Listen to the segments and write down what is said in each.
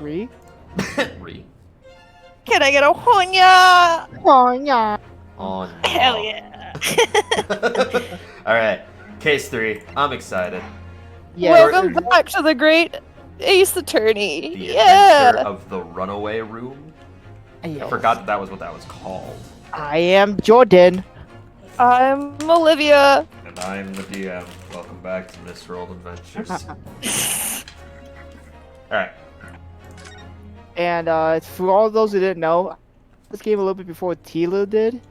Re? Re. Can I get a Honya? Oh, yeah. Oh no. Hell yeah. Alright. Case 3. I'm excited. Yeah, Welcome back to the Great Ace Attorney. The Yeah. Adventure of the Runaway Room. I forgot that was what that was called. I am Jordan. I'm Olivia. And I'm the DM. Welcome back to Misrolled Adventures. Alright. And for all those who didn't know, this game a little bit before Tila did.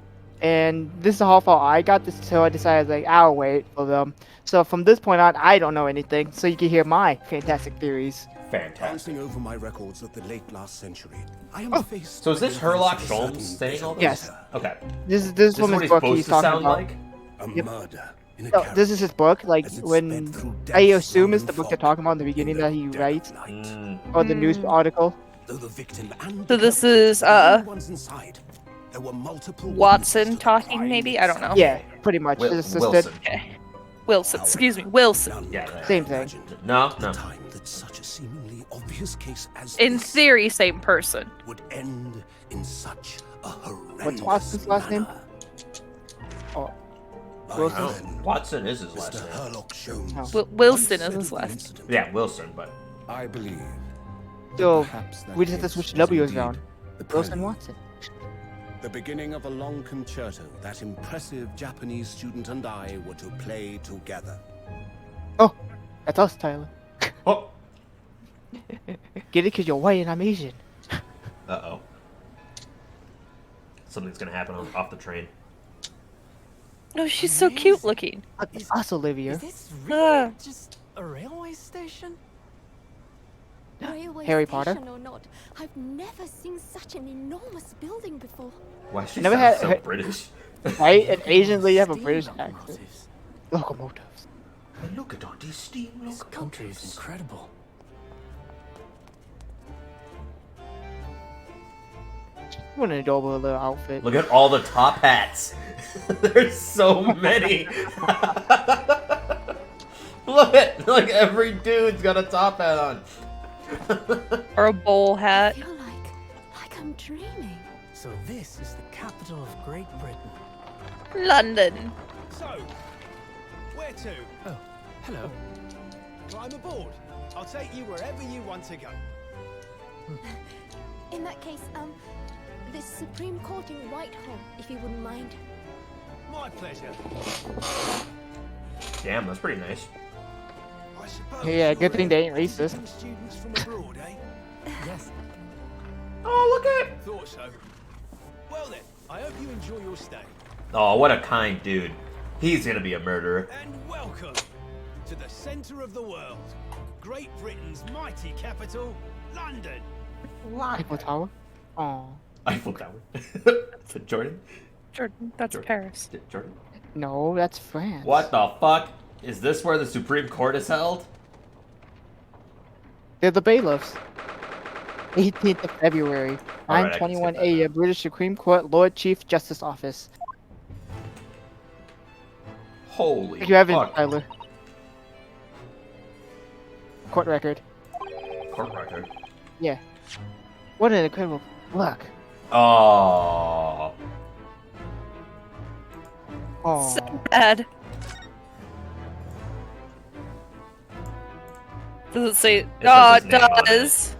And this is how far I got this, so I decided like I'll wait for them. So from this point on, I don't know anything, so you can hear my fantastic theories. Fantastic. Glancing over my records of the late last century, I am faced. So is this by the Herlock events of a Sholmes certain saying all this? Yes. Okay. This is This is from what his he's book he's supposed to talking sound about. like? A Yep. murder in a No, carriage. this is his book. Like As it when sped through I death's assume it's sullen the book they're fog talking about in the in beginning the that he dead of writes, night. or the news article. Though the victim and So the this culprit is, were the only ones inside, there were multiple Watson witnesses to the talking, crime maybe? I don't know. Yeah, pretty much. Wil- His assistant. Wilson. Okay. Wilson. Excuse me. Wilson. None Yeah, could have same thing. imagined No, at the no. time that such a seemingly obvious case as In this theory, same person. would end in such a horrendous What's Watson's last name? manner. Oh, My Wilson? friend, Watson is his last Mr. name. Herlock Sholmes Oh. Wilson once is his said of the last. incident, Yeah, Wilson, but I believe. So perhaps that we just have to case switch the was W's indeed around. the Wilson prelude, Watson. The beginning of a long concerto that impressive Japanese student and I were to play together. Oh, that's us, Tyler. oh, Get it? Cause you're white and I'm Asian. uh-oh. Something's gonna happen off the train. Oh, she's so cute looking. That's us, Olivia. Is this Ah. really just a railway station? Railway Harry Potter? station or not, I've never seen such an enormous building before. Why she Never sounds had- so British? Right? An Asian lady have a Steam British accent. locomotives. Locomotives. Look at all these steam This country is locomotives. incredible. What an adorable little outfit. Look at all the top hats. There's so many. Look, every dude's got a top hat on. Or a bowl I hat. feel like I'm dreaming. So this is the capital of Great Britain. London. So, where to? Oh, hello. Climb aboard. I'll take you wherever you want to go. In that case, the Supreme Court in Whitehall, if you wouldn't mind. My pleasure. Damn, that's pretty nice. I suppose. Yeah, good you're thing they ain't racist. visiting students from abroad, eh? Yes. Oh, look at. Thought so. Well then, I hope you enjoy your stay. Oh, what a kind dude. He's gonna be a murderer. And welcome to the centre of the world. Great Britain's mighty capital, London. Eiffel Tower. Oh Eiffel Tower. Jordan? Jordan, that's Jordan. Paris. Jordan? no, that's France. What the fuck? Is this where the Supreme Court is held? They're the bailiffs. 18th of February, Alright, I can 9:21 skip that. a.m. British Supreme Court, Lord Chief Justice Office. Holy If you haven't, fuck. Tyler. Court record. Court record. Yeah. What an incredible look. Oh. Oh. So bad. Does it say? It Oh, says it his name on it. does.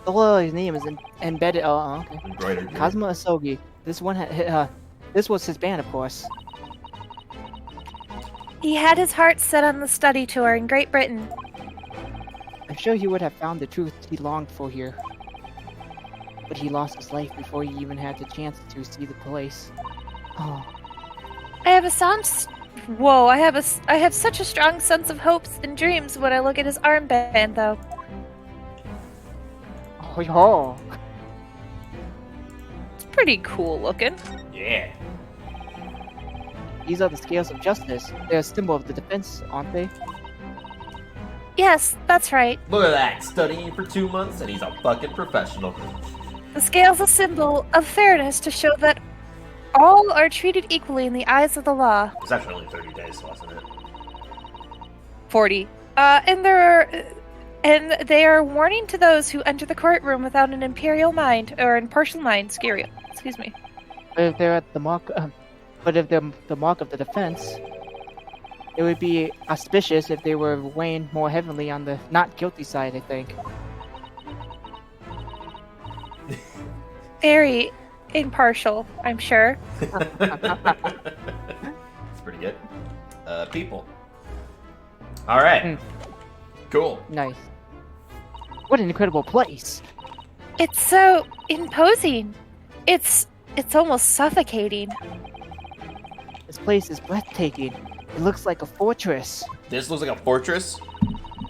Oh, his name is embedded. Oh, okay. Embroidered. Cosmo Asogi. This one this was his band, of course. He had his heart set on the study tour in Great Britain. I'm sure he would have found the truth he longed for here. But he lost his life before he even had the chance to see the place. Oh, I have a Whoa, I have such a strong sense of hopes and dreams when I look at his armband, though. oh, oh. It's pretty cool looking. Yeah. These are the scales of justice. They're a symbol of the defense, aren't they? Yes, that's right. Look at that. Studying for 2 months and he's a fucking professional. The scale's a symbol of fairness to show that all are treated equally in the eyes of the law. It's actually only 30 days, wasn't it? 40. And there are And they are warning to those who enter the courtroom without an imperial mind, or impartial mind, excuse me. But if they're at the mark, but if they're the mark of the defense, it would be auspicious if they were weighing more heavily on the not guilty side, I think. Very impartial, I'm sure. It's pretty good. People. All right. Cool. Nice. What an incredible place. It's so imposing. It's almost suffocating. This place is breathtaking. It looks like a fortress. This looks like a fortress.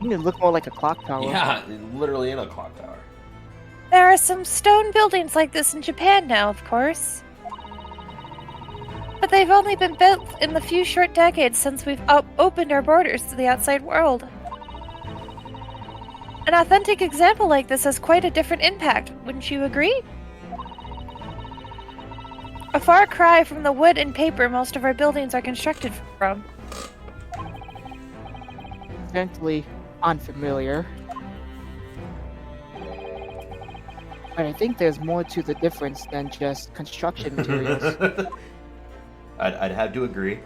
It looks more like a clock tower. Yeah, literally in a clock tower. There are some stone buildings like this in Japan now, of course. But they've only been built in the few short decades since we've opened our borders to the outside world. An authentic example like this has quite a different impact, wouldn't you agree? A far cry from the wood and paper most of our buildings are constructed from. Gently unfamiliar. But I think there's more to the difference than just construction materials. I'd have to agree.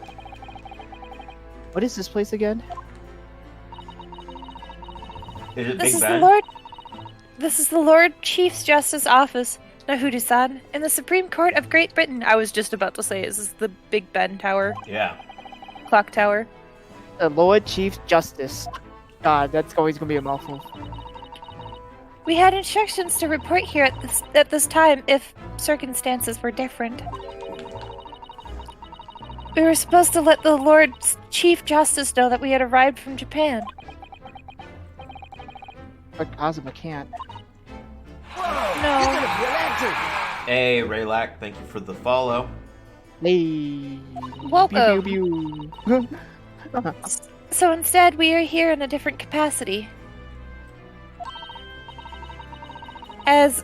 What is this place again? Is it This Big is Ben? This is the Lord Chief Justice's office, Nahudu-san, in the Supreme Court of Great Britain. I was just about to say, is this the Big Ben Tower? Yeah. Clock Tower. The Lord Chief Justice. God, that's always gonna be a mouthful. We had instructions to report here at this time if circumstances were different. We were supposed to let the Lord Chief Justice know that we had arrived from Japan. But Kazuma can't. No. Hey, Raylak, thank you for the follow. Hey. Welcome. Pew, pew, pew. So instead, we are here in a different capacity. As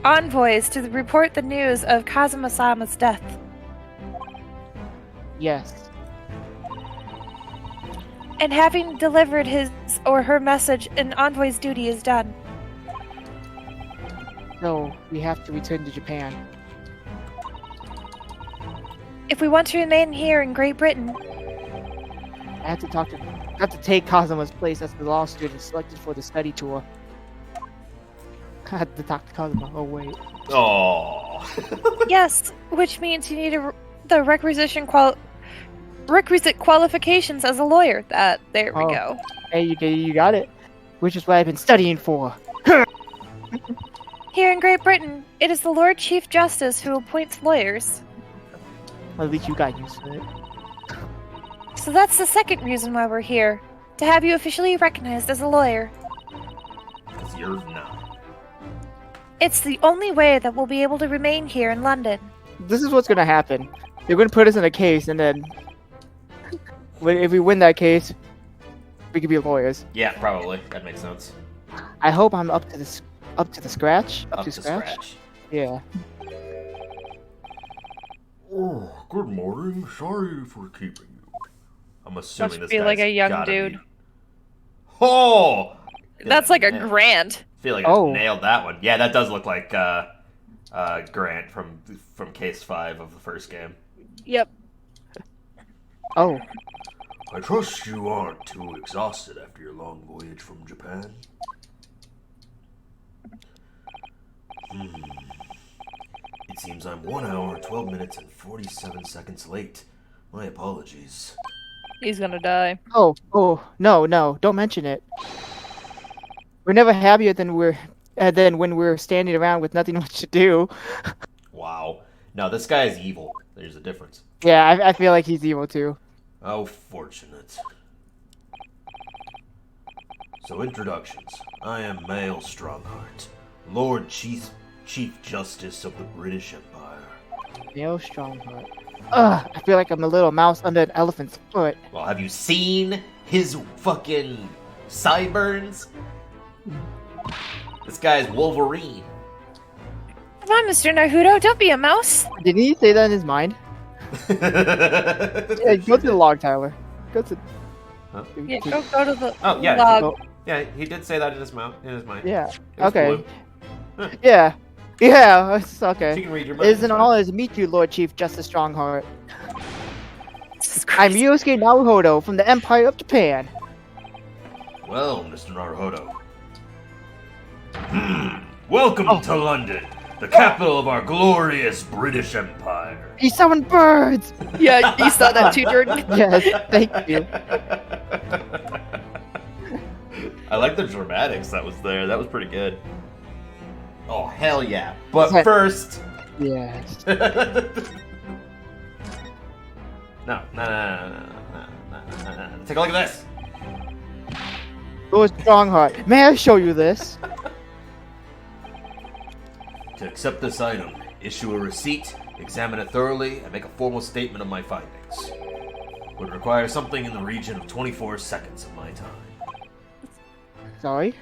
envoys to report the news of Kazuma-sama's death. Yes. And having delivered his or her message, an envoy's duty is done. So we have to return to Japan. If we want to remain here in Great Britain, I have to take Kazuma's place as the law student selected for the study tour. I had to talk to Kazuma. Oh wait. Oh. yes, which means you need the requisite qualifications as a lawyer. There we Oh. go. Hey, you got it. Which is what I've been studying for. Here in Great Britain, it is the Lord Chief Justice who appoints lawyers. Well, at least you got used to it. So that's the second reason why we're here. To have you officially recognized as a lawyer. It's yours now. It's the only way that we'll be able to remain here in London. This is what's gonna happen. They're gonna put us in a case, and then if we win that case, we could be lawyers. Yeah, probably. That makes sense. I hope I'm up to the scratch. Up to scratch. scratch. Yeah. Oh, good morning. Sorry for keeping you. I'm assuming Must this be guy's like a young gotta dude. be- Oh! That's like a Yeah. grand. I feel like I Oh. nailed that one. Yeah, that does look like Grant from Case 5 of the first game. Yep. Oh. I trust you aren't too exhausted after your long voyage from Japan. It seems I'm 1 hour, 12 minutes, and 47 seconds late. My apologies. He's gonna die. Oh. No, don't mention it. We're never happier than when we're standing around with nothing much to do. Wow. No, this guy is evil. There's a difference. Yeah, I feel like he's evil too. How fortunate. So, introductions. I am Mael Strongheart, Lord Chief Justice of the British Empire. Neil Strongheart. Ugh, I feel like I'm a little mouse under an elephant's foot. Well, have you seen his fucking sideburns? This guy's Wolverine. Come on, Mr. Naruto, don't be a mouse. Did he say that in his mind? Yeah, go to the log, Tyler. Go to. Huh? Yeah, go to the Oh, yeah. log. Go. Yeah, he did say that in his mind. Yeah. It was Okay. blue. Yeah. Yeah. It's okay. She can read your It mind. is an it's fine. honor to meet you, Lord Chief Justice Strongheart. Jesus I'm Christ. Yusuke Naruhodo from the Empire of Japan. Well, Mr. Naruhodo. Welcome to London, the capital of our glorious British Empire. He summoned birds! Yeah, you saw that too, Jordan. Yes, thank you. I like the dramatics that was there. That was pretty good. Oh, hell yeah. But Okay. first... Yes. No. Take a look at this. Lord Strongheart, may I show you this? To accept this item, issue a receipt, examine it thoroughly, and make a formal statement of my findings. Would require something in the region of 24 seconds of my time. Sorry?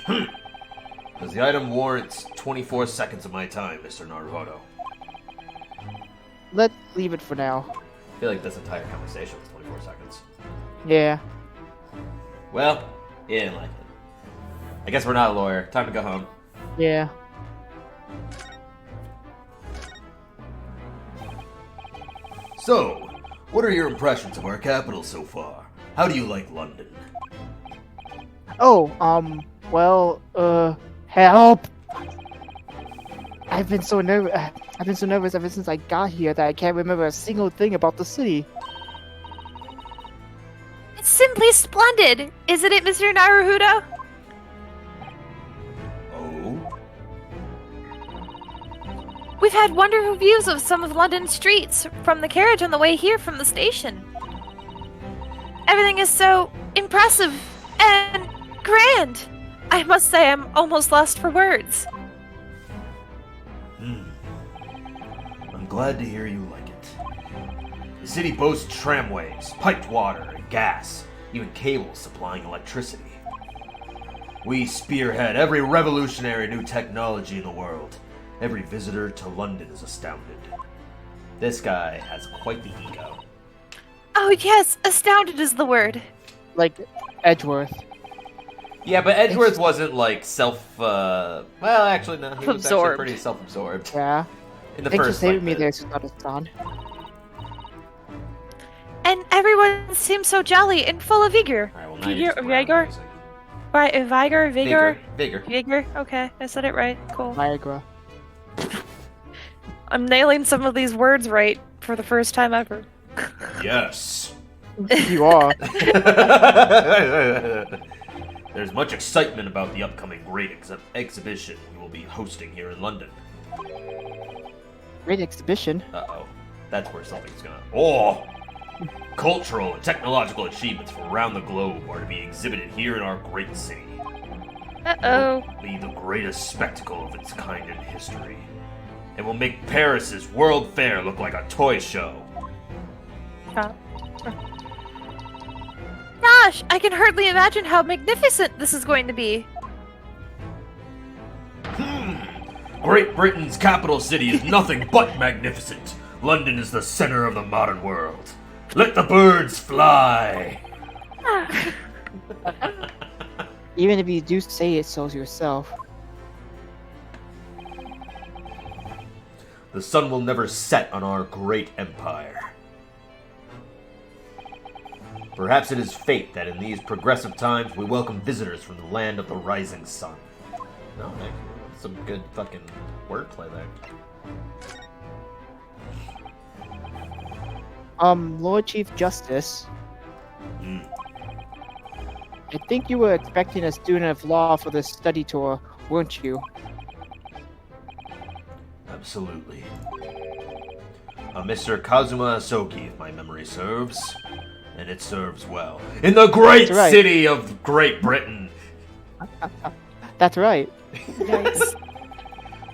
Does the item warrants 24 seconds of my time, Mr. Naruhodo? Let's leave it for now. I feel like this entire conversation was 24 seconds. Yeah. Well, he didn't like it. I guess we're not a lawyer. Time to go home. Yeah. So, what are your impressions of our capital so far? How do you like London? Oh, well, help! I've been so nervous ever since I got here that I can't remember a single thing about the city. It's simply splendid, isn't it, Mr. Naruhodo? Oh? We've had wonderful views of some of London's streets from the carriage on the way here from the station. Everything is so impressive and grand. I must say I'm almost lost for words. I'm glad to hear you like it. The city boasts tramways, piped water, and gas, even cables supplying electricity. We spearhead every revolutionary new technology in the world. Every visitor to London is astounded. This guy has quite the ego. Oh yes, astounded is the word. Like, Edgeworth. Yeah, but Edgeworth wasn't like well, actually, no, he was actually Absorbed. pretty self-absorbed. Yeah. In the Thanks for first saving like, me bit. there, Susato-san. And everyone seems so jolly and full of vigor. Alright, well, now you're just brown Vigor? music. Right, vigor? Vigor. Vigor? Okay, I said it right. Cool. Viagra. I'm nailing some of these words right for the first time ever. Yes. You are. There's much excitement about the upcoming great exhibition we will be hosting here in London. Great exhibition. Uh-oh. That's where something's gonna... Oh! Cultural and technological achievements from around the globe are to be exhibited here in our great city. Uh-oh. It will be the greatest spectacle of its kind in history. It will make Paris's World Fair look like a toy show. Gosh, I can hardly imagine how magnificent this is going to be. Great Britain's capital city is nothing but magnificent. London is the center of the modern world. Let the birds fly! Even if you do say it so yourself. The sun will never set on our great empire. Perhaps it is fate that in these progressive times we welcome visitors from the land of the rising sun. No, some good fucking wordplay there. Lord Chief Justice. I think you were expecting a student of law for this study tour, weren't you? Absolutely. Mr. Kazuma Asoki, if my memory serves. And it serves well. In the great That's right. city of Great Britain! That's right. Yikes.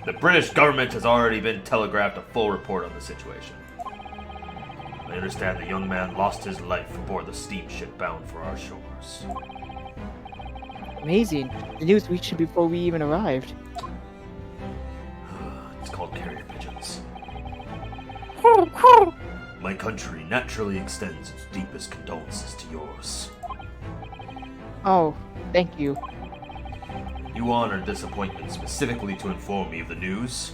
The British government has already been telegraphed a full report on the situation. I understand the young man lost his life aboard the steamship bound for our shores. Amazing. The news reached him before we even arrived. It's called carrier pigeons. My country naturally extends its deepest condolences to yours. Oh, thank you. You honored this appointment specifically to inform me of the news.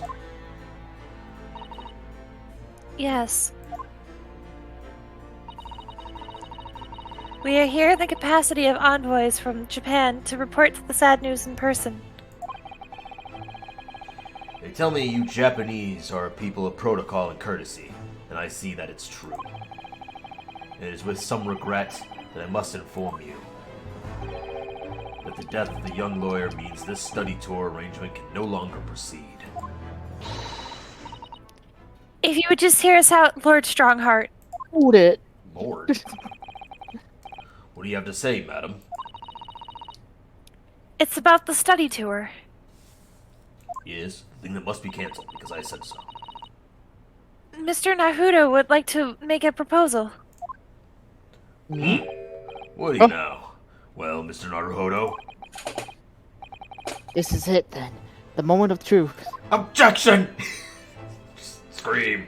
Yes. We are here in the capacity of envoys from Japan to report the sad news in person. They tell me you Japanese are a people of protocol and courtesy, and I see that it's true. It is with some regret that I must inform you that the death of the young lawyer means this study tour arrangement can no longer proceed. If you would just hear us out, Lord Strongheart. Hold it. Lord. What do you have to say, madam? It's about the study tour. Yes, the thing that must be cancelled because I said so. Mr. Naruto would like to make a proposal. What do you know? Well, Mr. Naruhodo? This is it then. The moment of truth. Objection! Scream.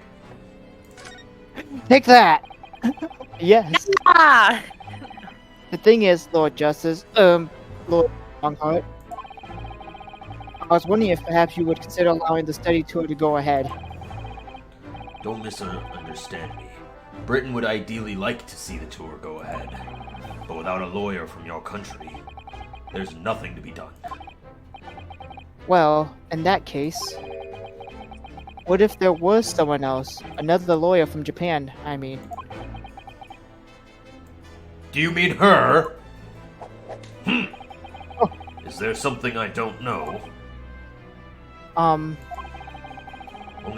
Take that! Yes. Ah! The thing is, Lord Justice, Lord Longheart, I was wondering if perhaps you would consider allowing the study tour to go ahead. Don't misunderstand me. Britain would ideally like to see the tour go ahead, but without a lawyer from your country, there's nothing to be done. Well, in that case, what if there was someone else? Another lawyer from Japan, I mean. Do you mean her? Is there something I don't know? Only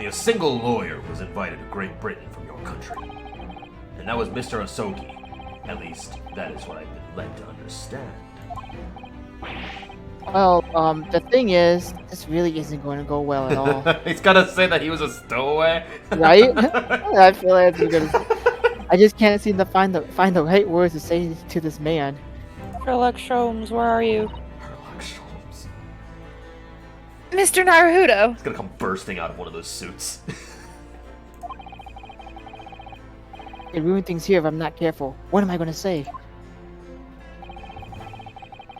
a single lawyer was invited to Great Britain from your country. And that was Mr. Asogi. At least, that is what I've been led to understand. Well, the thing is, this really isn't going to go well at all. He's gotta say that he was a stowaway? Right? I feel like it's gonna... I just can't seem to find the right words to say to this man. Sherlock Sholmes, where are you? Sherlock Sholmes. Mr. Naruto! He's gonna come bursting out of one of those suits. It ruin things here if I'm not careful. What am I going to say?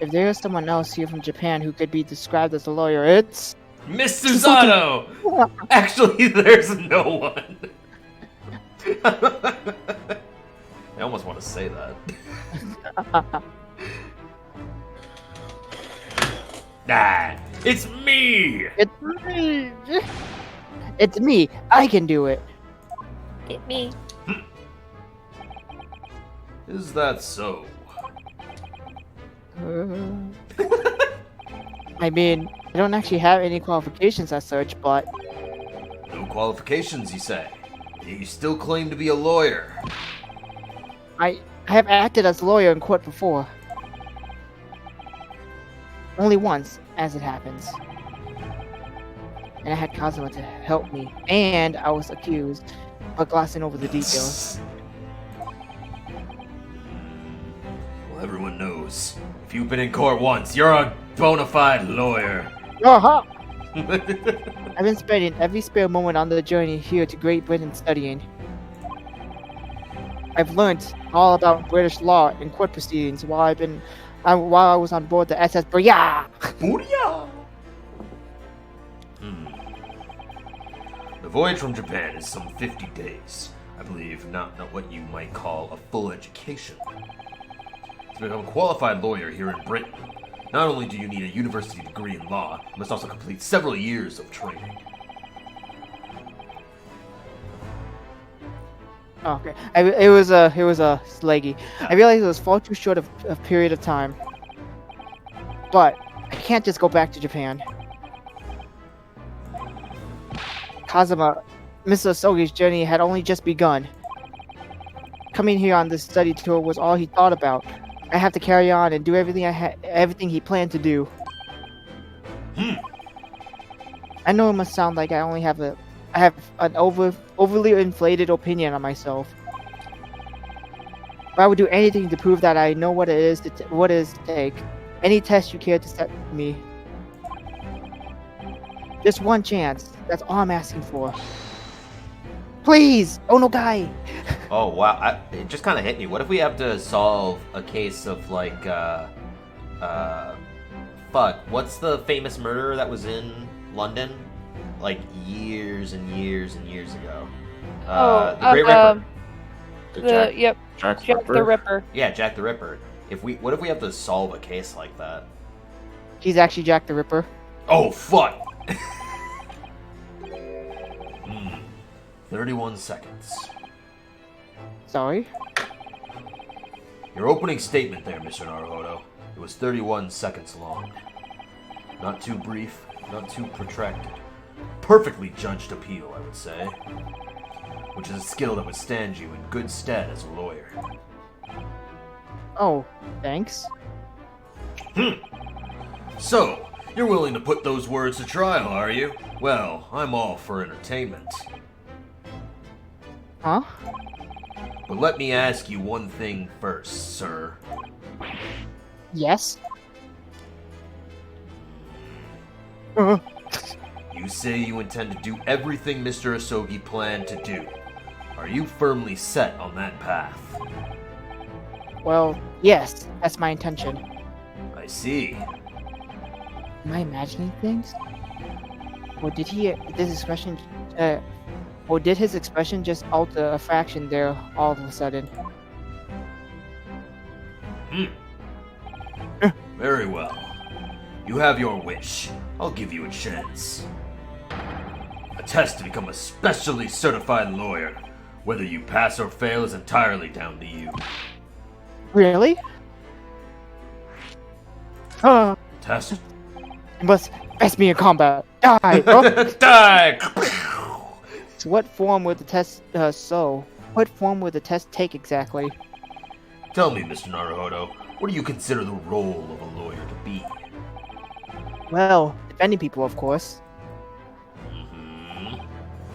If there is someone else here from Japan who could be described as a lawyer, it's... Mr. Zato! Actually, there's no one. I almost want to say that. Nah, it's me! It's me! It's me! I can do it! Get me. Is that so? I mean, I don't actually have any qualifications as such, but... No qualifications, you say? Yet you still claim to be a lawyer. I have acted as a lawyer in court before. Only once, as it happens. And I had Kazuma to help me, and I was accused, but glossing over the details. Well, everyone knows. If you've been in court once, you're a bona fide lawyer. Uh-huh! I've been spending every spare moment on the journey here to Great Britain studying. I've learned all about British law and court proceedings while I was on board the SS Booyah! Booyah! The voyage from Japan is some 50 days. I believe not what you might call a full education. To become a qualified lawyer here in Britain, not only do you need a university degree in law, you must also complete several years of training. Oh, okay. It was a slaggy. I realized it was far too short of a period of time. But I can't just go back to Japan. Kazuma, Mr. Asogi's journey had only just begun. Coming here on this study tour was all he thought about. I have to carry on and do everything he planned to do. I know it must sound like I have an overly inflated opinion on myself. But I would do anything to prove that I know what it is to take. Any test you care to set me. Just one chance. That's all I'm asking for. Please! Oh no, guy! Oh wow, it just kind of hit me. What if we have to solve a case of like Fuck, what's the famous murderer that was in London? Like, years and years and years ago. The Great Ripper. Yep, Jack Jack the Ripper. Yeah, Jack the Ripper. What if we have to solve a case like that? He's actually Jack the Ripper. Oh, fuck! 31 seconds. Sorry. Your opening statement there, Mr. Naruhodo. It was 31 seconds long. Not too brief, not too protracted. Perfectly judged appeal, I would say. Which is a skill that would stand you in good stead as a lawyer. Oh, thanks. So, you're willing to put those words to trial, are you? Well, I'm all for entertainment. Huh? But let me ask you one thing first, sir. Yes. You say you intend to do everything Mr. Asogi planned to do. Are you firmly set on that path? Well, yes, that's my intention. I see. Am I imagining things? Or did his expression just alter a fraction there all of a sudden? Very well. You have your wish. I'll give you a chance. A test to become a specially certified lawyer. Whether you pass or fail is entirely down to you. Really? Test? You must best me in combat. Die! Oh. Die! So what form would the test, what form would the test take exactly? Tell me, Mr. Naruhodo, what do you consider the role of a lawyer to be? Well, defending people, of course.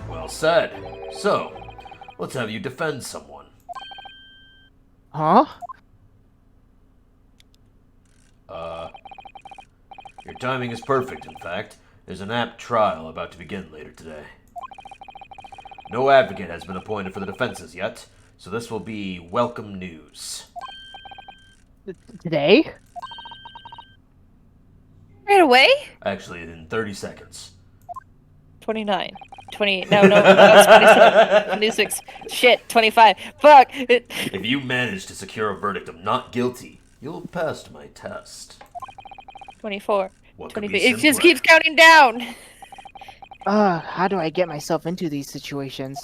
Well said. So, let's have you defend someone. Huh? Your timing is perfect, in fact. There's an apt trial about to begin later today. No advocate has been appointed for the defenses yet, so this will be welcome news. Today? Right away? Actually, in 30 seconds. 29. 20. No, that's 27. 26. Shit, 25. Fuck! If you manage to secure a verdict of not guilty, you'll have passed my test. 24. What could 25. be It just simpler? keeps counting down! How do I get myself into these situations?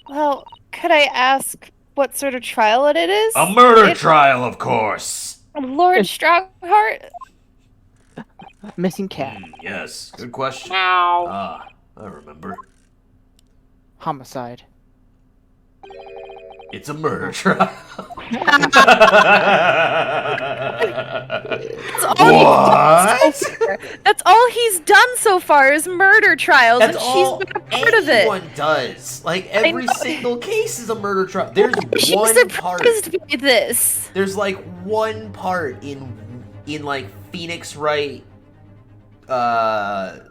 Well, could I ask what sort of trial it is? A murder trial, of course! Lord Strongheart? Missing cat. Yes, good question. Ow. Ah, I remember. Homicide. It's a murder trial. That's all he's done so far is murder trials, That's and all she's been a part of it. anyone does. Like, every know. single case is a murder trial. There's She's one part. surprised by this. There's like one part in like Phoenix Wright,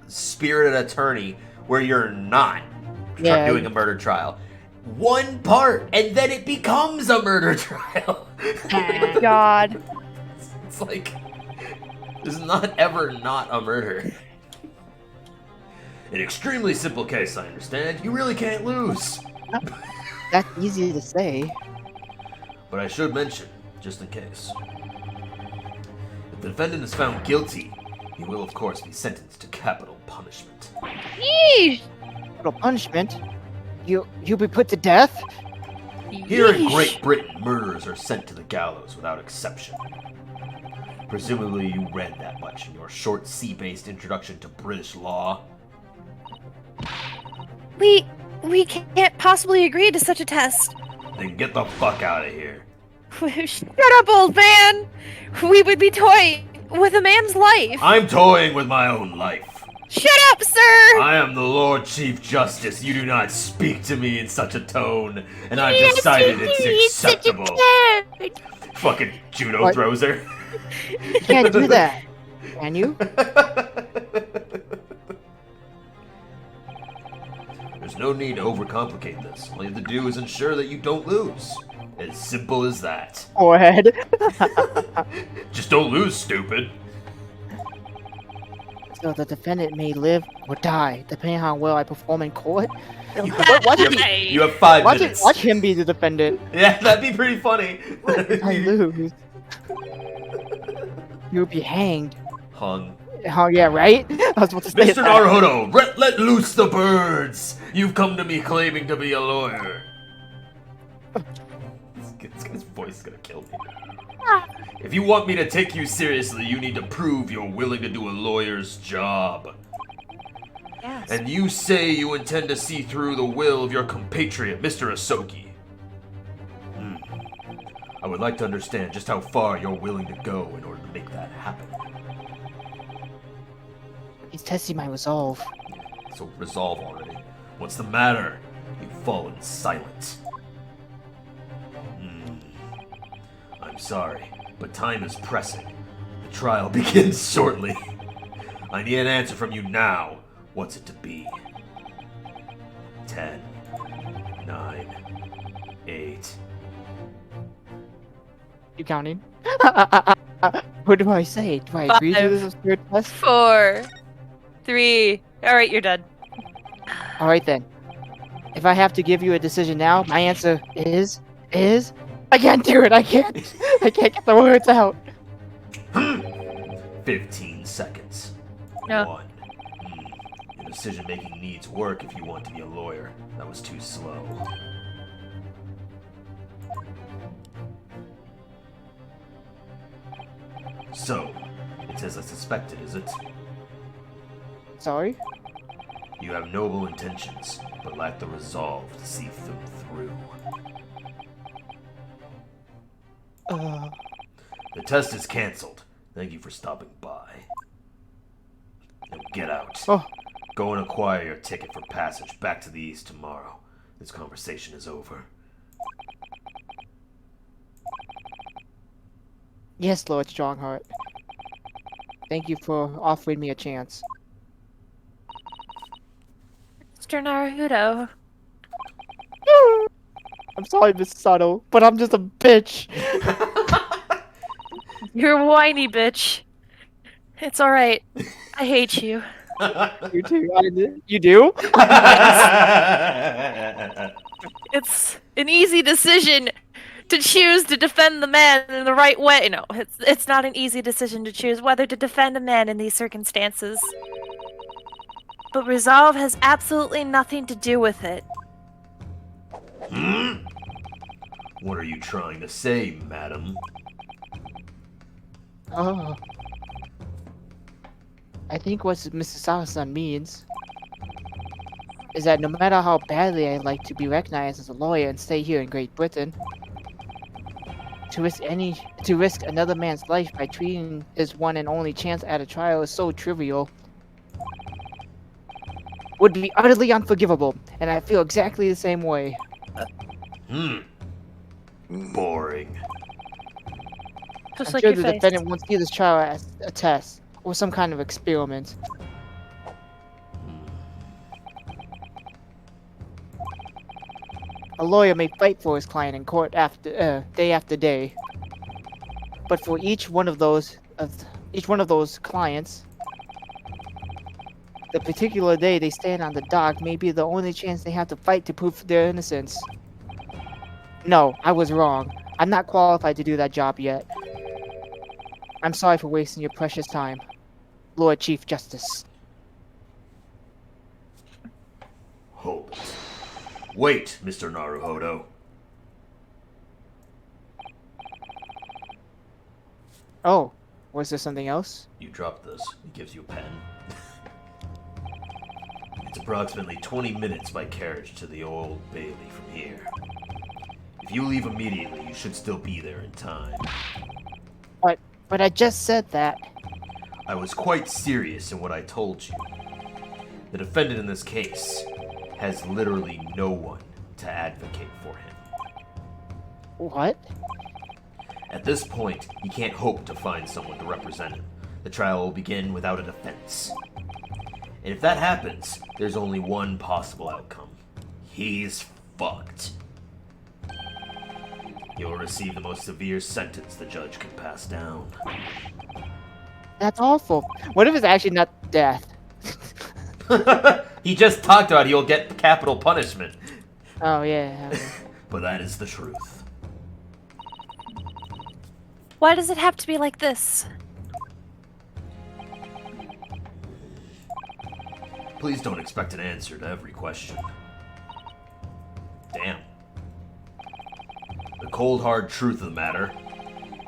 Spirited Attorney where you're not doing a murder trial. One part, and then it becomes a murder trial. God. It's like, there's not ever not a murder. An extremely simple case, I understand. You really can't lose. That's easy to say. But I should mention, just in case. If the defendant is found guilty, he will of course be sentenced to capital punishment. Yeesh. Capital punishment? You'll be put to death? Here in Yeesh. Great Britain, murderers are sent to the gallows without exception. Presumably you read that much in your short C-based introduction to British law. We can't possibly agree to such a test. Then get the fuck out of here. Shut up, old man! We would be toying with a man's life. I'm toying with my own life. Shut up, sir! I am the Lord Chief Justice. You do not speak to me in such a tone, and I've Yes, decided you it's do. You're such a acceptable. turd. Fucking judo What? throws her. You can't do that. Can you? There's no need to overcomplicate this. All you have to do is ensure that you don't lose. As simple as that. Forehead. Just don't lose, stupid. So the defendant may live or die, depending on how well I perform in court. You Watch have, it. you have 5 Watch it. minutes. Watch him be the defendant. Yeah, that'd be pretty funny. I lose. You'll be hanged. Hung. Oh yeah, right? I was about to say Mr. that. Naruhodo, let loose the birds! You've come to me claiming to be a lawyer. This guy's voice is gonna kill me. If you want me to take you seriously, you need to prove you're willing to do a lawyer's job. Yes. And you say you intend to see through the will of your compatriot, Mr. Asoki. I would like to understand just how far you're willing to go in order to make that happen. He's testing my resolve. So resolve already. What's the matter? You've fallen silent. I'm sorry, but time is pressing. The trial begins shortly. I need an answer from you now. What's it to be? 10, 9, 8. You counting? What do I say? Do I agree to 5, this third test? 4, 3. All right, you're done. All right then. If I have to give you a decision now, my answer is I can't do it. I can't get the words out. 15 seconds. No. 1. Your decision making needs work if you want to be a lawyer. That was too slow. So, it's as I suspected, is it? Sorry? You have noble intentions, but lack the resolve to see them through. The test is cancelled. Thank you for stopping by. Now get out. Oh. Go and acquire your ticket for passage back to the east tomorrow. This conversation is over. Yes, Lord Strongheart. Thank you for offering me a chance. Mr. Naruto. I'm sorry, Miss Sato, but I'm just a bitch. You're a whiny bitch. It's alright. I hate you. You too. You do? It's an easy decision to choose to defend the man in the right way. No, it's not an easy decision to choose whether to defend a man in these circumstances. But resolve has absolutely nothing to do with it. What are you trying to say, madam? Oh. I think what Mr. Sato-san means is that no matter how badly I like to be recognized as a lawyer and stay here in Great Britain, to risk another man's life by treating his one and only chance at a trial is so trivial, would be utterly unforgivable, and I feel exactly the same way. Boring. Just I'm like sure your the face. defendant won't see this trial as a test or some kind of experiment. A lawyer may fight for his client in court day after day, but for each one of those clients, the particular day they stand on the dock may be the only chance they have to fight to prove their innocence. No, I was wrong. I'm not qualified to do that job yet. I'm sorry for wasting your precious time, Lord Chief Justice. Hold it. Wait, Mr. Naruhodo. Oh, was there something else? You dropped this. It gives you a pen. It's approximately 20 minutes by carriage to the Old Bailey from here. If you leave immediately, you should still be there in time. But I just said that. I was quite serious in what I told you. The defendant in this case has literally no one to advocate for him. What? At this point, he can't hope to find someone to represent him. The trial will begin without a defense. And if that happens, there's only one possible outcome. He's fucked. He will receive the most severe sentence the judge can pass down. That's awful. What if it's actually not death? He just talked about he'll get capital punishment. Oh, yeah. But that is the truth. Why does it have to be like this? Please don't expect an answer to every question. Damn. The cold hard truth of the matter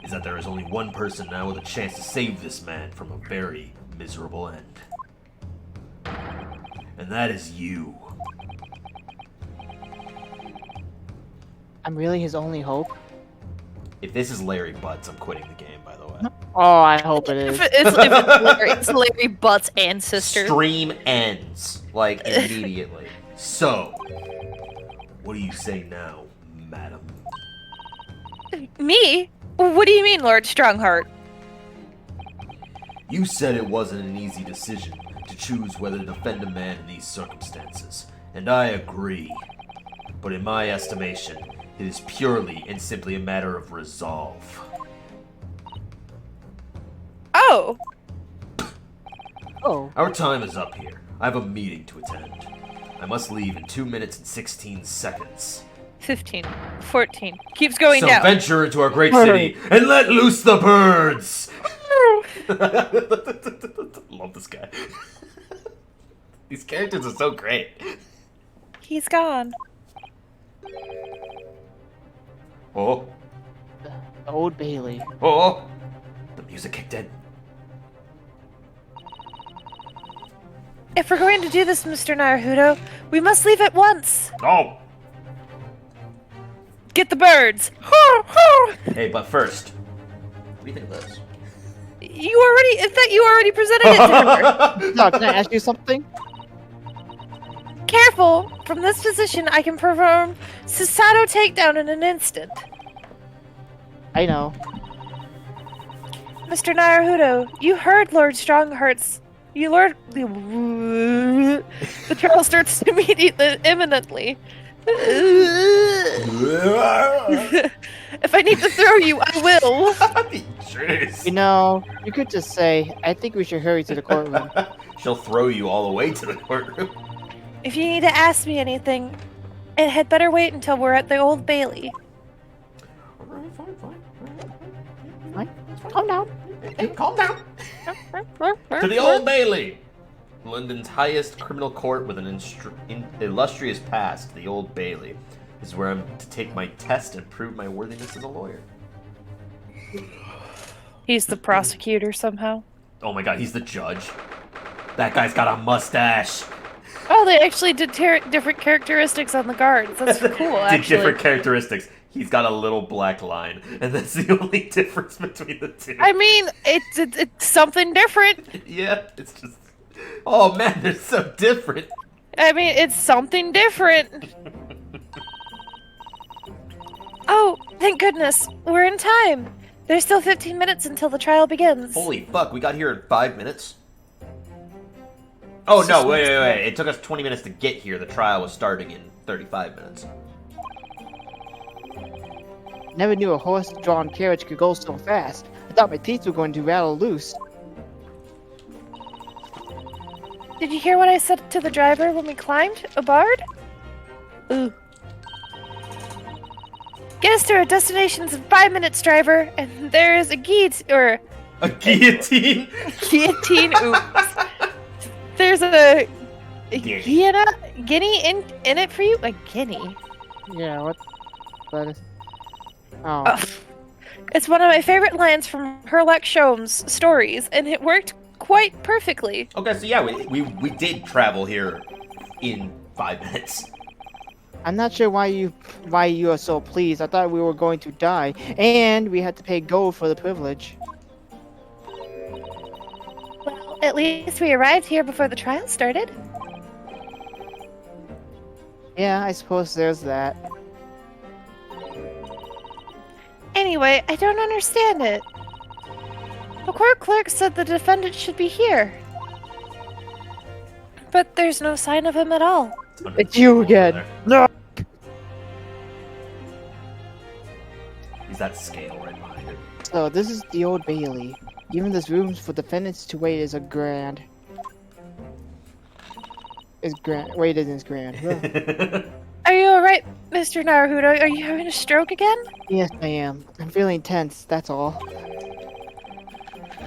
is that there is only one person now with a chance to save this man from a very miserable end. And that is you. I'm really his only hope? If this is Larry Butts, I'm quitting the game, by the way. Oh, I hope it is. It's Larry Butt's ancestor. Stream ends, like, immediately. So, what do you say now, madam? Me? What do you mean, Lord Strongheart? You said it wasn't an easy decision to choose whether to defend a man in these circumstances, and I agree. But in my estimation, it is purely and simply a matter of resolve. Oh. Oh. Our time is up here. I have a meeting to attend. I must leave in 2 minutes and 16 seconds. 15. 14. Keeps going So down. venture into our great city and let loose the birds! Love this guy. These characters are so great. He's gone. Oh, The Old Bailey. oh, the music kicked in. If we're going to do this, Mr. Naruto, we must leave at once. Oh! Get the birds. Hey, but first, what do you think of this? You already presented it to her. No, can I ask you something? Careful! From this position, I can perform Susato takedown in an instant. I know. Mr. Naruto, you heard Lord Strongheart's. The trial starts imminently. If I need to throw you, I will. Jeez. You know, you could just say, I think we should hurry to the courtroom. She'll throw you all the way to the courtroom. If you need to ask me anything, it had better wait until we're at the Old Bailey. Fine. Calm down. Calm down. To the Old Bailey, London's highest criminal court with an illustrious past. The Old Bailey is where I'm to take my test and prove my worthiness as a lawyer. He's the prosecutor somehow. Oh my god, he's the judge. That guy's got a mustache. Oh, they actually did different characteristics on the guards. That's cool, actually. Did different characteristics. He's got a little black line, and that's the only difference between the two. I mean, it's something different. Yeah, it's just... Oh man, they're so different. I mean, it's something different. Oh, thank goodness. We're in time. There's still 15 minutes until the trial begins. Holy fuck, we got here in 5 minutes? Oh no, wait. It took us 20 minutes to get here. The trial was starting in 35 minutes. Never knew a horse-drawn carriage could go so fast. I thought my teeth were going to rattle loose. Did you hear what I said to the driver when we climbed aboard? Ooh. Get us to our destinations in 5 minutes, driver, and there is a guillotine. A guillotine? Guillotine, oops. There's a guinea in it for you? A guinea? Yeah, what? That is... Oh. It's one of my favorite lines from Herlock Sholmes' stories, and it worked quite perfectly. Okay, so yeah, we did travel here in 5 minutes. I'm not sure why you are so pleased. I thought we were going to die, and we had to pay gold for the privilege. Well, at least we arrived here before the trial started. Yeah, I suppose there's that. Anyway, I don't understand it. The court clerk said the defendant should be here. But there's no sign of him at all. It's you again. No. Is that scale right behind it? So this is the Old Bailey. Giving this room for defendants to wait is a grand. Wait isn't grand. Are you alright, Mr. Naruto? Are you having a stroke again? Yes, I am. I'm feeling tense, that's all.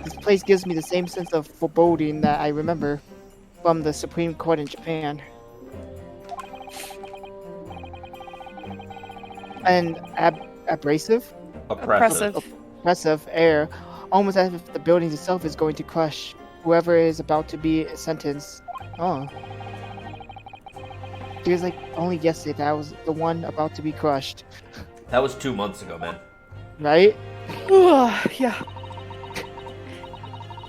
This place gives me the same sense of foreboding that I remember from the Supreme Court in Japan. And abrasive? Oppressive. Oppressive air, almost as if the building itself is going to crush whoever is about to be sentenced. Oh. Feels like only yesterday that I was the one about to be crushed. That was 2 months ago, man. Right? Yeah.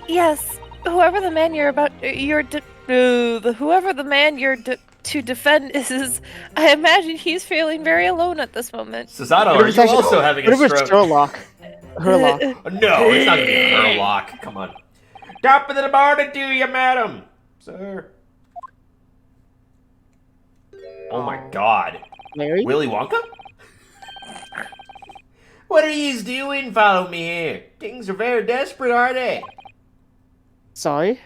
Yes. Whoever the man you're to defend is, I imagine he's feeling very alone at this moment. Susato, are you also having a stroke? Sherlock. Herlock. No, it's not gonna be Herlock. Come on. Top of the morning to you, madam. Sir. Oh my god. Mary? Willy Wonka? What are you doing? Follow me here. Things are very desperate, are they? Sorry?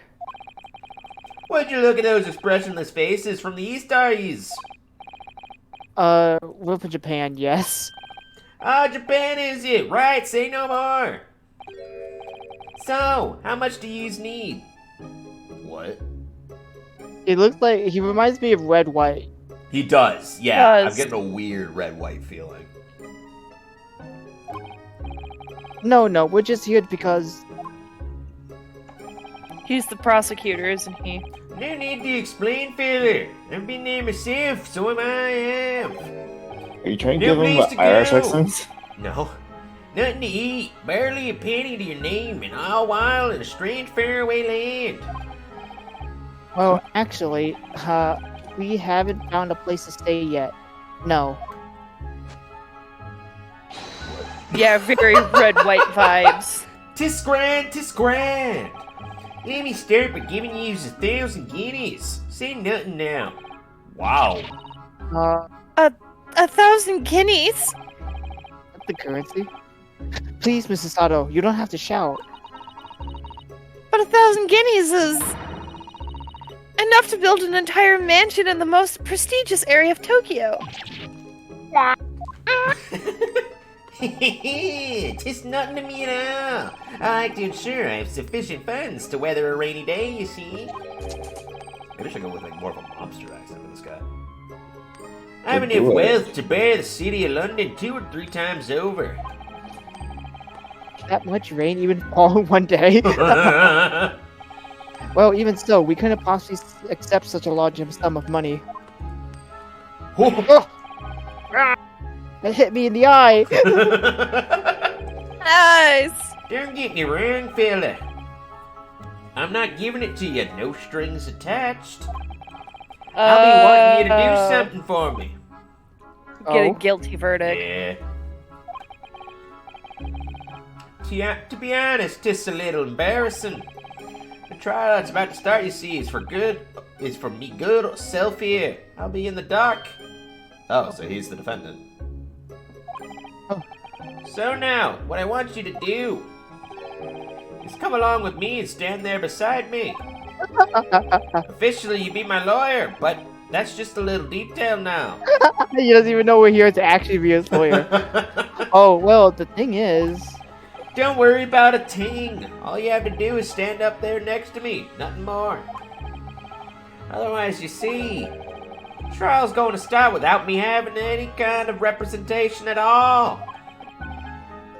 Would you look at those expressionless faces from the east, are yous? We're from Japan, yes. Ah, Japan is it? Right, say no more. So, how much do yous need? What? He looks like, he reminds me of Red White. He does, yeah. Does. I'm getting a weird red-white feeling. No, we're just here because... He's the prosecutor, isn't he? No need to explain, fella. I've been there myself, so am I. Are you trying to No give him place the to Irish go. accent? No. Nothing to eat, barely a penny to your name, and all while in a strange faraway land. Well, actually, we haven't found a place to stay yet. No. Yeah, very red-white vibes. Tis grand, tis grand. Let me start by giving you 1,000 guineas. Say nothing now. Wow. 1,000 guineas? That's the currency. Please, Mrs. Sato, you don't have to shout. But 1,000 guineas is enough to build an entire mansion in the most prestigious area of Tokyo. Tis nothing to me at all. I like to ensure I have sufficient funds to weather a rainy day, you see. Maybe I should go with like more of a mobster accent for this guy. I have enough wealth to bear the city of London 2 or 3 times over. That much rain even fall in one day? Well, even so, we couldn't possibly accept such a large sum of money. That hit me in the eye! Nice! Don't get me wrong, fella. I'm not giving it to you, no strings attached. I'll be wanting you to do something for me. Get a Oh. guilty verdict. Yeah. To be honest, it's a little embarrassing. The trial that's about to start, you see, is for me good self here. I'll be in the dock. Oh, so he's the defendant. Oh. So now, what I want you to do is come along with me and stand there beside me. Officially, you be my lawyer, but that's just a little detail now. He doesn't even know we're here to actually be his lawyer. Oh, well, the thing is... Don't worry about a thing. All you have to do is stand up there next to me. Nothing more. Otherwise, you see, trial's going to start without me having any kind of representation at all.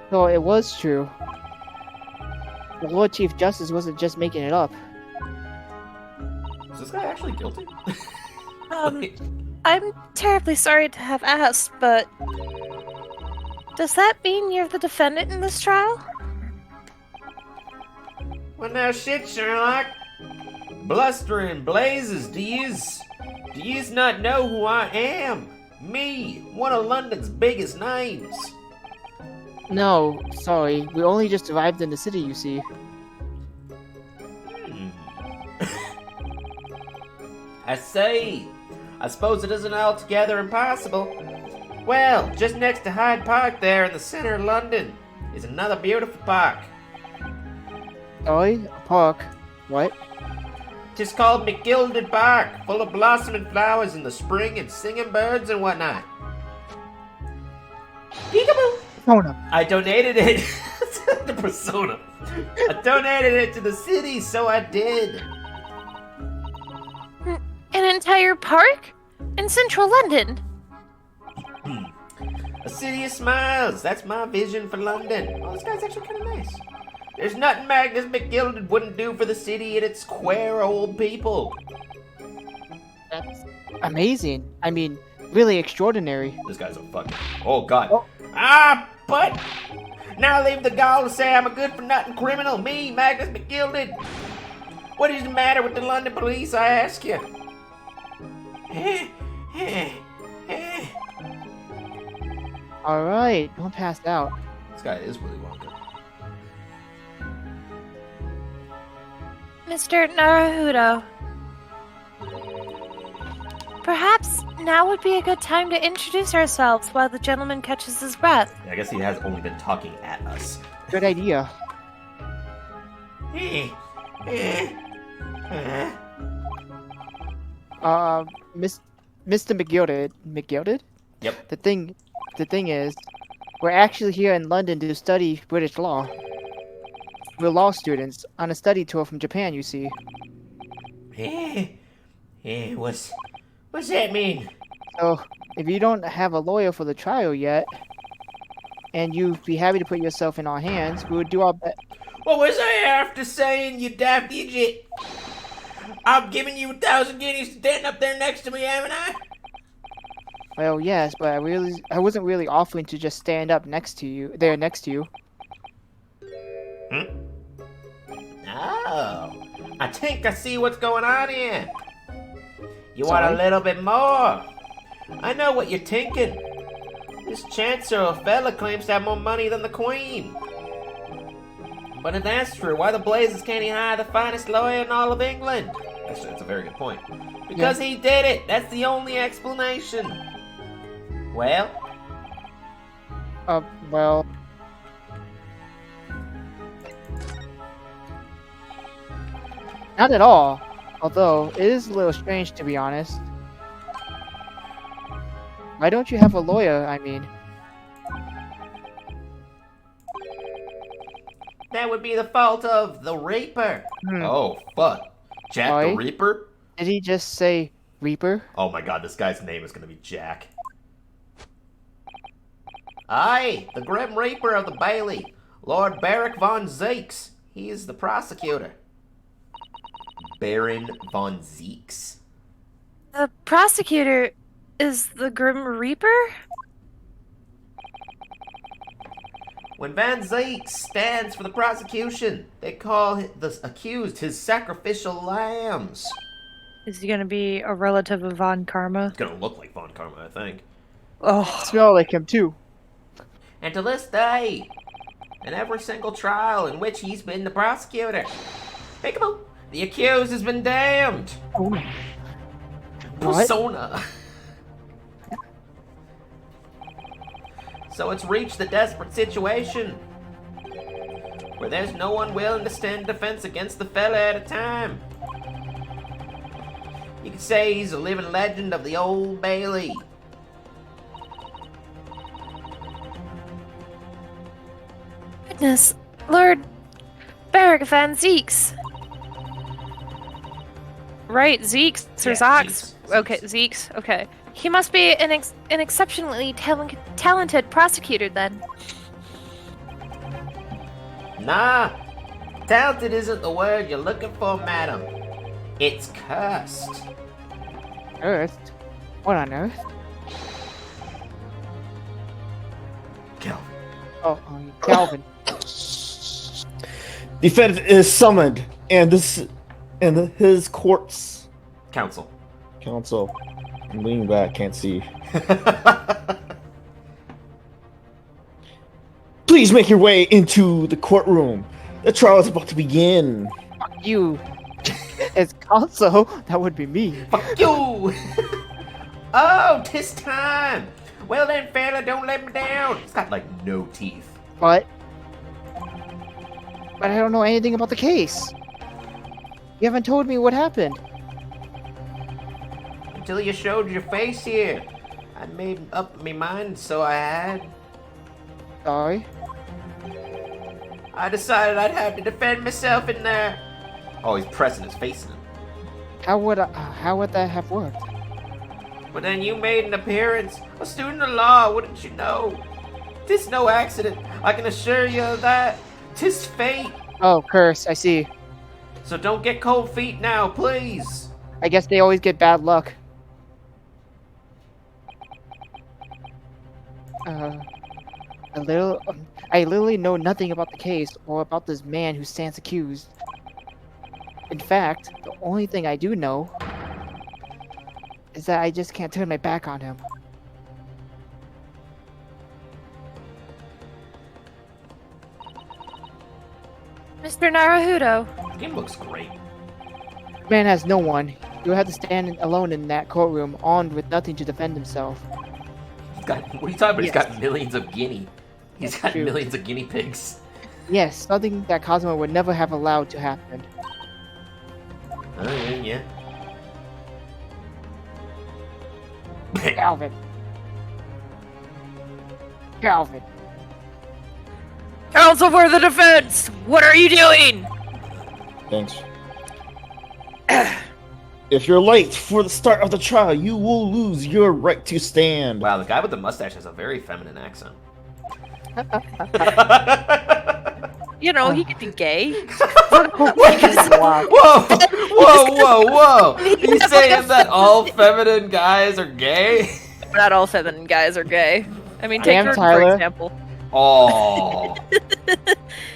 So it was true. The Lord Chief Justice wasn't just making it up. Is this guy actually guilty? I'm terribly sorry to have asked, but does that mean you're the defendant in this trial? Well, now shit, Sherlock. Blustering blazes, do yous not know who I am? Me, one of London's biggest names. No, sorry. We only just arrived in the city, you see. I say, I suppose it isn't altogether impossible. Well, just next to Hyde Park there in the center of London is another beautiful park. Sorry, a park. What? It's called McGilded Park, full of blossoming flowers in the spring and singing birds and whatnot. Peekaboo! Persona. I donated it. The persona. I donated it to the city, so I did. An entire park? In central London? A city of smiles. That's my vision for London. Oh, this guy's actually kind of nice. There's nothing Magnus McGilded wouldn't do for the city and its queer old people. That's amazing. I mean, really extraordinary. This guy's a fucking... Oh, God. Oh. But... Now leave the gall to say I'm a good-for-nothing criminal. Me, Magnus McGilded. What is the matter with the London police, I ask you? Alright, don't pass out. This guy is Willy Wonka. Mr. Naruto. Perhaps now would be a good time to introduce ourselves while the gentleman catches his breath. Yeah, I guess he has only been talking at us. Good idea. Mr. McGilded. McGilded? Yep. The thing is, we're actually here in London to study British law. We're law students on a study tour from Japan, you see. What's that mean? So, if you don't have a lawyer for the trial yet, and you'd be happy to put yourself in our hands, we would do our best. What was I after saying, you daft idiot? I'm giving you 1,000 guineas standing up there next to me, haven't I? Well, yes, but I wasn't really offering to just stand up next to you. Oh, I think I see what's going on here. You Sorry? want a little bit more? I know what you're thinking. This Chancellor fella claims to have more money than the Queen. But if that's true, why the blazes can't he hire the finest lawyer in all of England? Actually, that's a very good point. Because he did it. That's the only explanation. Well? Well... Not at all. Although, it is a little strange to be honest. Why don't you have a lawyer, I mean? That would be the fault of the Reaper. Oh, fuck. Jack the Sorry? Reaper? Did he just say Reaper? Oh my god, this guy's name is gonna be Jack. Aye, the Grim Reaper of the Bailey, Lord Barrick von Zeeks. He is the prosecutor. Baron von Zeeks? The prosecutor is the Grim Reaper? When Van Zeeks stands for the prosecution, they call the accused his sacrificial lambs. Is he gonna be a relative of Von Karma? It's gonna look like Von Karma, I think. Oh, Smell like him too. And to this day, in every single trial in which he's been the prosecutor, peekaboo, the accused has been damned. Oh. What? Persona. So it's reached the desperate situation where there's no one willing to stand defense against the fella at a time. You could say he's a living legend of the Old Bailey. goodness. Lord Barrick Van Zeeks. Right, Zeeks or Yeah, Zox? Zeeks. Okay, Zeeks. Okay. He must be an exceptionally talented prosecutor then. Nah, talented isn't the word you're looking for, madam. It's cursed. Earth? What on earth? Calvin. Oh, Calvin. Defendant is summoned, and his court's Counsel. counsel. I'm leaning back, can't see. Please make your way into the courtroom. The trial is about to begin. Fuck you. As counsel, that would be me. Fuck you! Oh, 'tis time! Well then, fella, don't let me down. He's got, like, no teeth. But I don't know anything about the case. You haven't told me what happened. Until you showed your face here. I made up my mind, so I had. Sorry. I decided I'd have to defend myself in there. Oh, he's pressing his face in it. How would that have worked? But then you made an appearance. A student of law, wouldn't you know? 'Tis no accident. I can assure you of that. 'Tis fate. Oh, curse, I see. So don't get cold feet now, please. I guess they always get bad luck. I literally know nothing about the case or about this man who stands accused. In fact, the only thing I do know is that I just can't turn my back on him. Mr. Naruhodo. The game looks great. The man has no one. He will have to stand alone in that courtroom, armed with nothing to defend himself. He's got, what are you talking about? Yes. He's got millions of guinea. He's That's got true. millions of guinea pigs. Yes, something that Cosmo would never have allowed to happen. Oh, yeah. Calvin. Calvin. Counsel for the defense! What are you doing? Thanks. If you're late for the start of the trial, you will lose your right to stand. Wow, the guy with the mustache has a very feminine accent. You know, he could be gay. Wow. Whoa! You saying that all feminine guys are gay? Not all feminine guys are gay. I mean, take Damn, Jordan, Tyler. for example.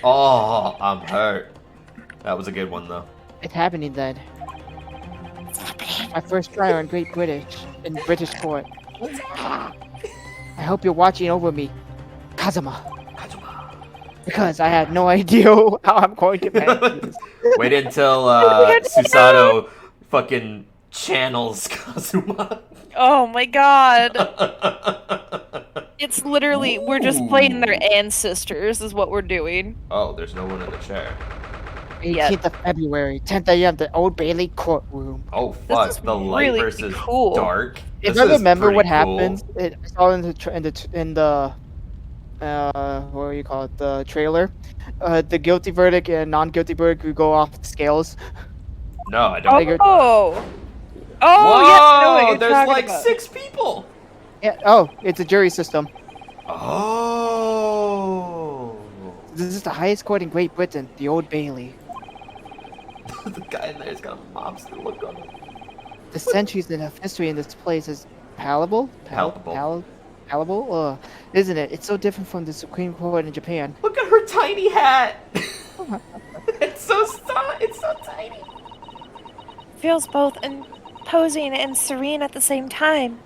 Oh, I'm hurt. That was a good one though. It's happening then. My first trial in British court. I hope you're watching over me, Kazuma. Because I had no idea how I'm going to manage this. Wait until Susato fucking channels Kazuma. Oh my god. It's literally, we're just playing their ancestors is what we're doing. Oh, there's no one in the chair. 18th of February, 10 a.m. The Old Bailey courtroom. Oh fuck, is the light really versus cool. dark. If This I is remember what pretty cool. happens, I saw in the what do you call it? The trailer. The guilty verdict and non-guilty verdict would go off the scales. No, I don't. Figured- Oh! Oh, Whoa, yes, I know what you're there's talking like about. 6 people. Yeah. Oh, it's a jury system. Oh. This is the highest court in Great Britain, the Old Bailey. The guy in there's got a mobster look on him. The centuries of history in this place is palpable. Palpable. Palpable, isn't it? It's so different from the Supreme Court in Japan. Look at her tiny hat. It's so tiny. Feels both imposing and serene at the same time.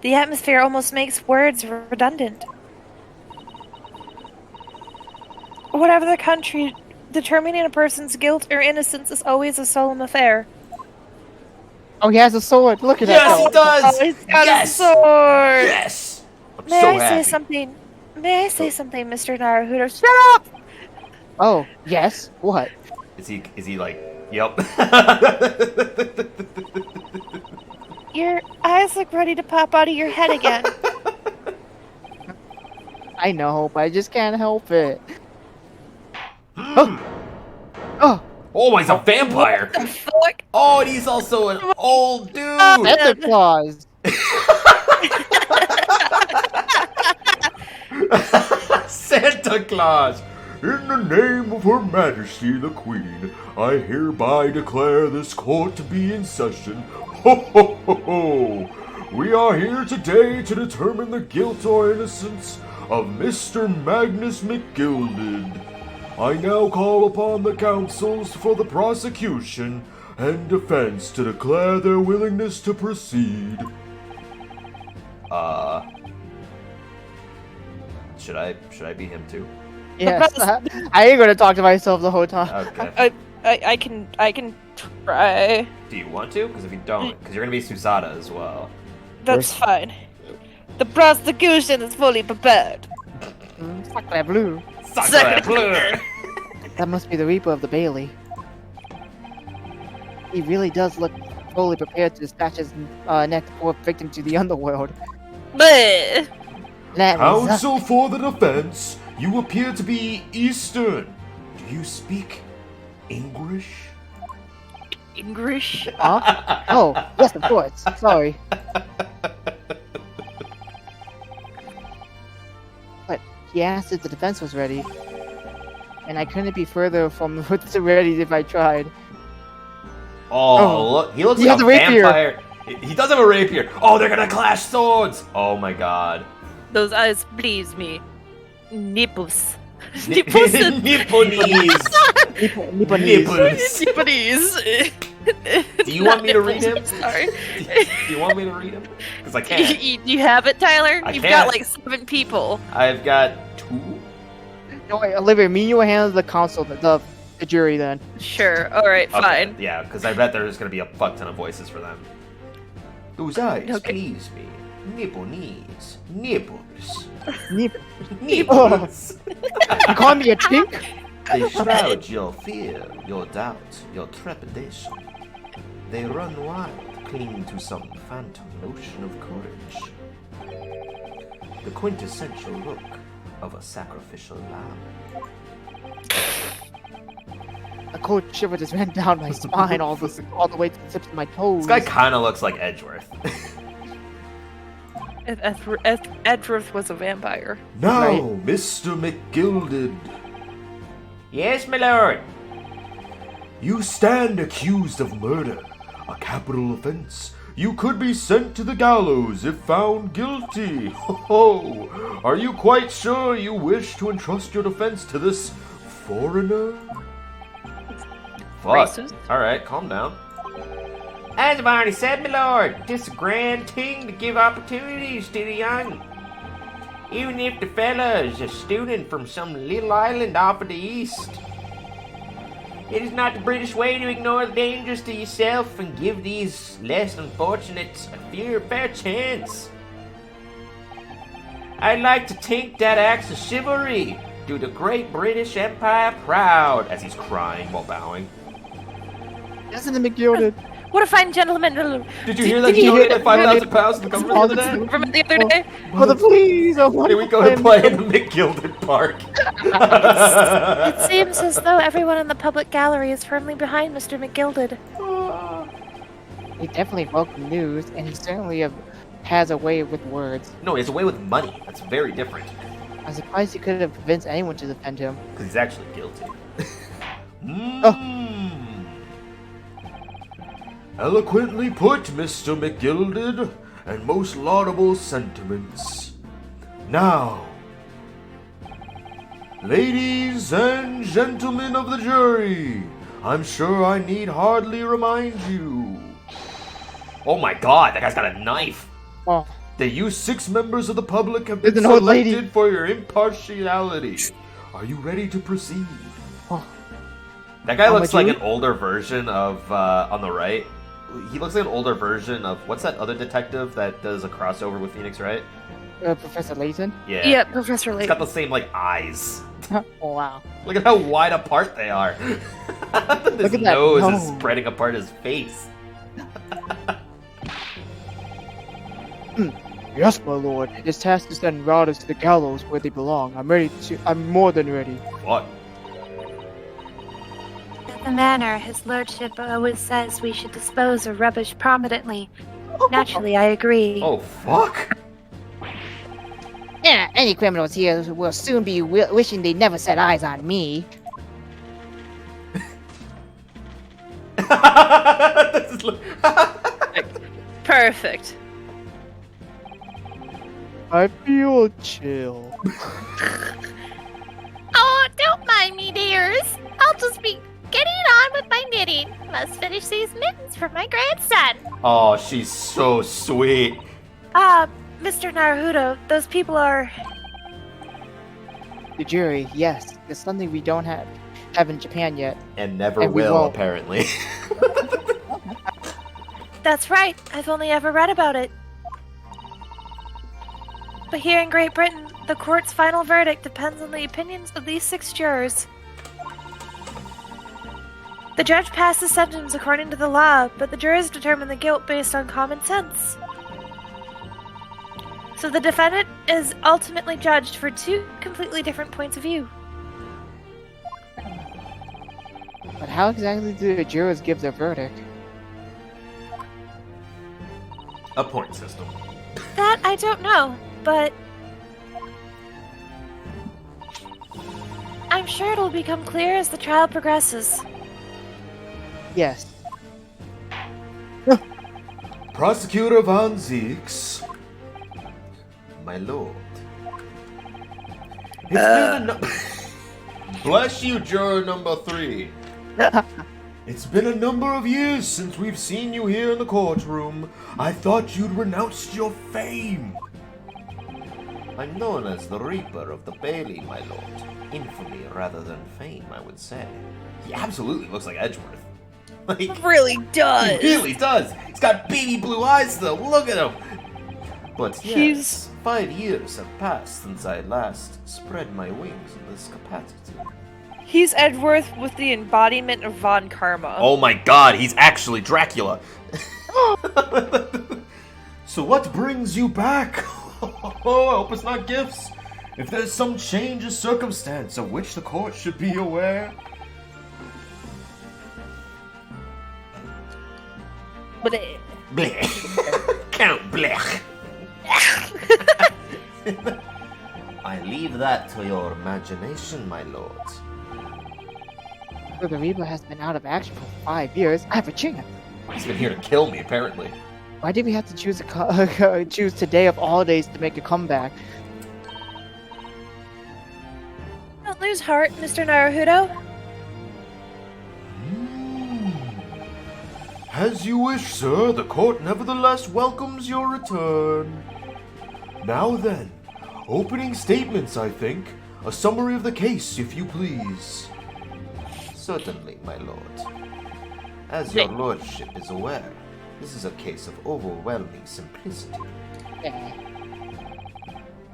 The atmosphere almost makes words redundant. Whatever the country, determining a person's guilt or innocence is always a solemn affair. Oh, he has a sword. Look at Yes, that. he does. Oh, he's got Yes. a sword! Yes. I'm May so I happy. say something? May I say something, Mr. Naruhodo? Shut up! Oh, yes. What? Is he like? Yep. Your eyes look ready to pop out of your head again. I know, but I just can't help it. Oh, Oh, he's a vampire. The fuck? Oh, and he's also an old dude. Santa Claus. Santa Claus. In the name of Her Majesty the Queen, I hereby declare this court to be in session. Ho ho ho ho! We are here today to determine the guilt or innocence of Mr. Magnus McGilded. I now call upon the counsels for the prosecution and defense to declare their willingness to proceed. Should I be him too? Yes. I ain't gonna talk to myself the whole time. Okay. I can try. Do you want to? Because if you don't, because you're gonna be Susada as well. That's fine. The prosecution is fully prepared. Sacre bleu. Sacre bleu. That must be the Reaper of the Bailey. He really does look fully prepared to dispatch his next poor victim to the underworld. Bleh. That is, Counsel for the defense, you appear to be Eastern. Do you speak English? English? huh? Oh, yes, of course. Sorry. But he asked if the defense was ready. And I couldn't be further from what's ready if I tried. Oh, look, he looks He like has a a rapier. vampire. He does have a rapier. Oh, they're gonna clash swords. Oh my god. Those eyes please me. Nipples. Nipples. Nipples. Nipponese. Nipples. Nipples. Do you want me to read him? Sorry. Do you want me to read him? Because I can't. You have it, Tyler? I You've can't. got like 7 people. I've got 2. No, wait, Olivia, me and you will handle the council, the jury then. Sure. All right. Okay, Fine. yeah, because I bet there's gonna be a fuck ton of voices for them. Those eyes Okay. please me. Nipples. Nipples. Nip- Nipples. You call me a chink? They shroud your fear, your doubt, your trepidation. They run wild, clinging to some phantom notion of courage. The quintessential look of a sacrificial lamb. A cold shiver just ran down my spine all the way to the tips of my toes. This guy kind of looks like Edgeworth. Edgeworth was a vampire. Now, Right. Mr. McGilded. Yes, my lord. You stand accused of murder, a capital offense. You could be sent to the gallows if found guilty. Ho! Are you quite sure you wish to entrust your defense to this foreigner? Fuck. Racist. Alright, calm down. As I've already said, my lord, this is a grand thing to give opportunities to the young. Even if the fella is a student from some little island off of the east. It is not the British way to ignore the dangers to yourself and give these less unfortunates a fair chance. I'd like to think that acts of chivalry do the great British Empire proud, as he's crying while bowing. Isn't it McGilded? What a fine gentleman. Did you hear that Did you he hear donated that? £5,000 to the government the other day? From the other day? Mother, please! Oh, Here we go to play in the McGilded Park. It seems as though everyone in the public gallery is firmly behind Mr. McGilded. He definitely welcome news, and he certainly has a way with words. No, he has a way with money. That's very different. I'm surprised he could have convinced anyone to defend him. Because he's actually guilty. Eloquently put, Mr. McGilded, and most laudable sentiments. Now, ladies and gentlemen of the jury, I'm sure I need hardly remind you. Oh my god, that guy's got a knife. Oh, That you 6 members of the public have been There's an old lady. selected for your impartiality. Are you ready to proceed? Oh. That guy Oh, looks my like dude. an older version of, on the right. He looks like an older version of, what's that other detective that does a crossover with Phoenix, right? Professor Layton? Yeah. Yeah, Professor He's Layton. got the same, like, eyes. Oh, wow. Look at how wide apart they are. His Look at that nose is nose. spreading apart his face. Yes, my lord. This task is send routers to the gallows where they belong. I'm more than ready. What? In the manner his lordship always says we should dispose of rubbish prominently. Naturally, I agree. Oh, fuck. Yeah, any criminals here will soon be wishing they never set eyes on me. This is Perfect. I feel chill. Oh, don't mind me, dears. I'll just be getting on with my knitting. Must finish these mittens for my grandson. Oh, she's so sweet. Mr. Naruto, those people are... The jury, yes. It's something we don't have in Japan yet. And never And we will, won't. apparently. That's right. I've only ever read about it. But here in Great Britain, the court's final verdict depends on the opinions of these 6 jurors. The judge passes sentence according to the law, but the jurors determine the guilt based on common sense. So the defendant is ultimately judged for 2 completely different points of view. But how exactly do the jurors give their verdict? A point system. That I don't know, but I'm sure it'll become clear as the trial progresses. Yes. Prosecutor Van Zieks. My lord. It's been Bless you, juror number 3. It's been a number of years since we've seen you here in the courtroom. I thought you'd renounced your fame. I'm known as the Reaper of the Bailey, my lord. Infamy rather than fame, I would say. He absolutely looks like Edgeworth. Like, Really does. he really does. He's got baby blue eyes, though. Look at him. But yes, 5 years have passed since I last spread my wings in this capacity. He's Edgeworth with the embodiment of Von Karma. Oh my god, he's actually Dracula. So what brings you back? Oh, I hope it's not gifts. If there's some change of circumstance of which the court should be aware. Bleh. Blech. Count Blech. I leave that to your imagination, my lord. So the Reaper has been out of action for 5 years. I have a chance. He's been here to kill me, apparently. Why did we have to choose choose today of all days to make a comeback? Don't lose heart, Mr. Naruhodo. As you wish, sir. The court nevertheless welcomes your return. Now then, opening statements, I think. A summary of the case, if you please. Certainly, my lord. As your lordship is aware, this is a case of overwhelming simplicity. Yeah.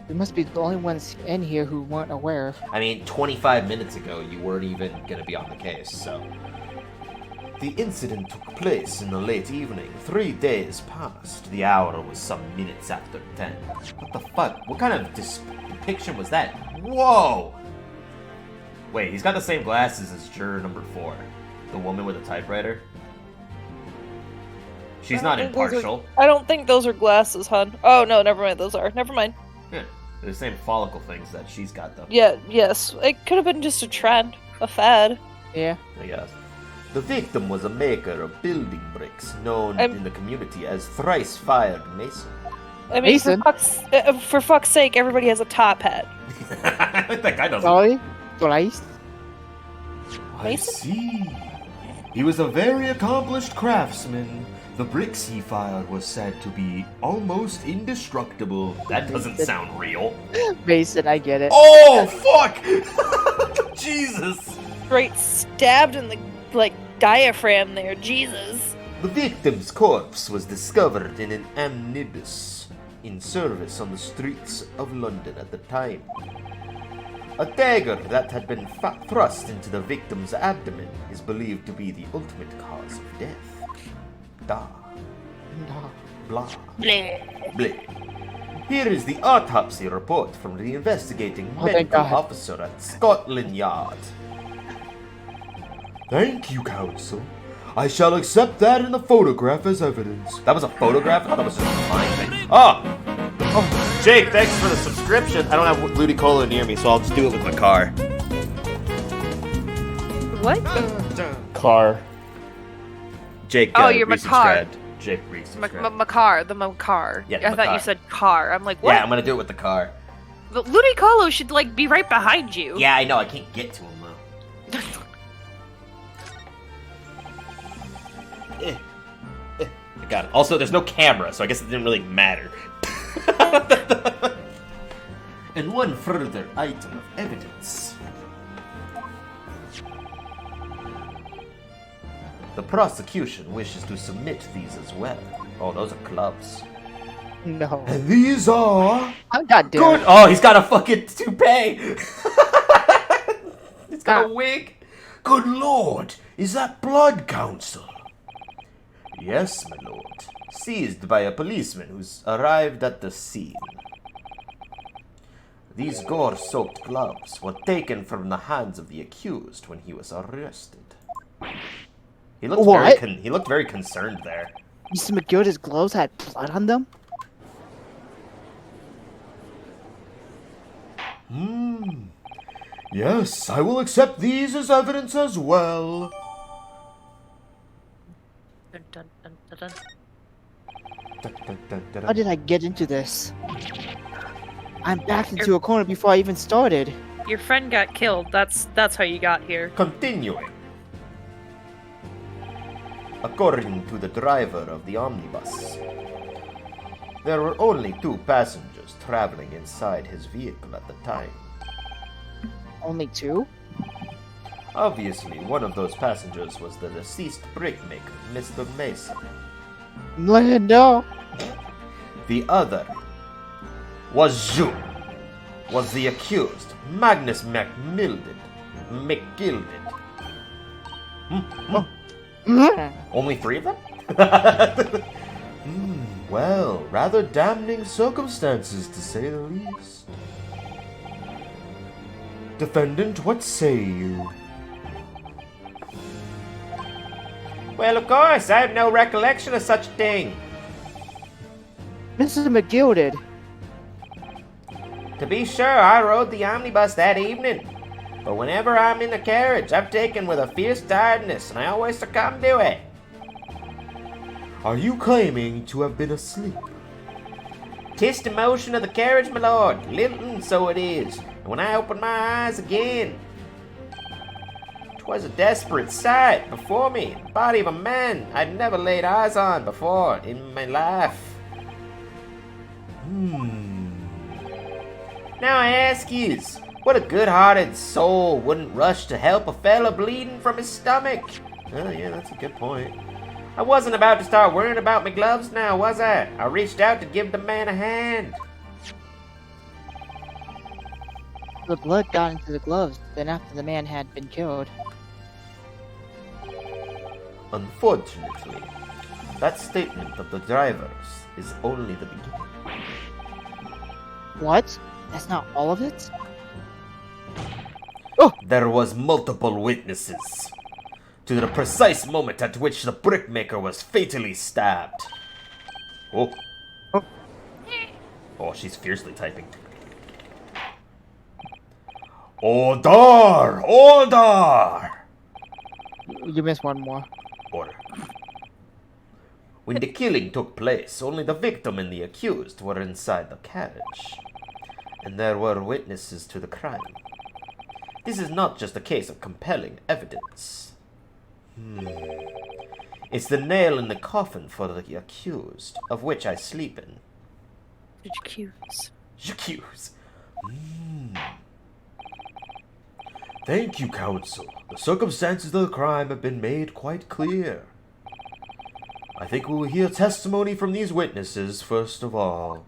We must be the only ones in here who weren't aware. I mean, 25 minutes ago, you weren't even going to be on the case, so... The incident took place in the late evening. 3 days passed. The hour was some minutes after 10. What the fuck? What kind of depiction was that? Whoa! Wait, he's got the same glasses as juror number 4. The woman with the typewriter. She's not impartial. I don't think those are glasses, hon. Oh, no, never mind. Those are. Never mind. Yeah, they're the same follicle things that she's got, though. Yeah, yes. It could have been just a trend. A fad. Yeah. I guess. The victim was a maker of building bricks, known in the community as thrice-fired mason. I mean, Mason? For fuck's sake, everybody has a top hat. That guy doesn't. Sorry? Thrice? I Mason? see. He was a very accomplished craftsman. The bricks he fired was said to be almost indestructible. That doesn't sound real. Mason, I get it. Oh, fuck! Jesus! Straight stabbed in the, diaphragm there. Jesus. The victim's corpse was discovered in an omnibus in service on the streets of London at the time. A dagger that had been thrust into the victim's abdomen is believed to be the ultimate cause of death. Da. Blah. Bleh. Here is the autopsy report from the investigating medical officer at Scotland Yard. Thank you, counsel. I shall accept that in the photograph as evidence. That was a photograph? I thought that was just a fine thing. Oh! Jake, thanks for the subscription. I don't have Ludicolo near me, so I'll just do it with my car. What? Car. Jake, Oh, you're my car. resubscribed. Jake resubscribed. Macar. The Macar. Yeah, I thought Macar. you said car. I'm like, what? Yeah, I'm gonna do it with the car. But Ludicolo should, be right behind you. Yeah, I know. I can't get to him, though. I got it. Also, there's no camera, so I guess it didn't really matter. And one further item of evidence. The prosecution wishes to submit these as well. Oh, those are clubs. No. And these are Oh, God damn good. it. Oh, he's got a fucking toupee. He's got a wig. Good lord, is that blood, Counsel? Yes, my lord. Seized by a policeman who's arrived at the scene. These gore-soaked gloves were taken from the hands of the accused when he was arrested. He looked What? he looked very concerned there. Mr. McGilda's gloves had blood on them? Yes, I will accept these as evidence as well. Dun, dun, dun, dun, dun. How did I get into this? I'm backed into a corner before I even started. Your friend got killed. That's how you got here. Continuing. According to the driver of the omnibus, there were only 2 passengers traveling inside his vehicle at the time. Only 2? Obviously, one of those passengers was the deceased brickmaker, Mr. Mason. No. The other was the accused, Magnus McGilded. Only 3 of them? Well, rather damning circumstances to say the least. Defendant, what say you? Well, of course, I have no recollection of such a thing. Mrs. McGilded. To be sure, I rode the omnibus that evening. But whenever I'm in the carriage, I'm taken with a fierce tiredness, and I always succumb to it. Are you claiming to have been asleep? 'Tis the motion of the carriage, my lord. Little so it is. And when I opened my eyes again, 'twas a desperate sight before me. The body of a man I'd never laid eyes on before in my life. Now I ask yous, what a good-hearted soul wouldn't rush to help a fella bleeding from his stomach? Oh, yeah, that's a good point. I wasn't about to start worrying about my gloves now, was I? I reached out to give the man a hand. The blood got into the gloves, then after the man had been killed. Unfortunately, that statement of the driver's is only the beginning. What? That's not all of it? There was multiple witnesses to the precise moment at which the brickmaker was fatally stabbed. Oh. Oh, she's fiercely typing. Order! Order! You missed one more. Order. When the killing took place, only the victim and the accused were inside the carriage. And there were witnesses to the crime. This is not just a case of compelling evidence. It's the nail in the coffin for the accused, of which I sleep in. Accuse. Accused. Thank you, counsel. The circumstances of the crime have been made quite clear. I think we will hear testimony from these witnesses first of all.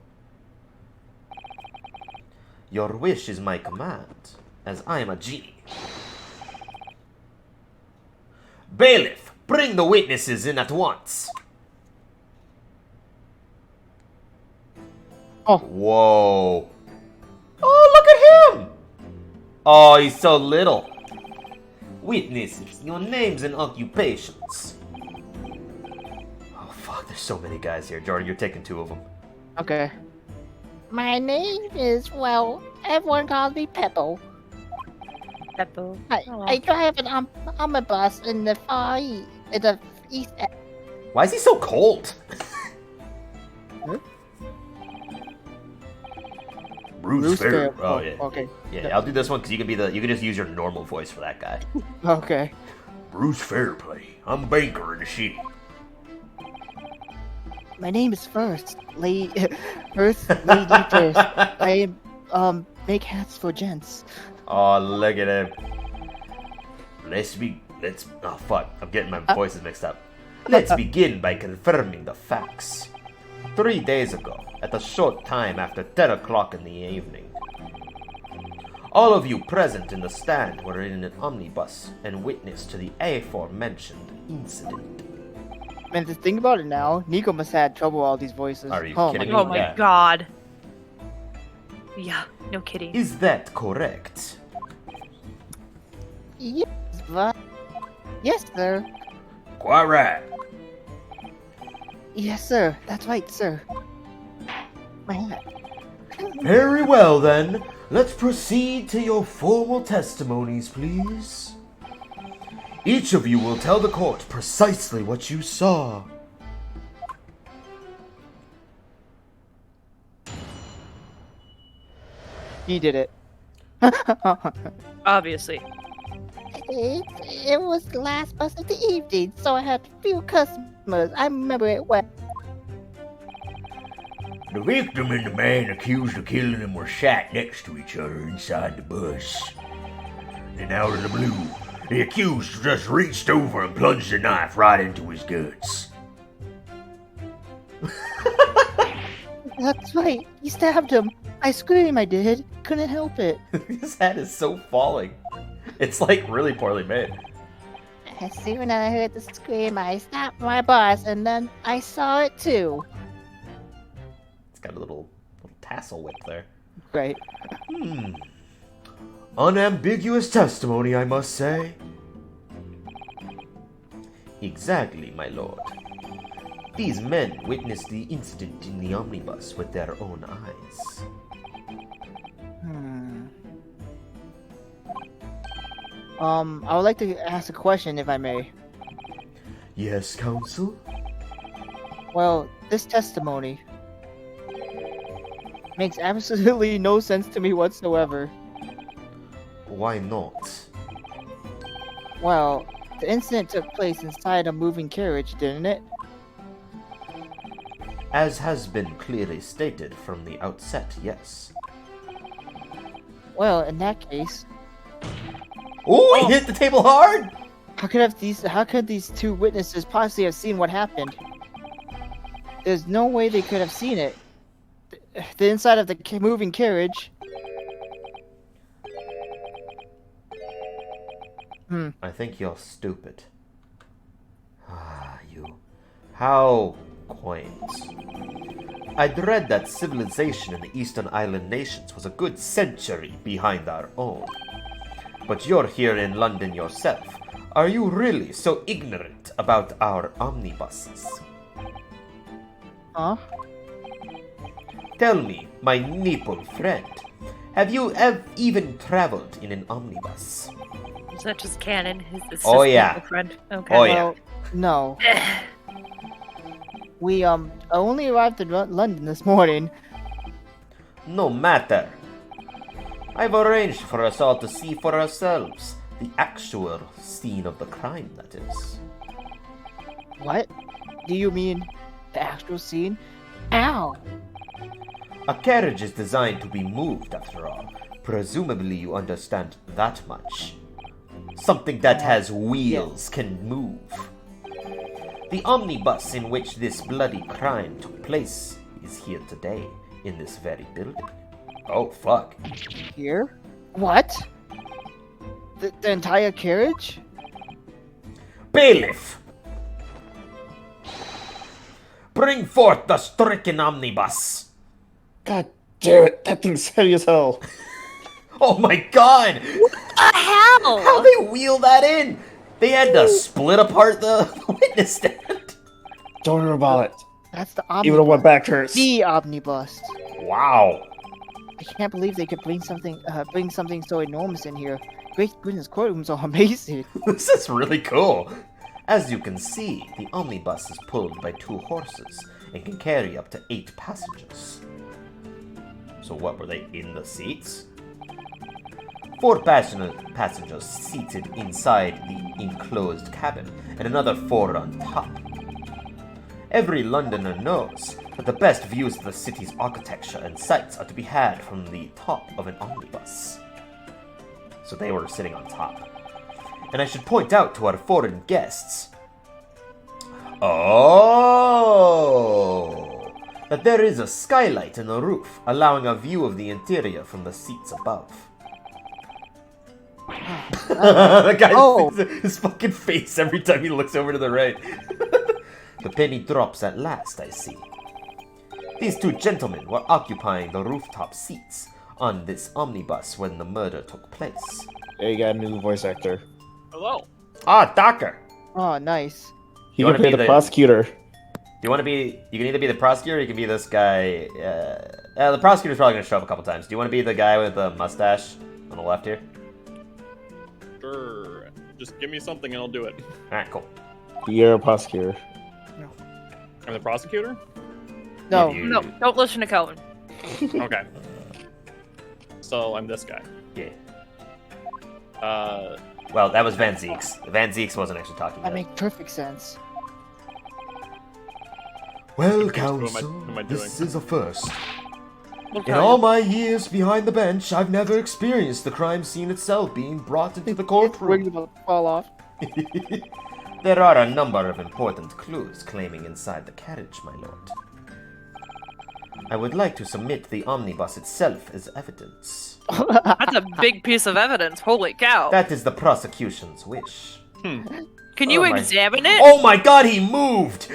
Your wish is my command, as I am a genie. Bailiff, bring the witnesses in at once. Oh. Whoa. Oh, look at him! Oh, he's so little. Witnesses, your names and occupations. Oh, fuck, there's so many guys here. Jordan, you're taking 2 of them. Okay. My name is, well, everyone calls me Pebble. Peppo. I drive an omnibus in the far east, in the east end. Why is he so cold? Bruce Fair. Oh, yeah. Okay. Yeah, I'll do this one because you can just use your normal voice for that guy. Okay. Bruce Fairplay. I'm a banker in the city. My name is First Lady First. I make hats for gents. Oh, look at him. Oh, fuck. I'm getting my voices mixed up. Let's begin by confirming the facts. 3 days ago, at a short time after 10 o'clock in the evening. All of you present in the stand were in an omnibus and witness to the aforementioned incident. Man, just think about it now. Nico must have had trouble with all these voices. Are you Oh kidding my me? Oh my Yeah. god. Yeah, no kidding. Is that correct? Yes, but... Yes, sir. Quite right. Yes, sir. That's right, sir. My hat. Very well then. Let's proceed to your formal testimonies, please. Each of you will tell the court precisely what you saw. He did it. Obviously. It was the last bus of the evening, so I had a few customers. I remember it well. The victim and the man accused of killing him were sat next to each other inside the bus. Then out of the blue, the accused just reached over and plunged the knife right into his guts. That's right. He stabbed him. I screamed, I did. Couldn't help it. His head is so falling. It's like really poorly made. As soon as I heard the scream, I stopped my bus, and then I saw it too. It's got a little tassel whip there. Great. Unambiguous testimony, I must say. Exactly, my lord. These men witnessed the incident in the omnibus with their own eyes. I would like to ask a question, if I may. Yes, counsel? Well, this testimony makes absolutely no sense to me whatsoever. Why not? Well, the incident took place inside a moving carriage, didn't it? As has been clearly stated from the outset, yes. Well, in that case, Oh, he hit the table hard! how could these two witnesses possibly have seen what happened? There's no way they could have seen it. The inside of the moving carriage. I think you're stupid. Ah, you. How quaint. I dread that civilization in the Eastern Island nations was a good century behind our own. But you're here in London yourself. Are you really so ignorant about our omnibuses? Huh? Tell me, my nipple friend, have you even traveled in an omnibus? Is that just canon? It's Oh, just yeah. Nico friend? Okay. Oh, yeah. Well, no. We only arrived in London this morning. No matter. I've arranged for us all to see for ourselves the actual scene of the crime, that is. What? Do you mean the actual scene? Ow! A carriage is designed to be moved, after all. Presumably you understand that much. Something that has wheels can move. The omnibus in which this bloody crime took place is here today, in this very building. Oh, fuck. Here? What? The entire carriage? Bailiff! Bring forth the stricken omnibus! God damn it, that thing's heavy as hell. Oh my god! How? How they wheel that in? They had to split apart the witness stand. Don't worry about it. That's the Even though omnibus. my back hurts. The omnibus. Wow. I can't believe they could bring something so enormous in here. Great Britain's courtrooms are amazing. This is really cool. As you can see, the omnibus is pulled by 2 horses and can carry up to 8 passengers. So what, were they in the seats? 4 passengers seated inside the enclosed cabin, and another 4 on top. Every Londoner knows that the best views of the city's architecture and sights are to be had from the top of an omnibus. So they were sitting on top. And I should point out to our foreign guests. Oh! that there is a skylight in the roof, allowing a view of the interior from the seats above. The guy his fucking face every time he looks over to the right. The penny drops at last, I see. These two gentlemen were occupying the rooftop seats on this omnibus when the murder took place. Yeah, you got a new voice actor. Hello. Ah, Docker. Oh, nice. He can play the prosecutor. Do you want to be... You can either be the prosecutor or you can be this guy... the prosecutor's probably going to show up a couple times. Do you want to be the guy with the mustache on the left here? Sure. Just give me something and I'll do it. Alright, cool. You're a prosecutor. I'm the prosecutor? No. No, don't listen to Kelvin. Okay. So I'm this guy. Yeah. Well, that was Van Zeeks. Van Zeeks wasn't actually talking That yet. makes perfect sense. Well, Counsel, Counsel, who am I this doing? is a first. We'll In tell all you. my years behind the bench, I've never experienced the crime scene itself being brought into the Wig's courtroom. about to fall off. There are a number of important clues claiming inside the carriage, my lord. I would like to submit the omnibus itself as evidence. That's a big piece of evidence. Holy cow. That is the prosecution's wish. Can you Oh my- examine it? Oh my god, he moved!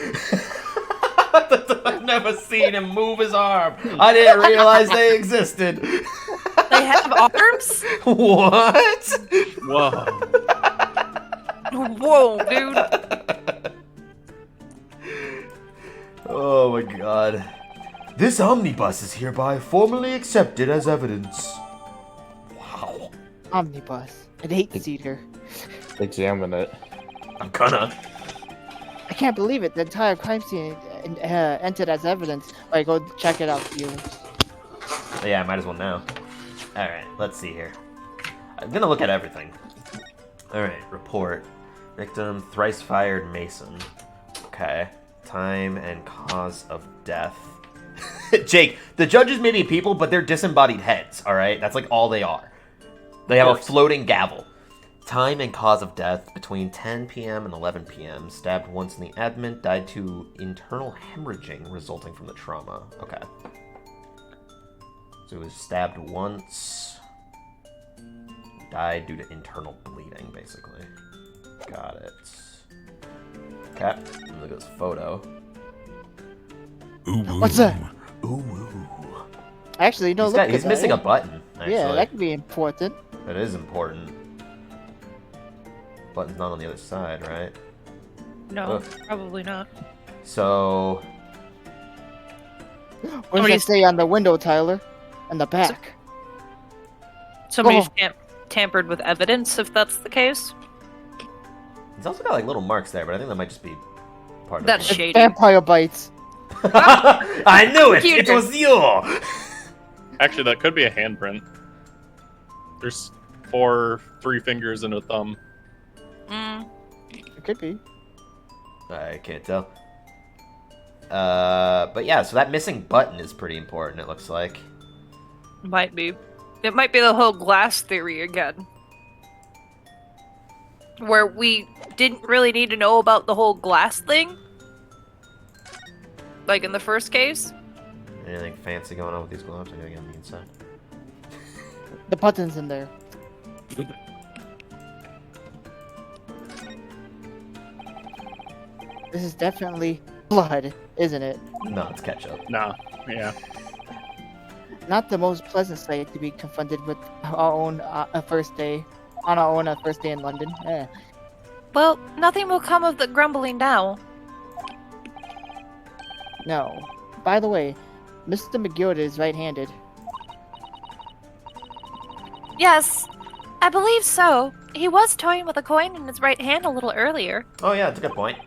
I've never seen him move his arm. I didn't realize they existed. They have arms? What? Whoa. Whoa, dude. Oh my god. This omnibus is hereby formally accepted as evidence. Wow. Omnibus. An 8-seater. Examine it. I'm gonna. I can't believe it. The entire crime scene entered as evidence. Alright, go check it out, viewers. Yeah, I might as well now. Alright, let's see here. I'm gonna look at everything. Alright, report. Victim, thrice fired Mason. Okay. Time and cause of death. Jake, the judges may be people, but they're disembodied heads, alright? That's like all they are. They have a floating gavel. Time and cause of death between 10 p.m. and 11 p.m. Stabbed once in the abdomen, died to internal hemorrhaging resulting from the trauma. Okay. So it was stabbed once. Died due to internal bleeding, basically. Got it. Okay. Look at this photo. What's that? Ooh. Actually, no, look He's at missing a that. button, actually. Yeah, that could be important. That is important. Button's not on the other side, right? No, Ugh. probably not. So... What does it say on the window, Tyler? In the back. Somebody's tampered with evidence, if that's the case. It's also got like little marks there, but I think that might just be part That's of it. shady. Vampire bites. I knew it! It Computer. was you! Actually, that could be a handprint. There's 3 fingers and a thumb. It could be. I can't tell. But yeah, so that missing button is pretty important, it looks like. Might be. It might be the whole glass theory again. Where we didn't really need to know about the whole glass thing. Like in the first case. Anything fancy going on with these gloves? I gotta get on the inside. The button's in there. This is definitely blood, isn't it? No, it's ketchup. Nah. Yeah. Not the most pleasant sight to be confronted with our own first day, on our own first day in London. Eh. Well, nothing will come of the grumbling now. No. By the way, Mr. McGill is right-handed. Yes, I believe so. He was toying with a coin in his right hand a little earlier. Oh yeah, that's a good point.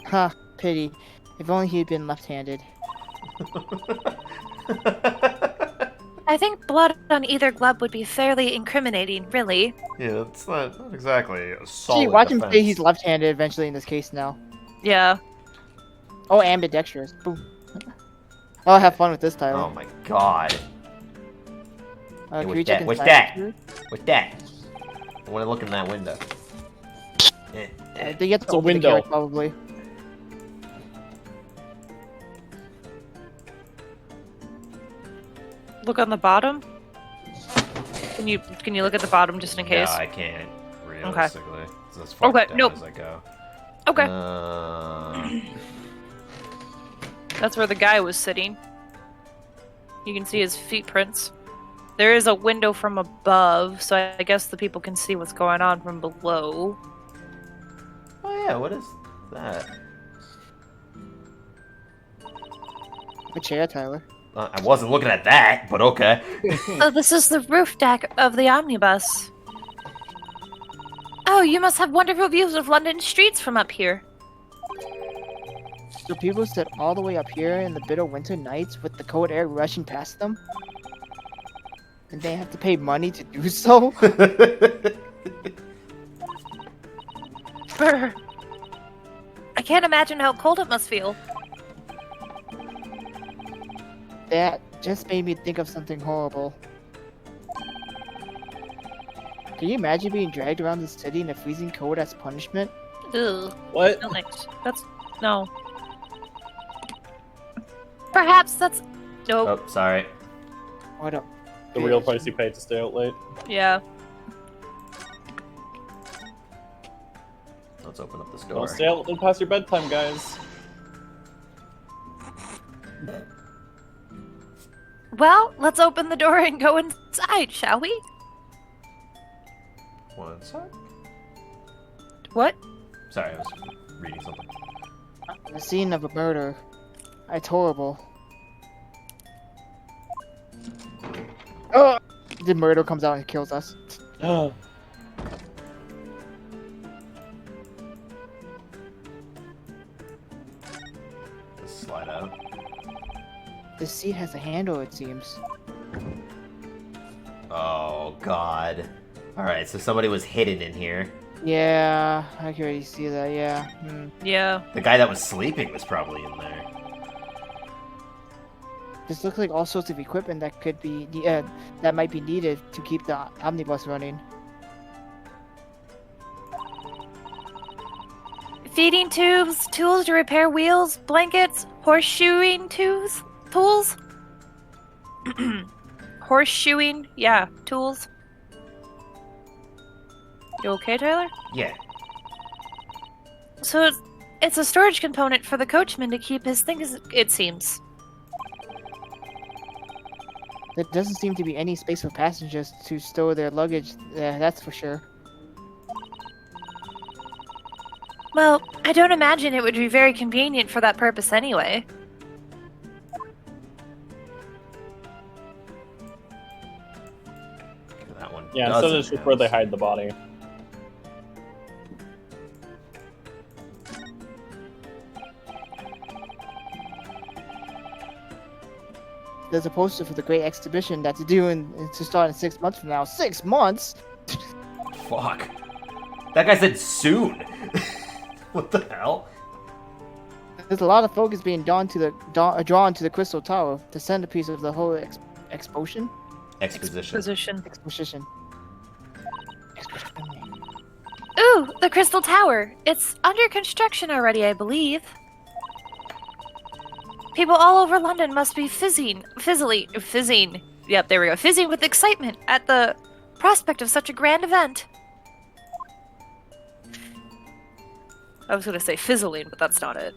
Huh, pity. If only he had been left-handed. I think blood on either glove would be fairly incriminating, really. Yeah, that's not exactly a Gee, solid watch him defense. say he's left-handed eventually in this case now. Yeah. Oh, ambidextrous. Boom. I'll have fun with this, Tyler. Oh my god. Can what's we check that? What's inside that? here? What's that? I want to look in that window. They get to It's a open the window. carrot, probably. look on the bottom? Can you look at the bottom just in case? No, I can't. Realistically, it's as far Okay, down nope. as I go. Okay. That's where the guy was sitting. You can see his feet prints. There is a window from above, so I guess the people can see what's going on from below. Oh yeah, what is that? A chair, Tyler. I wasn't looking at that, but okay. Oh, this is the roof deck of the omnibus. Oh, you must have wonderful views of London streets from up here. So people sit all the way up here in the bitter winter nights with the cold air rushing past them? And they have to pay money to do so? Brr. I can't imagine how cold it must feel. That just made me think of something horrible. Can you imagine being dragged around the city in the freezing cold as punishment? Ugh. What? No thanks. No. Perhaps that's... Nope. Oh, sorry. What up? The real price you paid to stay out late. Yeah. Let's open up this Don't door. stay out past your bedtime, guys. Well, let's open the door and go inside, shall we? One sec. What? Sorry, I was reading something. The scene of a murder. It's horrible. Oh! The murder comes out and kills us. Just slide out. The seat has a handle, it seems. Oh god. Alright, so somebody was hidden in here. Yeah, I can already see that, yeah. Yeah. The guy that was sleeping was probably in there. This looks like all sorts of equipment that could be, that might be needed to keep the omnibus running. Feeding tubes, tools to repair wheels, blankets, horseshoeing tools? Horseshoeing? Yeah, tools. You okay, Tyler? Yeah. So it's a storage component for the coachman to keep his things, it seems. There doesn't seem to be any space for passengers to store their luggage, that's for sure. Well, I don't imagine it would be very convenient for that purpose anyway. That one. Yeah, so that's just where they hide the body. There's a poster for the great exhibition that's due to start in 6 months from now. 6 months? Fuck. That guy said soon. What the hell? There's a lot of focus being drawn to the Crystal Tower, the centerpiece of the whole exposition. Exposition. Ooh, the Crystal Tower. It's under construction already, I believe. People all over London must be fizzing. Yep, there we go. Fizzing with excitement at the prospect of such a grand event. I was gonna say fizzling, but that's not it.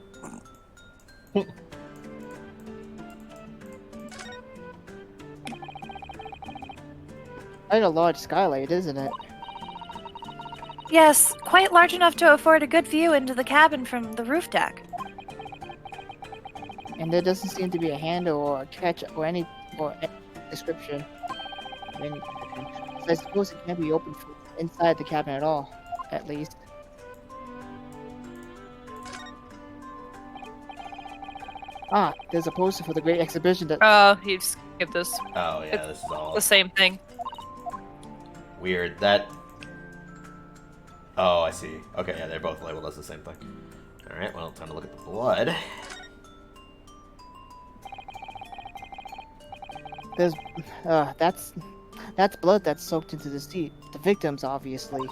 Quite a large skylight, isn't it? Yes, quite large enough to afford a good view into the cabin from the roof deck. And there doesn't seem to be a handle or a catch or any description. So I suppose it can't be opened from inside the cabin at all, at least. Ah, there's a poster for the great exhibition that... Oh, you've skipped this. Oh yeah, this is all The same thing. weird. That. Oh, I see. Okay, yeah, they're both labeled as the same thing. Alright, well, time to look at the blood. There's... That's blood that's soaked into the seat. The victims, obviously.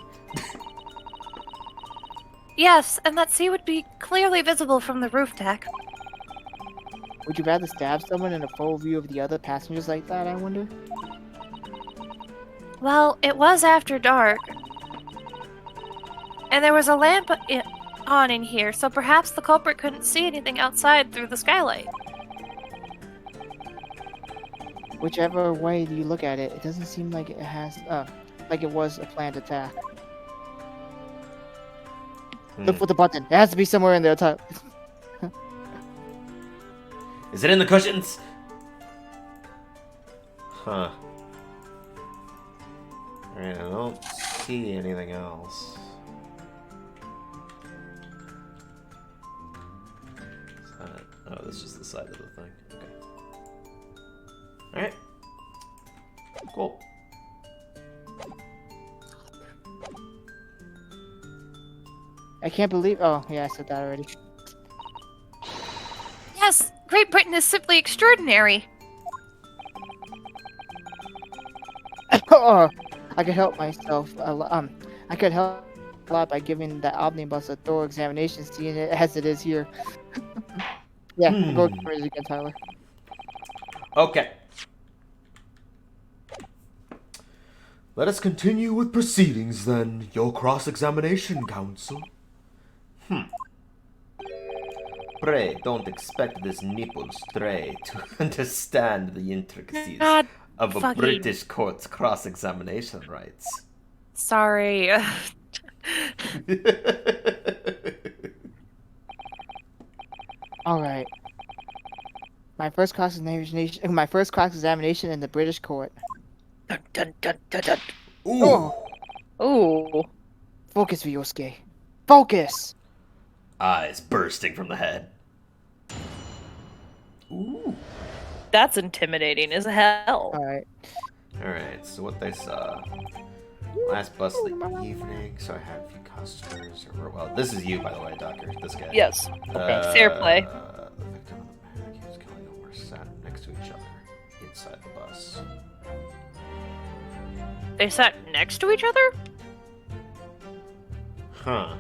Yes, and that sea would be clearly visible from the roof deck. Would you rather stab someone in a full view of the other passengers like that, I wonder? Well, it was after dark. And there was a lamp on in here, so perhaps the culprit couldn't see anything outside through the skylight. Whichever way you look at it, it doesn't seem like it has, like it was a planned attack. Look for the button. It has to be somewhere in there. Is it in the cushions? Huh. Alright, I don't see anything else. Is that it? Oh, that's just the side of the thing. Okay. Alright. Cool. I can't believe. Oh, yeah, I said that already. Yes, Great Britain is simply extraordinary. Oh, I could help myself. I could help a lot by giving the omnibus a thorough examination, seeing it as it is here. Yeah, go for it again, Tyler. Okay. Let us continue with proceedings then, your cross-examination, counsel. Pray, don't expect this nipple stray to understand the intricacies of a British court's cross-examination rights. Sorry. Alright. My first cross-examination in the British court. Dun, dun, dun, dun, dun. Ooh. Ooh. Focus, Ryosuke. Focus! Eyes bursting from the head. Ooh. That's intimidating as hell. Alright. Alright, so what they saw. Last bus of the evening, so I had a few customers. Well, this is you, by the way, Doctor. This guy. Yes. Fair play. The victim and the barricades killing them were sat next to each other inside the bus. They sat next to each other? Huh.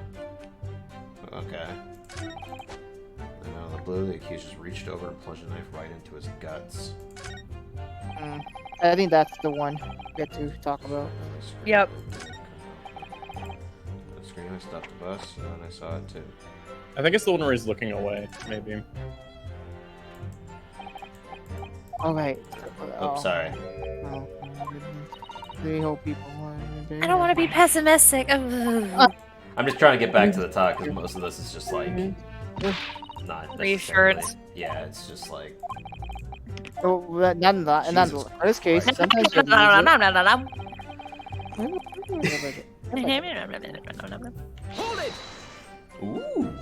Okay. And out of the blue, the accused just reached over and plunged a knife right into his guts. I think that's the one we get to talk about. Yep. The screen, I stopped the bus, and then I saw it too. I think it's the one where he's looking away, maybe. Alright. Oh, sorry. Oh, we hope people I don't want to be pessimistic. I'm just trying to get back to the talk because most of this is just like not reassurance. Yeah, it's just like. Oh, not in that. In this case, sometimes you Hold it! Ooh.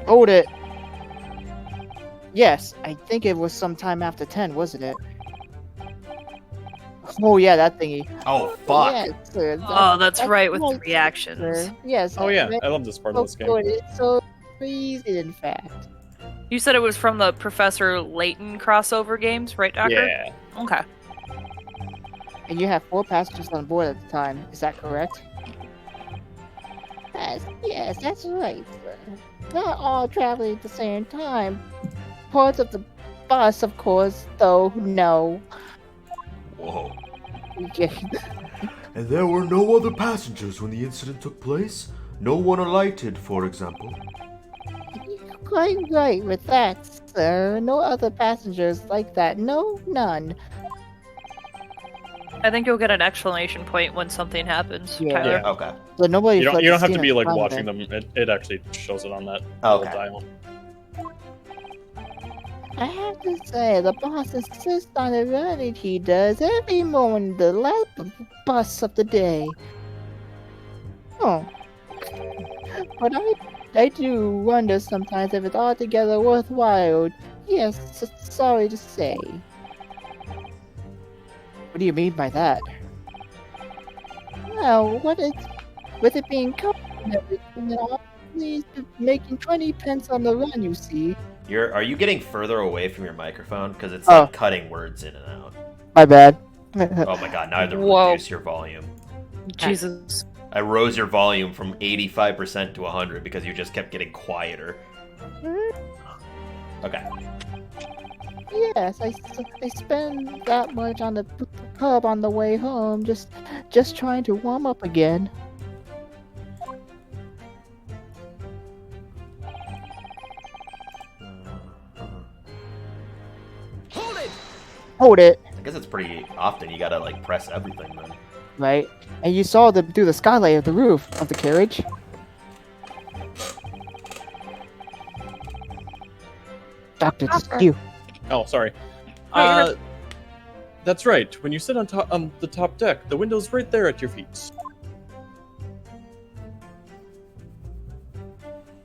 Hold it. Yes, I think it was sometime after 10, wasn't it? Oh yeah, that thingy. Oh fuck. Yes, sir. Oh, that's right, with the right, reactions. sir. Yes. Oh yeah, I love this part of this game. It's so easy, in fact. You said it was from the Professor Layton crossover games, right, Doctor? Yeah. Okay. And you have 4 passengers on board at the time. Is that correct? Yes, that's right, sir. Not all traveling at the same time. Parts of the bus, of course, though, no. Whoa. Yeah. And there were no other passengers when the incident took place? No one alighted, for example? You're quite right with that, sir. No other passengers like that. No, none. I think you'll get an exclamation point when something happens, Yeah. Tyler. Yeah, okay. So nobody. You don't have to be like watching them. It actually shows it on that little Okay. dial. I have to say, the boss insists on the running he does every morning, the last bus of the day. Oh. But I do wonder sometimes if it's altogether worthwhile. Yes, sorry to say. What do you mean by that? Well, with it being cold and everything, and all these making 20 pence on the run, you see. Are you getting further away from your microphone? Because it's Oh. like cutting words in and out. My bad. Oh my god, now I have to Whoa. reduce your volume. Jesus. I rose your volume from 85% to 100 because you just kept getting quieter. Okay. Yes, I spend that much on the pub on the way home, just trying to warm up again. Hold it! Hold it, I guess it's pretty often you gotta like press everything then. right? And you saw them through the skylight of the roof of the carriage. Doctor, this is you. Oh, sorry. Wait, That's right. When you sit on the top deck, the window's right there at your feet.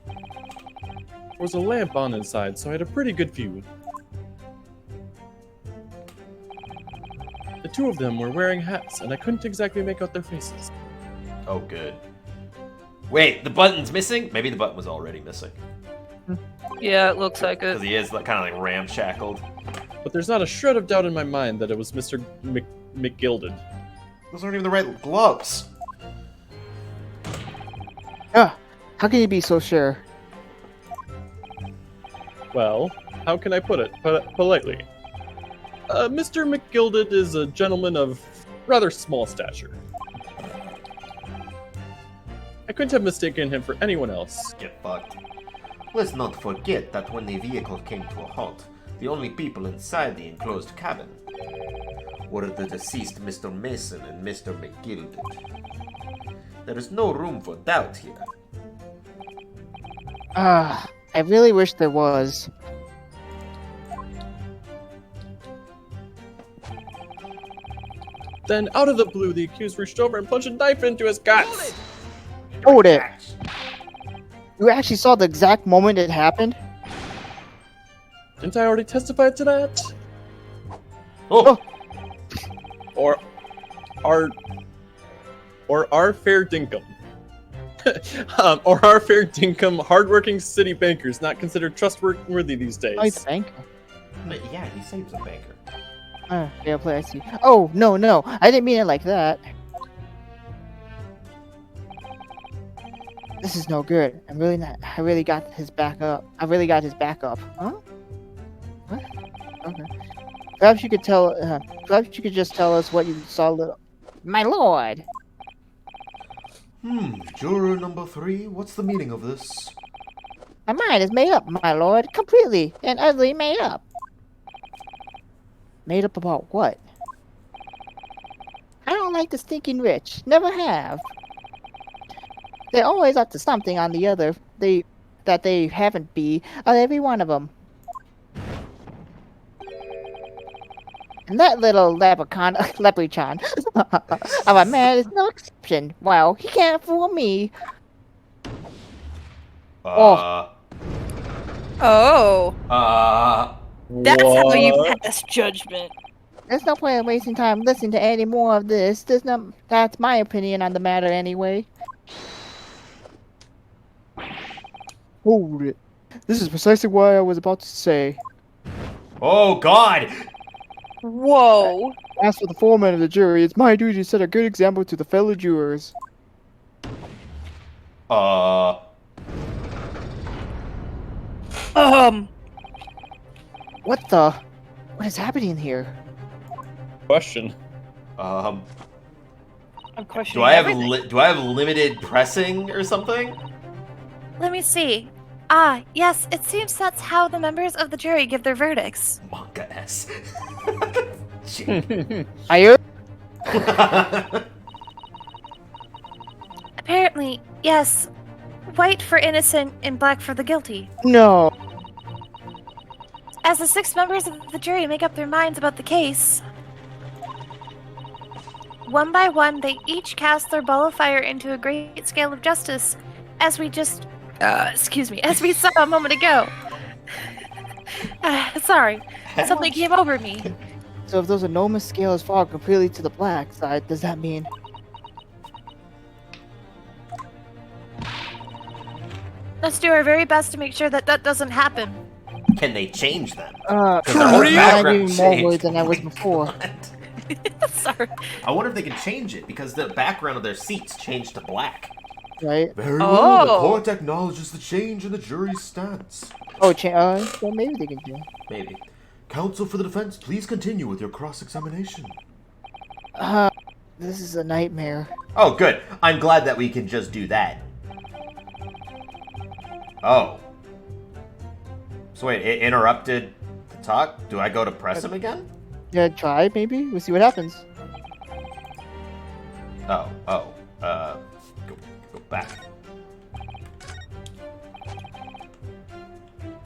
There was a lamp on inside, so I had a pretty good view. The two of them were wearing hats, and I couldn't exactly make out their faces. Oh, good. Wait, the button's missing? Maybe the button was already missing. Yeah, it looks like Because it. he is like, kind of like ramshackled. But there's not a shred of doubt in my mind that it was Mr. McGilded. Those aren't even the right gloves. Ah, how can you be so sure? Well, how can I put it politely? Mr. McGilded is a gentleman of rather small stature. I couldn't have mistaken him for anyone else. Get fucked. Let's not forget that when the vehicle came to a halt, the only people inside the enclosed cabin were the deceased Mr. Mason and Mr. McGilded. There is no room for doubt here. Ah, I really wish there was. Then, out of the blue, the accused reached over and plunged a knife into his guts. Hold it! You actually saw the exact moment it happened? Didn't I already testify to that? Oh! Or our fair dinkum. Or our fair dinkum, hardworking city bankers not considered trustworthy these days. Oh, he's a banker. But yeah, he seems a banker. Fair play, I see. Oh, no, I didn't mean it like that. This is no good. I really got his back up. Huh? What? Okay. Perhaps you could just tell us what you saw, little. My lord! Juror number 3, what's the meaning of this? My mind is made up, my lord. Completely and utterly made up. Made up about what? I don't like the stinking rich. Never have. They're always up to something on the other. That they haven't be on every one of them. And that little leprechaun of a man is no exception. Well, he can't fool me. Oh. That's how you What? pass judgment. There's no point in wasting time listening to any more of this. That's my opinion on the matter anyway. Hold it. This is precisely what I was about to say. Oh God! Whoa. As for the foreman of the jury, it's my duty to set a good example to the fellow jurors. What is happening here? Question. I'm questioning Do I have everything. do I have limited pressing or something? Let me see. Yes, it seems that's how the members of the jury give their verdicts. Manga S. Are you? Apparently, yes. White for innocent and black for the guilty. No. As the 6 members of the jury make up their minds about the case, one by one, they each cast their ball of fire into a great scale of justice, as we just, as we saw a moment ago. Sorry, something came over me. So if those enormous scales fall completely to the black side, does that mean? Let's do our very best to make sure that that doesn't happen. Can they change them? I'm background even more changed. worried than I was before. Sorry. I wonder if they can change it because the background of their seats changed to black. Right? Very well. The Oh. court acknowledges the change in the jury's stance. Oh, well, maybe they can do. Maybe. Counsel for the defense, please continue with your cross-examination. This is a nightmare. Oh, good. I'm glad that we can just do that. Oh. So wait, it interrupted the talk? Do I go to press him again? Yeah, try maybe. We'll see what happens. Go back.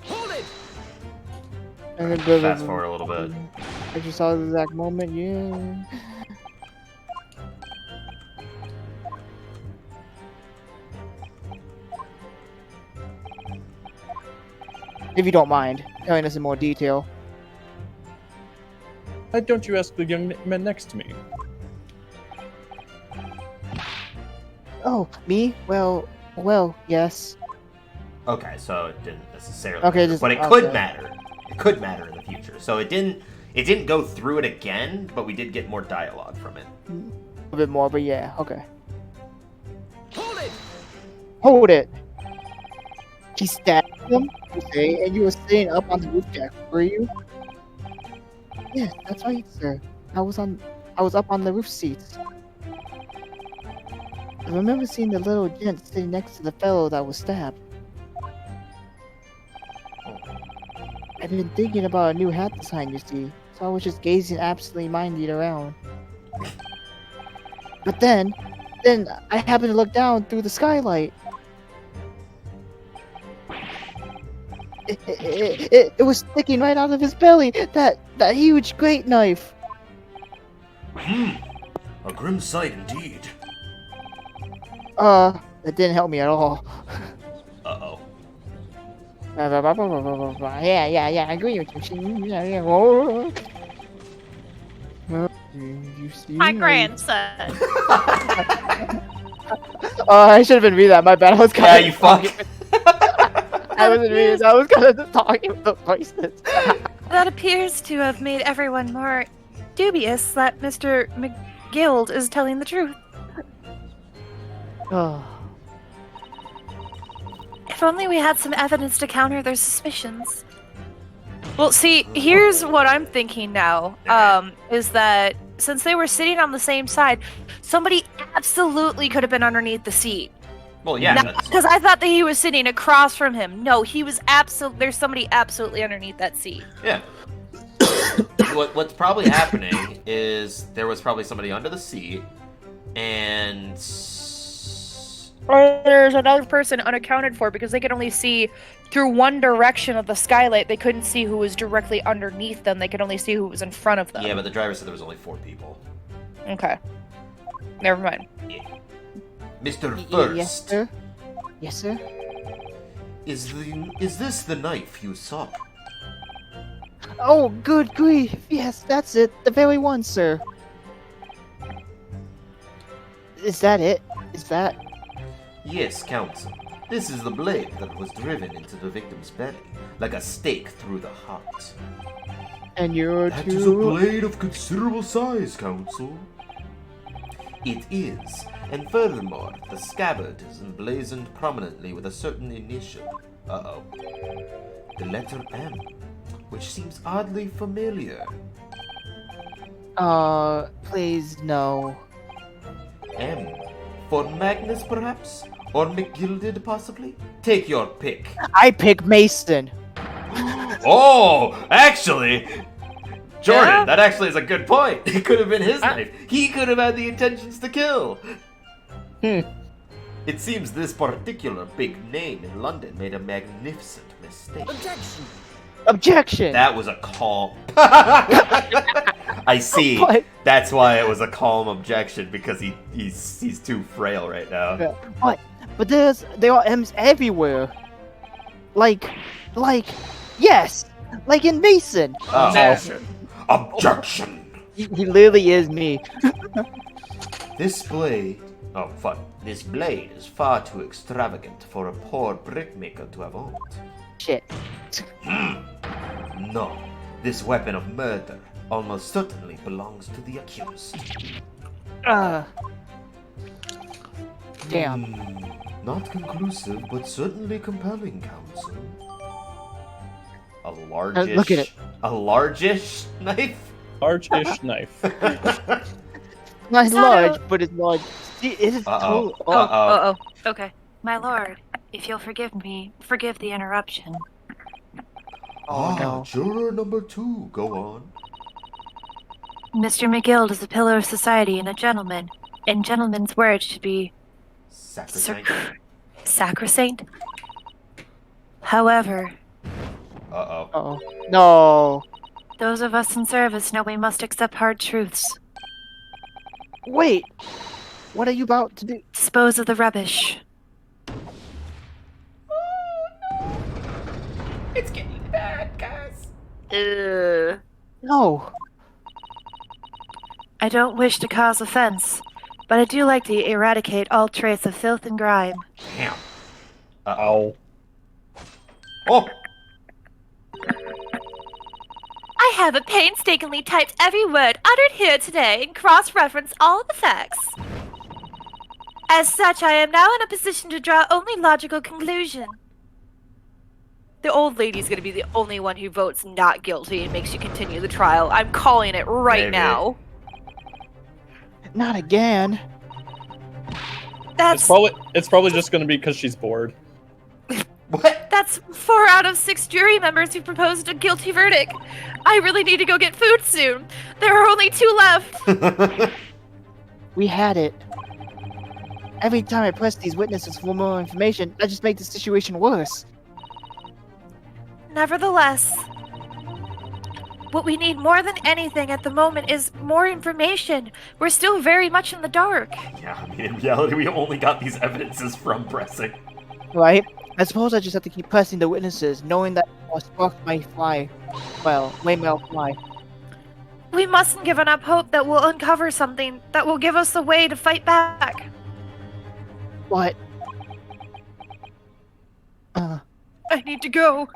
Hold it! Fast forward a little bit. I just saw the exact moment. Yeah. If you don't mind telling us in more detail. Why don't you ask the young man next to me? Oh, me? Well, yes. Okay, so it didn't necessarily. Okay, matter, but it could matter. It could matter in the future. So it didn't go through it again, but we did get more dialogue from it. A bit more, but yeah, okay. Hold it! Hold it! He stabbed him, you say, and you were sitting up on the roof deck, were you? Yes, that's right, sir. I was up on the roof seats. I remember seeing the little gent sitting next to the fellow that was stabbed. I've been thinking about a new hat design, you see, so I was just gazing absently-minded around. But then I happened to look down through the skylight. It was sticking right out of his belly, that huge great knife. A grim sight indeed. That didn't help me at all. Uh-oh. Yeah, I agree with you. Yeah. Whoa. You see? My grandson. I should have been reading that. My bad. I was kind Yeah, of. you fuck. I wasn't reading. I was kind of just talking with the voices. That appears to have made everyone more dubious that Mr. McGild is telling the truth. Oh. If only we had some evidence to counter their suspicions. Well, see, here's what I'm thinking now, is that since they were sitting on the same side, somebody absolutely could have been underneath the seat. Well, yeah. Because I thought that he was sitting across from him. No, he was there's somebody absolutely underneath that seat. Yeah. What's probably happening is there was probably somebody under the seat, and Or there's another person unaccounted for because they could only see through one direction of the skylight. They couldn't see who was directly underneath them. They could only see who was in front of them. Yeah, but the driver said there was only 4 people. Okay. Never mind. Yeah. Mr. First. Yes, sir. Yes, sir. Is this the knife you saw? Oh, good grief! Yes, that's it. The very one, sir. Is that it? Is that? Yes, Counsel. This is the blade that was driven into the victim's belly, like a stake through the heart. And you're That is a blade of considerable size, Counsel. It is, and furthermore, the scabbard is emblazoned prominently with a certain initial. Uh-oh. The letter M, which seems oddly familiar. Please, no. M. For Magnus, perhaps? Or McGilded, possibly? Take your pick. I pick Mason. Oh, actually, Jordan, Yeah? that actually is a good point. It could have been his knife. He could have had the intentions to kill. It seems this particular big name in London made a magnificent mistake. Objection. That was a calm. I see. What? That's why it was a calm objection, because he's too frail right now. What? But there are M's everywhere. Like, yes, like in Mason. Oh. Objection. Objection. He literally is me. This blade is far too extravagant for a poor brickmaker to have owned. Shit. No, this weapon of murder almost certainly belongs to the accused. Damn. Not conclusive, but certainly compelling, Counsel. A largish. Look at it. A largish knife. Large-ish knife. Not It's not large, a- but it's large. See, it is Uh-oh. total. Uh-oh. Okay. My lord, if you'll forgive me, forgive the interruption. Oh no. Juror number 2. Go on. Mr. McGild is a pillar of society and a gentleman, and gentlemen's words should be Sacrosanct. sacrosanct. However, Uh-oh. Uh-oh. No. those of us in service know we must accept hard truths. Wait. What are you about to do? Dispose of the rubbish. It's getting bad, guys. No. I don't wish to cause offense, but I do like to eradicate all trace of filth and grime. Damn. Uh-oh. Oh! I have painstakingly typed every word uttered here today and cross-referenced all the facts. As such, I am now in a position to draw only logical conclusion. The old lady's gonna be the only one who votes not guilty and makes you continue the trial. I'm calling it right Maybe. now. Not again. That's It's probably just gonna be because she's bored. What? That's 4 out of 6 jury members who proposed a guilty verdict. I really need to go get food soon. There are only 2 left. We had it. Every time I press these witnesses for more information, that just makes the situation worse. Nevertheless, what we need more than anything at the moment is more information. We're still very much in the dark. Yeah, I mean, in reality, we only got these evidences from pressing. Right? I suppose I just have to keep pressing the witnesses, knowing that a spark might fly. Well, may well fly. We mustn't give up hope that we'll uncover something that will give us a way to fight back. What? I need to go.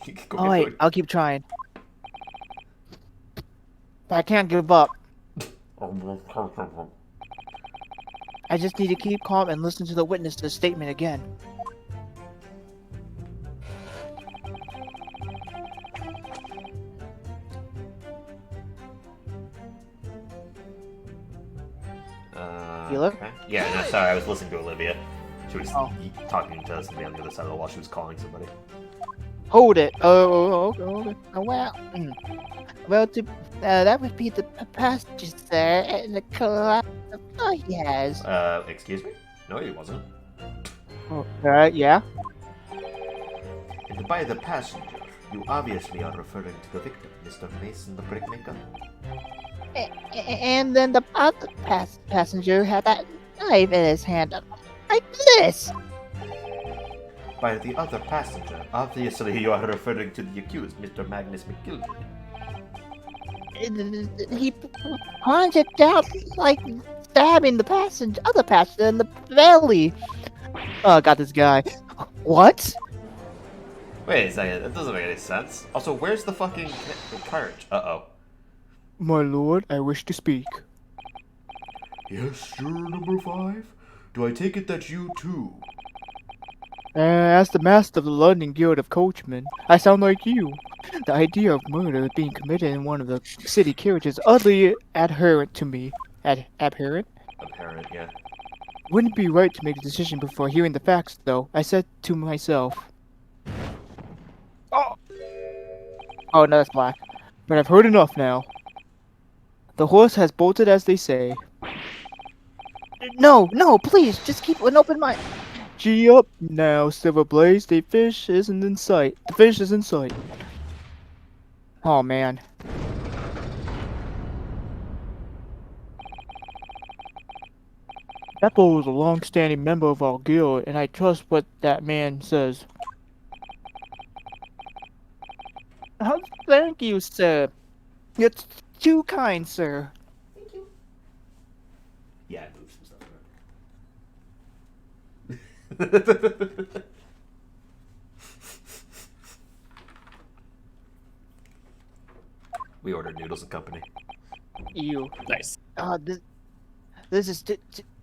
You can go Oh get wait, food. I'll keep trying. But I can't give up. I just need to keep calm and listen to the witness's statement again. Feel it? Okay. Yeah, no, sorry, I was listening to Olivia. She was Oh. talking to somebody on the other side of the wall. She was calling somebody. Hold it. Oh, okay. Oh, well. Well, that would be the passage, sir, and the collapse of yes. Excuse me? No, he wasn't. Yeah. And by the passenger, you obviously are referring to the victim, Mr. Mason the brickmaker. And then the other passenger had that knife in his hand, like this. By the other passenger, obviously you are referring to the accused, Mr. Magnus McGill. He pointed out, like stabbing the other passenger in the belly. Oh, got this guy. What? Wait a second, that doesn't make any sense. Also, where's the fucking carriage? Uh-oh. My lord, I wish to speak. Yes, juror number 5? Do I take it that you too? As the master of the London Guild of Coachmen, I sound like you. The idea of murder being committed in one of the city carriages is utterly abhorrent to me. Abhorrent? Apparent, yeah. Wouldn't be right to make a decision before hearing the facts, though. I said to myself. Oh, no, that's black. But I've heard enough now. The horse has bolted as they say. No, please, just keep an open mind. Gee up now, Silver Blaze. The fish isn't in sight. The fish is in sight. Oh, man. Beppo is a long-standing member of our guild, and I trust what that man says. Oh, thank you, sir. You're too kind, sir. Yeah, I moved some stuff around. We ordered noodles and company. You. Nice. This is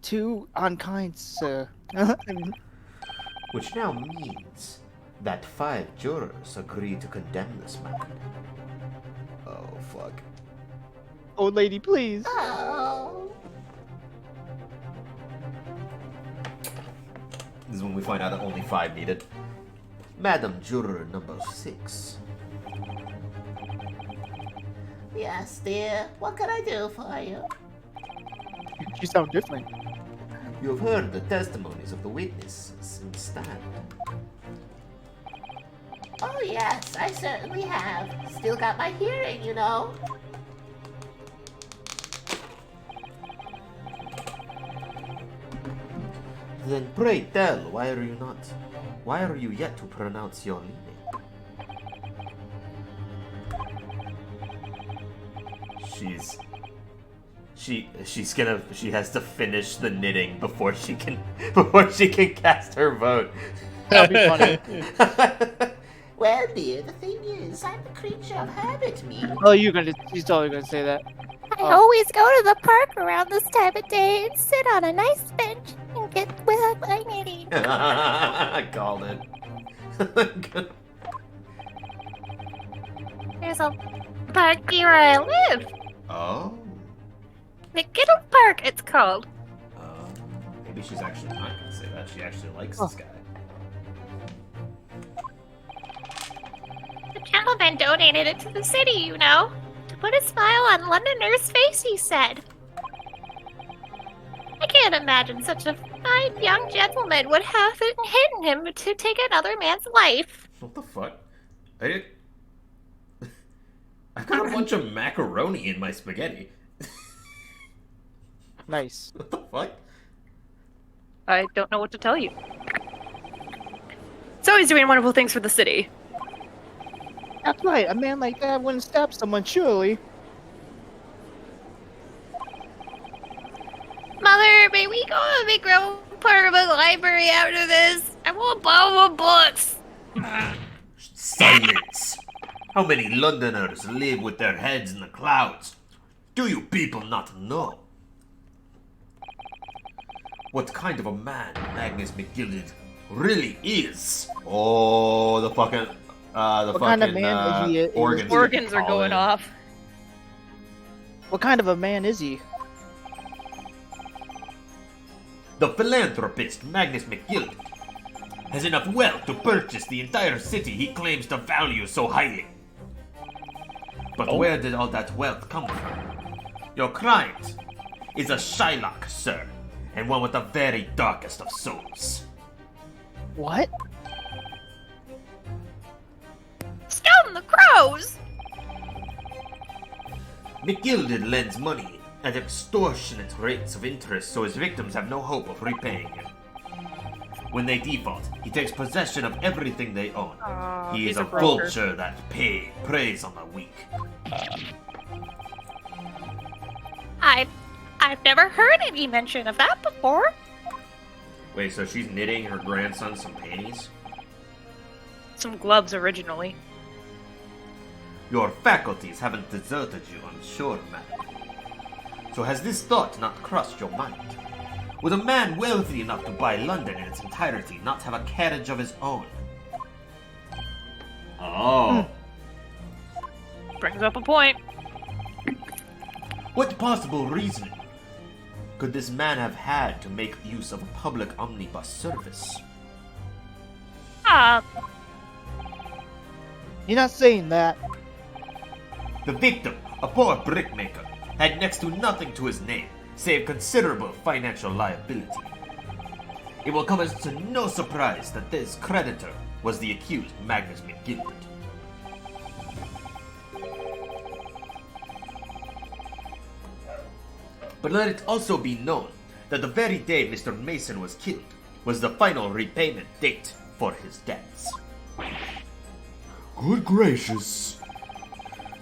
too unkind, sir. Which now means that 5 jurors agreed to condemn this man. Oh, fuck. Old lady, please. Oh. This is when we find out that only 5 needed. Madam Juror number 6. Yes, dear. What can I do for you? You sound different. You have heard the testimonies of the witnesses in stand. Oh, yes, I certainly have. Still got my hearing, you know. Then pray tell, why are you yet to pronounce your name? She has to finish the knitting before she can cast her vote. That'd be funny. Well, dear, the thing is, I'm a creature of habit, me. Oh, she's totally gonna say that. I always go to the park around this time of day and sit on a nice bench and get wet by knitting. I called it. There's a park near where I live. Oh. McGiddle Park, it's called. Maybe she's actually not gonna say that. She actually likes Oh. this guy. The gentleman donated it to the city, you know. To put a smile on Londoner's face, he said. I can't imagine such a fine young gentleman would have it hidden him to take another man's life. What the fuck? I've got a bunch of macaroni in my spaghetti. Nice. What the fuck? I don't know what to tell you. So he's doing wonderful things for the city. That's right. A man like that wouldn't stab someone, surely. Mother, may we go and make our own part of a library after this? I want to borrow more books. Silence! How many Londoners live with their heads in the clouds? Do you people not know? What kind of a man Magnus McGilded really is? Oh, the fucking What kind of man is he? organs. Organs are going off. What kind of a man is he? The philanthropist Magnus McGilded has enough wealth to purchase the entire city he claims to value so highly. But where did all that wealth come from? Your client is a Shylock, sir, and one with the very darkest of souls. What? Stone the crows! McGilded lends money at extortionate rates of interest so his victims have no hope of repaying him. When they default, he takes possession of everything they own. He is he's a a broker. vulture that preys on the weak. I've never heard any mention of that before. Wait, so she's knitting her grandson some panties? Some gloves originally. Your faculties haven't deserted you, I'm sure, madam. So has this thought not crossed your mind? Would a man wealthy enough to buy London in its entirety not have a carriage of his own? Oh. Brings up a point. What possible reason could this man have had to make use of a public omnibus service? You're not saying that. The victim, a poor brickmaker, had next to nothing to his name, save considerable financial liability. It will come as to no surprise that this creditor was the accused Magnus McGilded. But let it also be known that the very day Mr. Mason was killed was the final repayment date for his debts. Good gracious.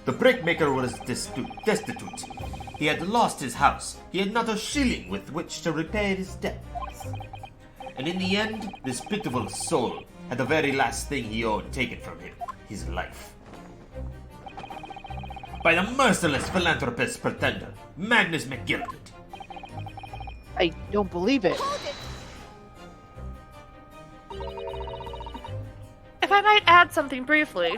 The brickmaker was destitute. He had lost his house. He had not a shilling with which to repay his debts. And in the end, this pitiful soul had the very last thing he owed taken from him, his life. By the merciless philanthropist pretender, Magnus McGilded. I don't believe it. If I might add something briefly.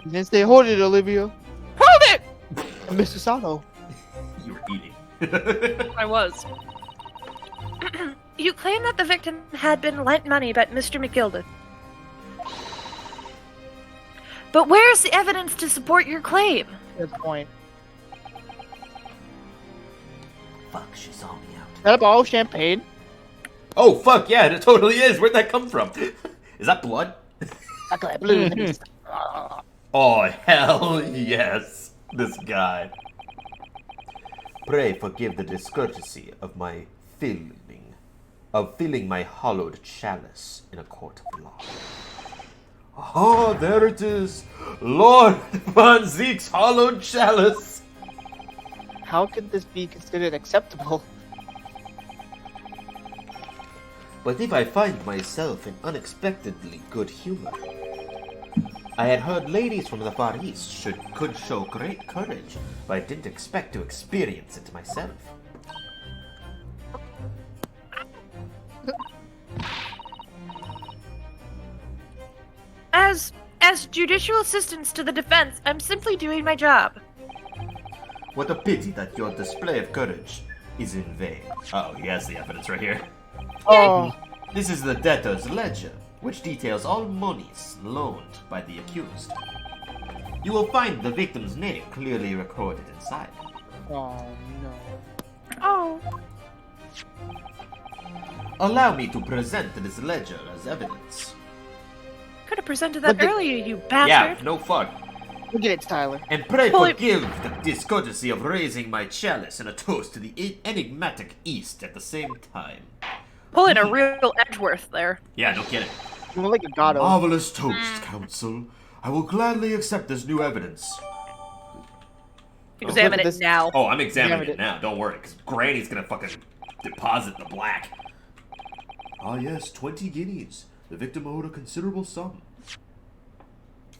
You didn't say hold it, Olivia. Hold it! Mr. Sato. You were eating. I was. You claim that the victim had been lent money by Mr. McGilden. But where's the evidence to support your claim? Good point. Fuck, she saw me out. Is that a bottle of champagne? Oh, fuck, yeah, it totally is. Where'd that come from? Is that blood? Chocolate blue. Oh, hell yes. This guy. Pray forgive the discourtesy of my filling my hollowed chalice in a court of law. Oh, there it is. Lord Von Zeke's hollowed chalice. How could this be considered acceptable? But if I find myself in unexpectedly good humor, I had heard ladies from the Far East could show great courage, but I didn't expect to experience it myself. As judicial assistance to the defense, I'm simply doing my job. What a pity that your display of courage is in vain. Oh, he has the evidence right here. Oh, This is the debtor's ledger, which details all monies loaned by the accused. You will find the victim's name clearly recorded inside. oh no. Oh. Allow me to present this ledger as evidence. Could have presented that Look at- earlier, you bastard. Yeah, no fuck. Look at it, Tyler. And pray Holy- forgive the discourtesy of raising my chalice in a toast to the enigmatic East at the same time. Pulling a real Edgeworth there. Yeah, no kidding. More like a god. Marvelous toast, Counsel. I will gladly accept this new evidence. Examine look at it this- now. Oh, I'm examining Examine it now. Don't worry, because Granny's gonna fucking deposit the black. Ah, yes, 20 guineas. The victim owed a considerable sum.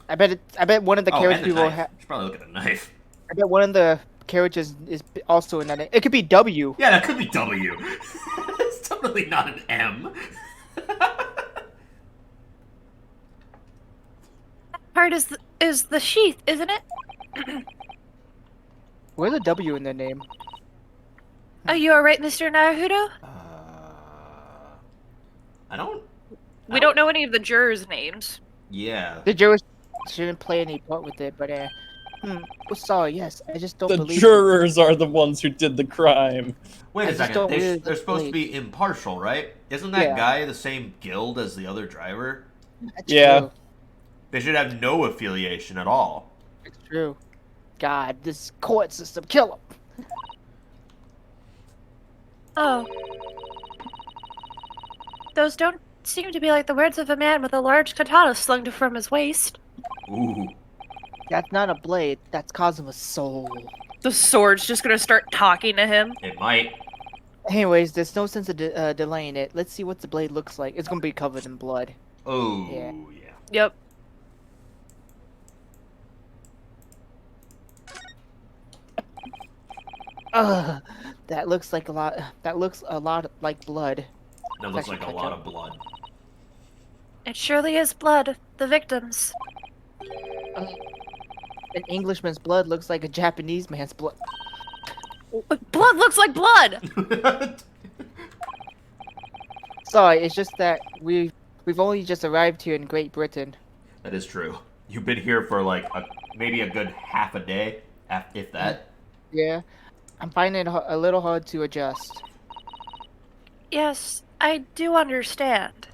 I bet one of the Oh, carriage and the people. knife. Should probably look at the knife. I bet one of the carriages is also in that. It could be W. Yeah, that could be W. It's totally not an M. Part is the sheath, isn't it? Where's a W in their name? Are you alright, Mr. Naruto? I don't. We don't know any of the jurors' names. Yeah. The jurors shouldn't play any part with it, but well, sorry. Yes, I just don't The believe. jurors are the ones who did the crime. Wait I a just second. don't They really they're supposed to believe. be impartial, right? Isn't that Yeah. guy the same guild as the other driver? That's Yeah. True. They should have no affiliation at all. It's true. God, this court system, kill him. Oh. Those don't seem to be like the words of a man with a large katana slung from his waist. Ooh. That's not a blade. That's Kazuma's soul. The sword's just gonna start talking to him. It might. Anyways, there's no sense of delaying it. Let's see what the blade looks like. It's gonna be covered in blood. Oh, Yeah. yeah. Yep. Ugh, that looks like a lot. That looks a lot like blood. That looks like Actually, a lot ketchup. of blood. It surely is blood. The victims. An Englishman's blood looks like a Japanese man's blood. Blood looks like blood! Sorry, it's just that we've only just arrived here in Great Britain. That is true. You've been here for like maybe a good half a day, if that. Yeah, I'm finding it a little hard to adjust. Yes, I do understand.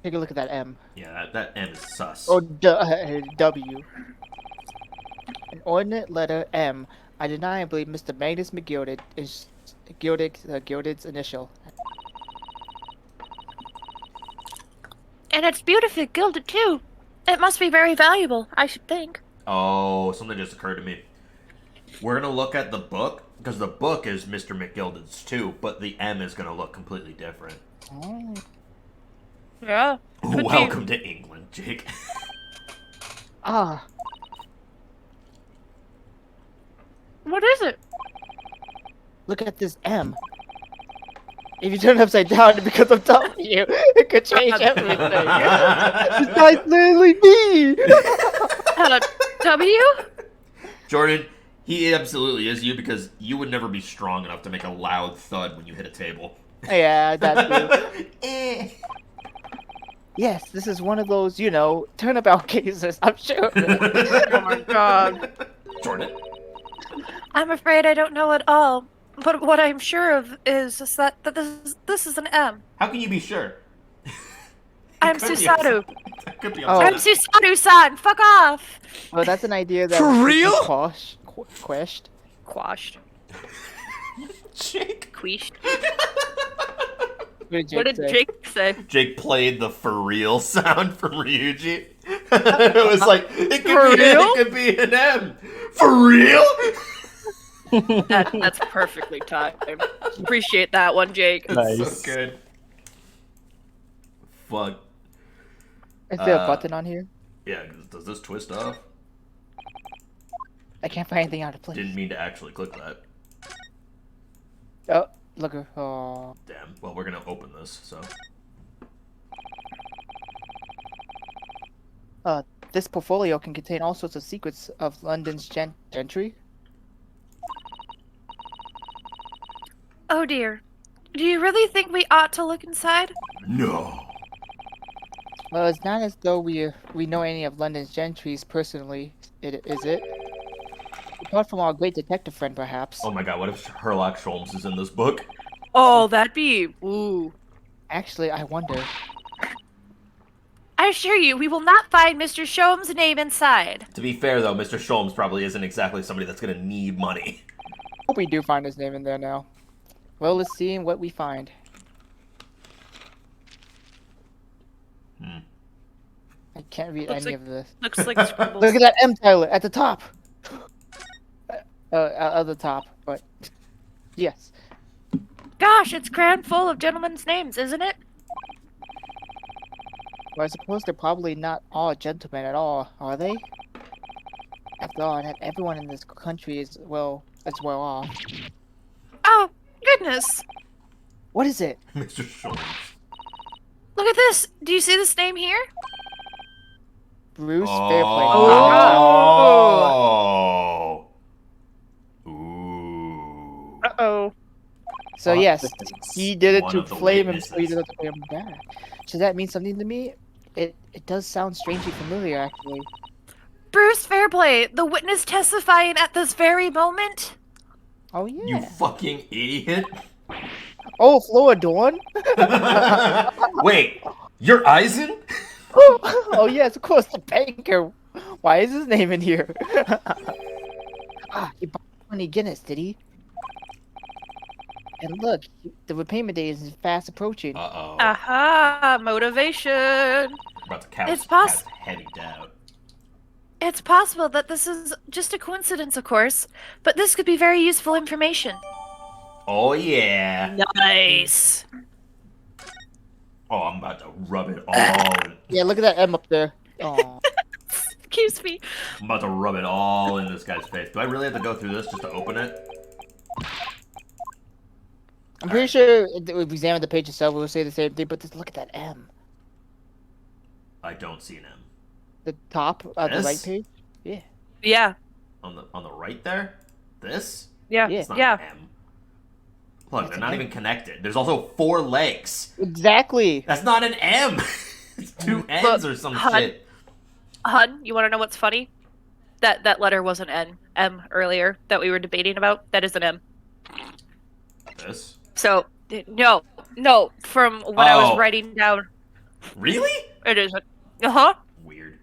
Take a look at that M. Yeah, that M is sus. Oh, W. An ordinate letter M. I deny I believe Mr. Magnus McGilded is Gilded's initial. And it's beautifully gilded too. It must be very valuable, I should think. Oh, something just occurred to me. We're gonna look at the book, because the book is Mr. McGilded's too, but the M is gonna look completely different. Oh. Yeah. Welcome to England, Jake. Ah, What is it? look at this M. If you turn it upside down, because I'm telling you, it could change everything. This guy's literally me. W? Jordan, he absolutely is you because you would never be strong enough to make a loud thud when you hit a table. Yeah, that's true. Yes, this is one of those, turnabout cases, I'm sure. Oh my god. Jordan. I'm afraid I don't know at all. But what I'm sure of is that this is an M. How can you be sure? I'm Susaru. Could be Oh. I'm Susaru-san. Fuck off. Well, that's an idea that For was real? quashed. Quashed. Jake. Queashed. What What did say? Jake say? Jake played the for real sound from Ryuji. It was like, it For real? could be an M. For real? That's perfectly timed. Appreciate that one, Jake. It's Nice. so good. Fuck. Is there a button on here? Yeah, does this twist off? I can't find anything out of place. Didn't mean to actually click that. Oh, look. Oh. Damn. Well, we're gonna open this, so. This portfolio can contain all sorts of secrets of London's gentry. Oh dear. Do you really think we ought to look inside? No. Well, it's not as though we know any of London's gentries personally, is it? Apart from our great detective friend, perhaps. Oh my god, what if Sherlock Holmes is in this book? Oh, that'd be... Ooh. Actually, I wonder. I assure you, we will not find Mr. Sholmes' name inside. To be fair, though, Mr. Sholmes probably isn't exactly somebody that's gonna need money. Hope we do find his name in there now. Well, let's see what we find. I can't read Looks any like- of this. Looks like scribbles. Look at that M, Tyler, at the top. At the top, but yes. Gosh, it's crammed full of gentlemen's names, isn't it? Well, I suppose they're probably not all gentlemen at all, are they? After all, not everyone in this country is well off. Oh, goodness. What is it? Mr. Sholmes. Look at this. Do you see this name here? Bruce Fairplay. Oh. Ooh. Uh-oh. So yes, he did it One to of the flame him, so he witnesses. doesn't flame him back. Does that mean something to me? It does sound strangely familiar, actually. Bruce Fairplay, the witness testifying at this very moment? Oh yeah. You fucking idiot. Oh, Flora Dawn. Wait, you're Eisen? Oh yes, of course, the banker. Why is his name in here? He bought 20 Guinness, did he? And look, the repayment date is fast approaching. Uh-oh. Aha, motivation. About to cast, It's poss- cast heavy doubt. It's possible that this is just a coincidence, of course, but this could be very useful information. Oh, yeah. Nice. Oh, I'm about to rub it all in. Yeah, look at that M up there. Oh. Excuse me. I'm about to rub it all in this guy's face. Do I really have to go through this just to open it? I'm pretty sure if we examine the page itself, we'll say the same thing, but just look at that M. I don't see an M. The top of the This? right page? Yeah. Yeah. On the right there? This? Yeah. Yeah. It's not Yeah. an M. Look, they're not even connected. There's also 4 legs. Exactly. That's not an M. It's 2 N's or some hun. shit. Hun, you want to know what's funny? That letter was an M earlier that we were debating about. That is an M. This? So, no, from what I was Oh. writing down, Really? it isn't. Uh-huh. Weird.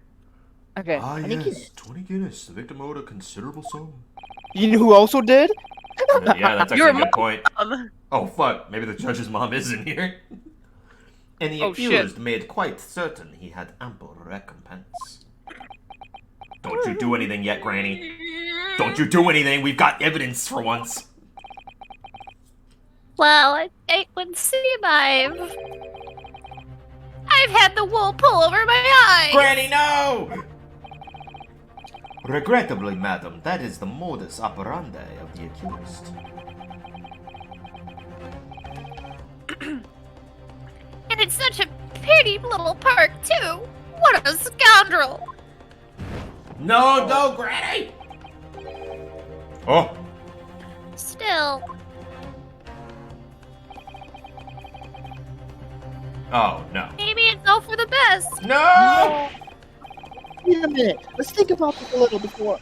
Okay. Ah, I think yes. 20 Guinness. The victim owed a considerable sum. you know who also did? Yeah, that's actually Your a good point. mom. Oh, fuck. Maybe the judge's mom is in here. And the Oh, shit. accused made quite certain he had ample recompense. Don't you do anything yet, Granny. Don't you do anything. We've got evidence for once. Well, it would seem I've had the wool pull over my eyes. Granny, no! Regrettably, madam, that is the modus operandi of the accused. in such a pretty little park, too. What a scoundrel! No, Granny! Oh, Still, oh no. maybe it's all for the best. No! Wait a minute. Let's think about this a little before.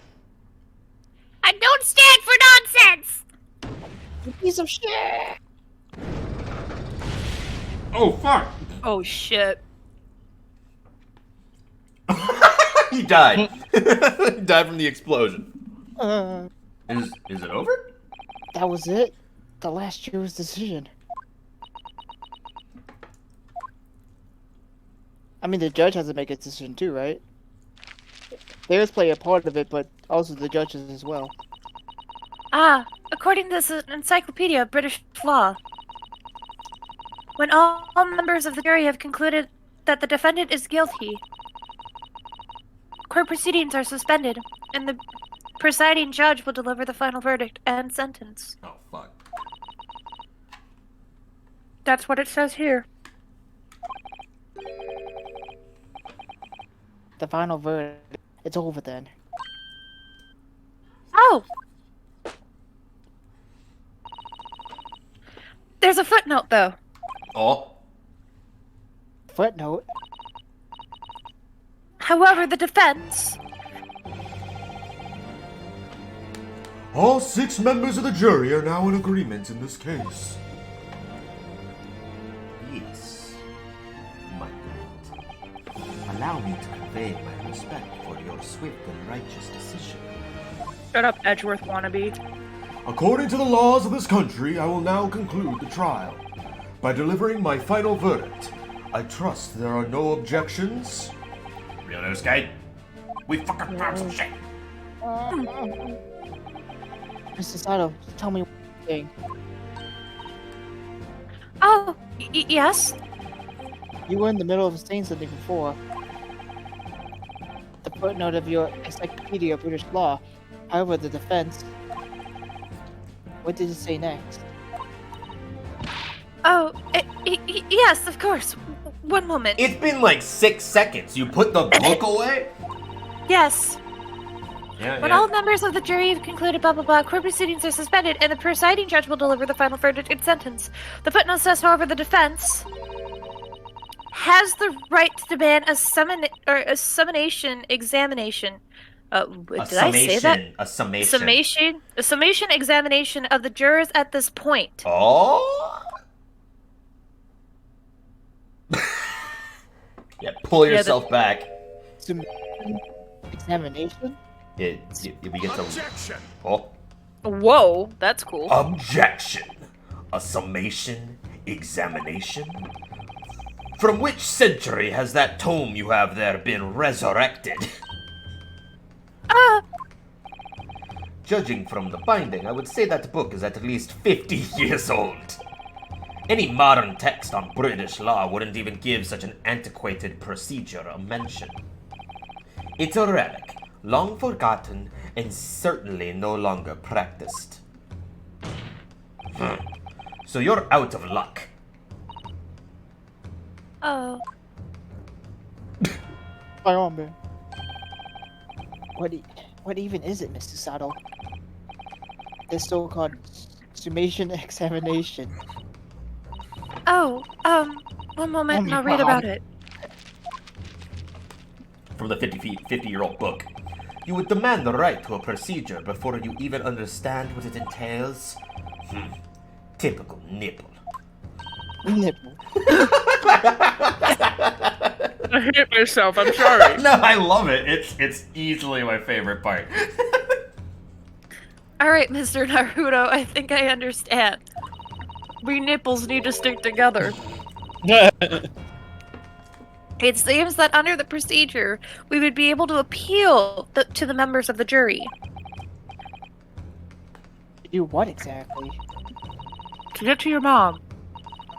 I don't stand for nonsense! You piece of shit. Oh, fuck! Oh shit. He died. He died from the explosion. Uh, Is it over? that was it. The last juror's decision. I mean, the judge has to make a decision too, right? Players play a part of it, but also the judges as well. According to this encyclopedia of British law, when all members of the jury have concluded that the defendant is guilty, court proceedings are suspended, and the presiding judge will deliver the final verdict and sentence. Oh, fuck. That's what it says here. The final verdict. It's over then. Oh! There's a footnote, though. Oh. Footnote. However, the defense... All 6 members of the jury are now in agreement in this case. Yes. My lord. Allow me to convey my respect for your swift and righteous decision. Shut up, Edgeworth wannabe. According to the laws of this country, I will now conclude the trial. By delivering my final verdict, I trust there are no objections. Real news, guy. We fucking found some shit. Mr. Sato, tell me one thing. Oh, yes? You were in the middle of saying something before. The footnote of your Encyclopedia of British Law. However, the defense. What did it say next? Oh, yes, of course. One moment. It's been like 6 seconds. You put the book away? Yes. Yeah, When all members of the jury have concluded blah blah blah, court proceedings are suspended, and the presiding judge will deliver the final verdict and sentence. The footnote says, however, the defense has the right to demand a summation examination. Did I say that? A summation. A summation examination of the jurors at this point. Oh? Yeah, pull yourself back. Examination? We get to... Objection! Oh. Whoa, that's cool. Objection! A summation examination? From which century has that tome you have there been resurrected? Judging from the binding, I would say that book is at least 50 years old. Any modern text on British law wouldn't even give such an antiquated procedure a mention. It's a relic, long forgotten, and certainly no longer practiced. So you're out of luck. Oh. My arm, man. What even is it, Mr. Sato? This so-called summation examination. Oh, one moment and I'll read about it. From the 50-year-old book. You would demand the right to a procedure before you even understand what it entails? Typical nipple. Nipple. I hit myself, I'm sorry. No, I love it. It's easily my favorite part. Alright, Mr. Naruto, I think I understand. We nipples need to stick together. It seems that under the procedure, we would be able to appeal to the members of the jury. Do what exactly? To get to your mom.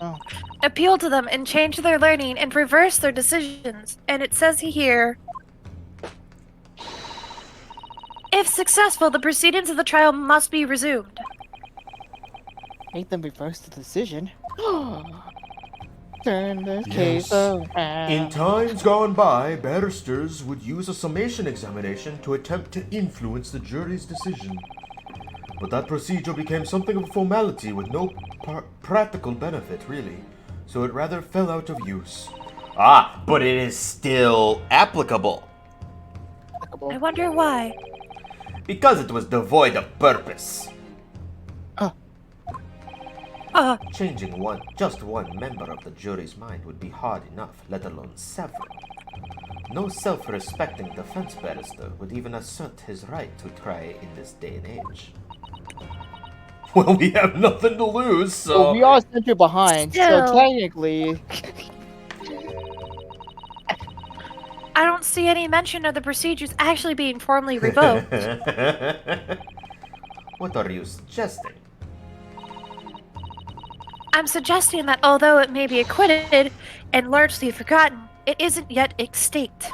Oh. Appeal to them and change their learning and reverse their decisions. And it says here, if successful, the proceedings of the trial must be resumed. Make them reverse the decision? turn this Yes. case around. In times gone by, barristers would use a summation examination to attempt to influence the jury's decision. But that procedure became something of a formality with no practical benefit, really, so it rather fell out of use. Ah, but it is still applicable. I wonder why. Because it was devoid of purpose. Changing just one member of the jury's mind would be hard enough, let alone several. No self-respecting defense barrister would even assert his right to try in this day and age. Well, we have nothing to lose, so... Well, we are sent you behind, so Still. technically... I don't see any mention of the procedures actually being formally revoked. What are you suggesting? I'm suggesting that although it may be acquitted and largely forgotten, it isn't yet extinct.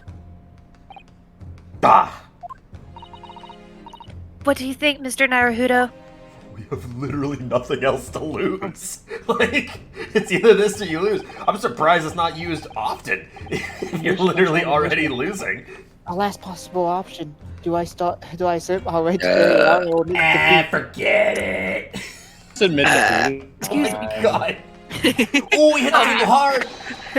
Ah! What do you think, Mr. Naruhodo? We have literally nothing else to lose. Like, it's either this or you lose. I'm surprised it's not used often. You're literally already losing. Our last possible option. Do I assert my right to carry out or need to Forget it! Just admit defeat. Excuse Oh me. my god. Oh, we hit that too hard!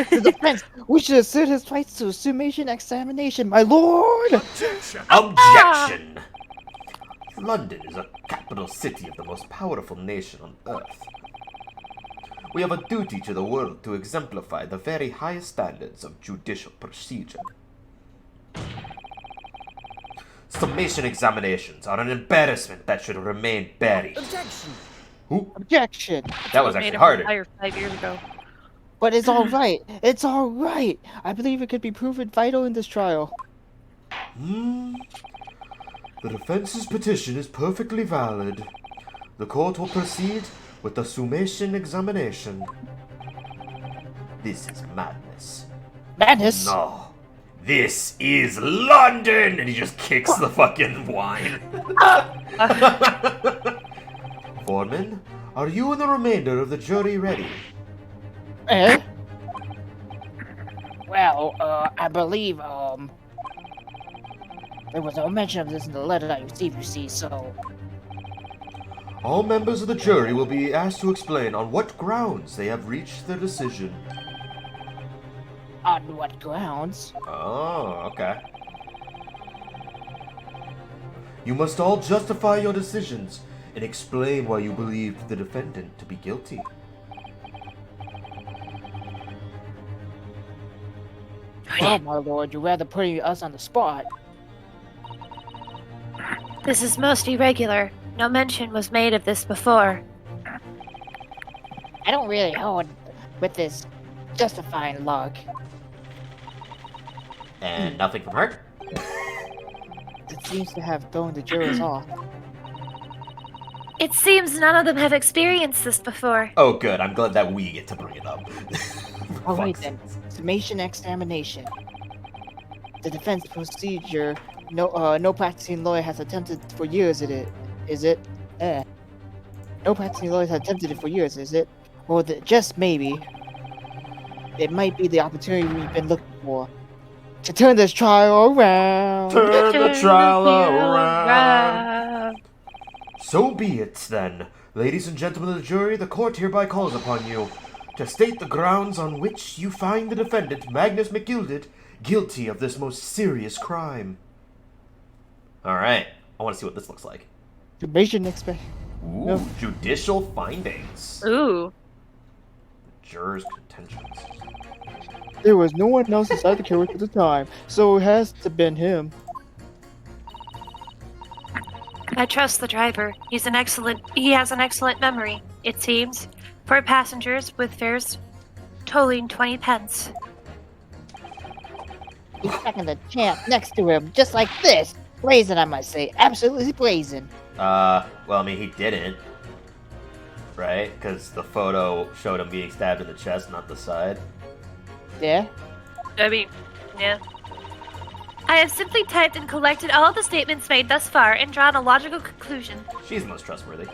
The defense! We should assert his rights to a summation examination, my lord! Objection! London is a capital city of the most powerful nation on earth. We have a duty to the world to exemplify the very highest standards of judicial procedure. Summation examinations are an embarrassment that should remain buried. Objection! Objection! That was Made actually him harder. retire 5 years ago. But it's alright! It's alright! I believe it could be proven vital in this trial. The defense's petition is perfectly valid. The court will proceed with the summation examination. This is madness. Madness! No. This is London! And he just kicks the fucking wine. Foreman, are you and the remainder of the jury ready? Eh? Well, I believe, there was no mention of this in the letter I received, you see, so... All members of the jury will be asked to explain on what grounds they have reached their decision. On what grounds? Oh, okay. You must all justify your decisions and explain why you believed the defendant to be guilty. Oh, my lord, you're rather putting us on the spot. This is most irregular. No mention was made of this before. I don't really hold with this justifying log. And nothing from her? It seems to have thrown the jurors off. It seems none of them have experienced this before. Oh, good. I'm glad that we get to bring it up. Oh, wait then. Summation examination. The defense procedure, no practicing lawyer has attempted for years, is it? No practicing lawyer has attempted it for years, is it? Or just maybe, it might be the opportunity we've been looking for. To turn this trial around! Turn the trial around! So be it, then. Ladies and gentlemen of the jury, the court hereby calls upon you to state the grounds on which you find the defendant, Magnus McGilded, guilty of this most serious crime. Alright. I want to see what this looks like. Summation expect. Ooh, No. judicial findings. Ooh. Jurors' contentions. There was no one else inside the carriage at the time, so it has to been him. I trust the driver. He has an excellent memory, it seems, for passengers with fares totaling 20 pence. He's second the champ next to him, just like this. Brazen, I must say. Absolutely brazen. Well, I mean, he didn't. Right? Because the photo showed him being stabbed in the chest, not the side. Yeah? I mean, yeah. I have simply typed and collected all of the statements made thus far and drawn a logical conclusion. She's the most trustworthy.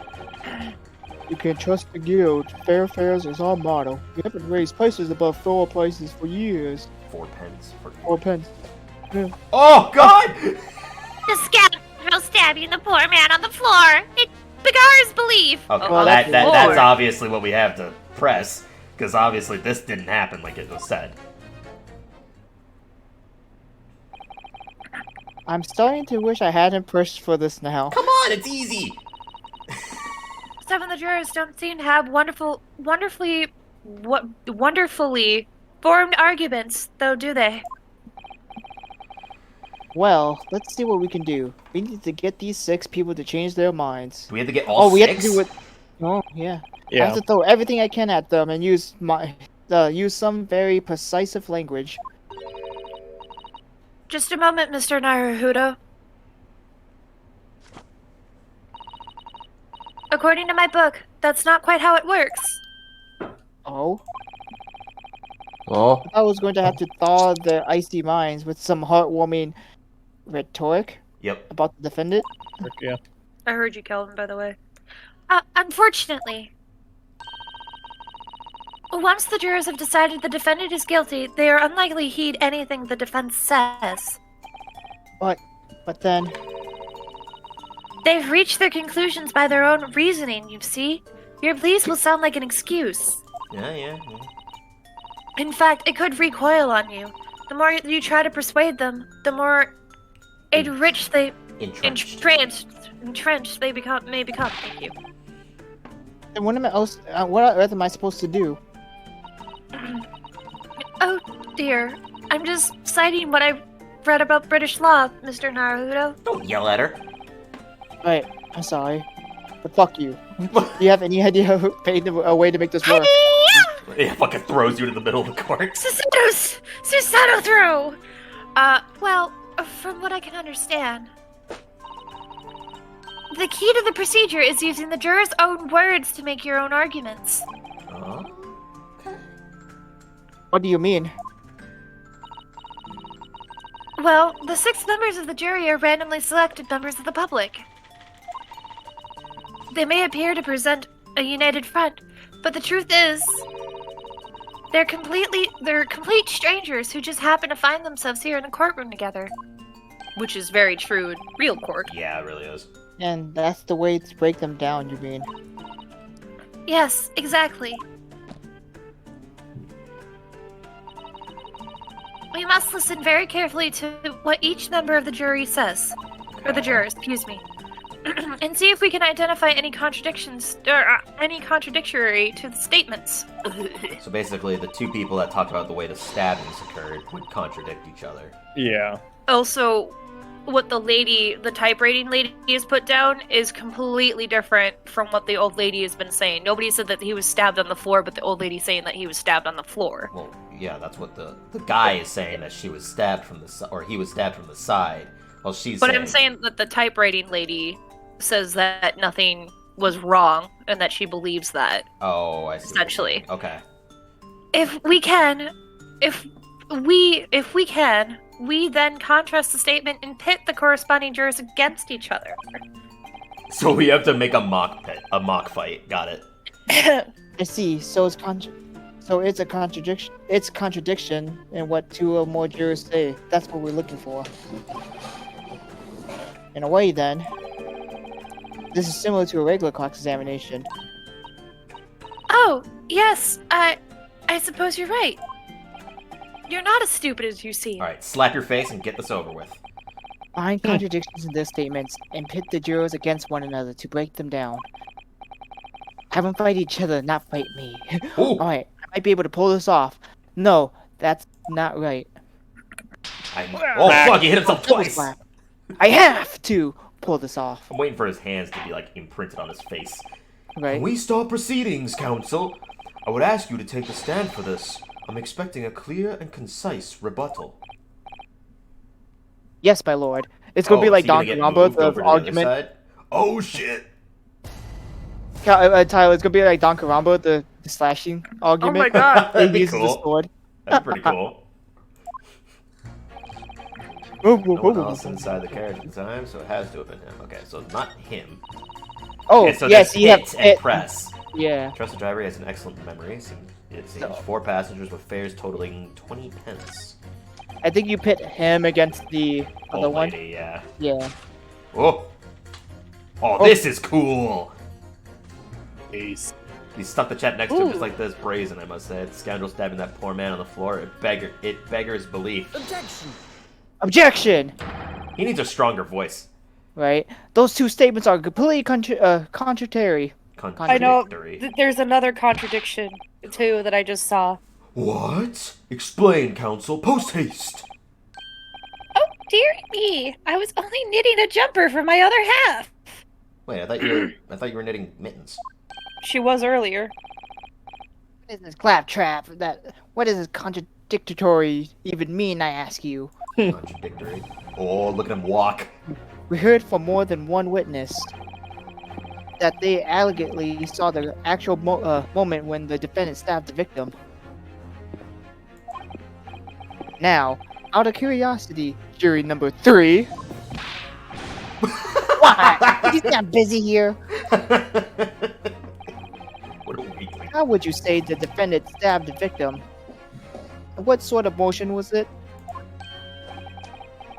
You can trust the guild. Fair fares is our motto. We haven't raised prices above floor prices for years. 4 pence. 4 pence. Yeah. Oh God! The scoundrel stabbing the poor man on the floor. It begars belief. Okay, well, that's Lord. obviously what we have to press, because obviously this didn't happen like it was said. I'm starting to wish I hadn't pushed for this now. Come on, it's easy. Some of the jurors don't seem to have wonderfully formed arguments, though, do they? Well, let's see what we can do. We need to get these 6 people to change their minds. Do we have to get all we 6? have to do it. Oh, yeah. I Yeah. have to throw everything I can at them and use some very precise language. Just a moment, Mr. Naruhodo. According to my book, that's not quite how it works. Oh? Oh. I was going to have to thaw their icy minds with some heartwarming rhetoric Yep. about the defendant. Yeah. I heard you, Kelvin, by the way. Unfortunately, once the jurors have decided the defendant is guilty, they are unlikely to heed anything the defense says. But then, They've reached their conclusions by their own reasoning, you see? Your pleas will sound like an excuse. Yeah. In fact, it could recoil on you. The more you try to persuade them, the more entrenched they may become. Thank you. then what am I supposed to do? Oh dear, I'm just citing what I've read about British law, Mr. Naruto. Don't yell at her. Right, I'm sorry. But fuck you. Do you have any idea a way to make this work? It fucking throws you into the middle of the court. Susato throw! Well, from what I can understand, the key to the procedure is using the jurors' own words to make your own arguments. What do you mean? Well, the 6 members of the jury are randomly selected members of the public. They may appear to present a united front, but the truth is, they're complete strangers who just happen to find themselves here in a courtroom together. Which is very true in real court. Yeah, it really is. And that's the way to break them down, you mean? Yes, exactly. We must listen very carefully to what each member of the jury says. Or the jurors, excuse me. And see if we can identify any contradictions, or any contradictory to the statements. So basically, the 2 people that talked about the way the stabbings occurred would contradict each other. Yeah. Also, what the type-rating lady has put down is completely different from what the old lady has been saying. Nobody said that he was stabbed on the floor, but the old lady's saying that he was stabbed on the floor. Well, yeah, that's what the guy is saying, that she was stabbed from the or he was stabbed from the side. Well, I'm saying that the type-rating lady says that nothing was wrong and that she believes that. Oh, I see. Essentially. Okay. If we can, we then contrast the statement and pit the corresponding jurors against each other. So we have to make a mock fight. Got it. I see. So it's a contradiction. It's contradiction in what 2 or more jurors say. That's what we're looking for. In a way, then, this is similar to a regular cross-examination. Oh, yes, I suppose you're right. You're not as stupid as you seem. Alright, slap your face and get this over with. Find contradictions in their statements and pit the jurors against one another to break them down. Have them fight each other, not fight me. Alright, I might be able to pull this off. No, that's not right. Oh fuck, he hit himself twice! I have to pull this off. I'm waiting for his hands to be, like, imprinted on his face. Right. When we start proceedings, Counsel, I would ask you to take a stand for this. I'm expecting a clear and concise rebuttal. Yes, my lord. It's gonna be like Danganronpa, the argument. Oh shit! Tyler, it's gonna be like Danganronpa, the slashing argument. Oh my god. That'd He be uses the cool. sword. That's pretty cool. No one else inside the carriage at the time, so it has to have been him. Okay, so not him. Oh, Okay, so yes, there's you have hit and press. Yeah. Trusted driver has an excellent memory. It seems 4 passengers with fares totaling 20 pence. I think you pit him against the other Old one. lady, yeah. Yeah. Oh, this is cool. Ace. He stuck the chat next to him just like this, brazen, I must say. The scoundrel stabbing that poor man on the floor. It beggars belief. Objection! He needs a stronger voice. Right? Those two statements are completely contradictory. I know. Contradictory. There's another contradiction too that I just saw. What? Explain, Counsel, post haste. Oh, dear me. I was only knitting a jumper for my other half. Wait, I thought you were knitting mittens. She was earlier. What is this claptrap? What does this contradictory even mean, I ask you? Contradictory. Oh, look at him walk. We heard from more than one witness that they allegedly saw the actual moment when the defendant stabbed the victim. Now, out of curiosity, jury number 3. What? You think I'm busy here? What a weakling. How would you say the defendant stabbed the victim? What sort of motion was it?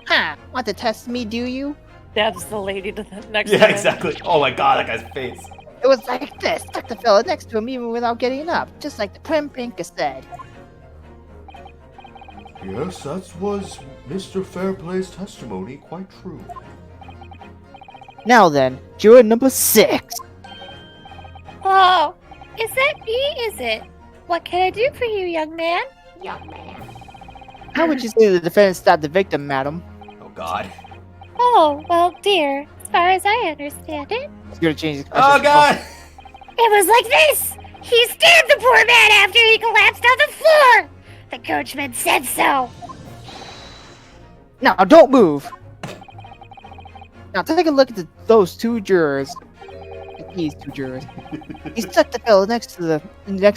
Huh? Want to test me, do you? That's the lady to the next to Yeah, him. exactly. Oh my god, that guy's face. It was like this. Took the fella next to him even without getting up. Just like the Prim Pinker said. Yes, that was Mr. Fairplay's testimony quite true. Now then, juror number 6. Oh, is that me, is it? What can I do for you, young man? How would you say the defendant stabbed the victim, madam? Oh god. Oh, well, dear, as far as I understand it, He's gonna change his question. Oh god! it was like this! He stabbed the poor man after he collapsed on the floor! The coachman said so! Now, don't move! Now, take a look at those 2 jurors. These 2 jurors. He stuck the fella next to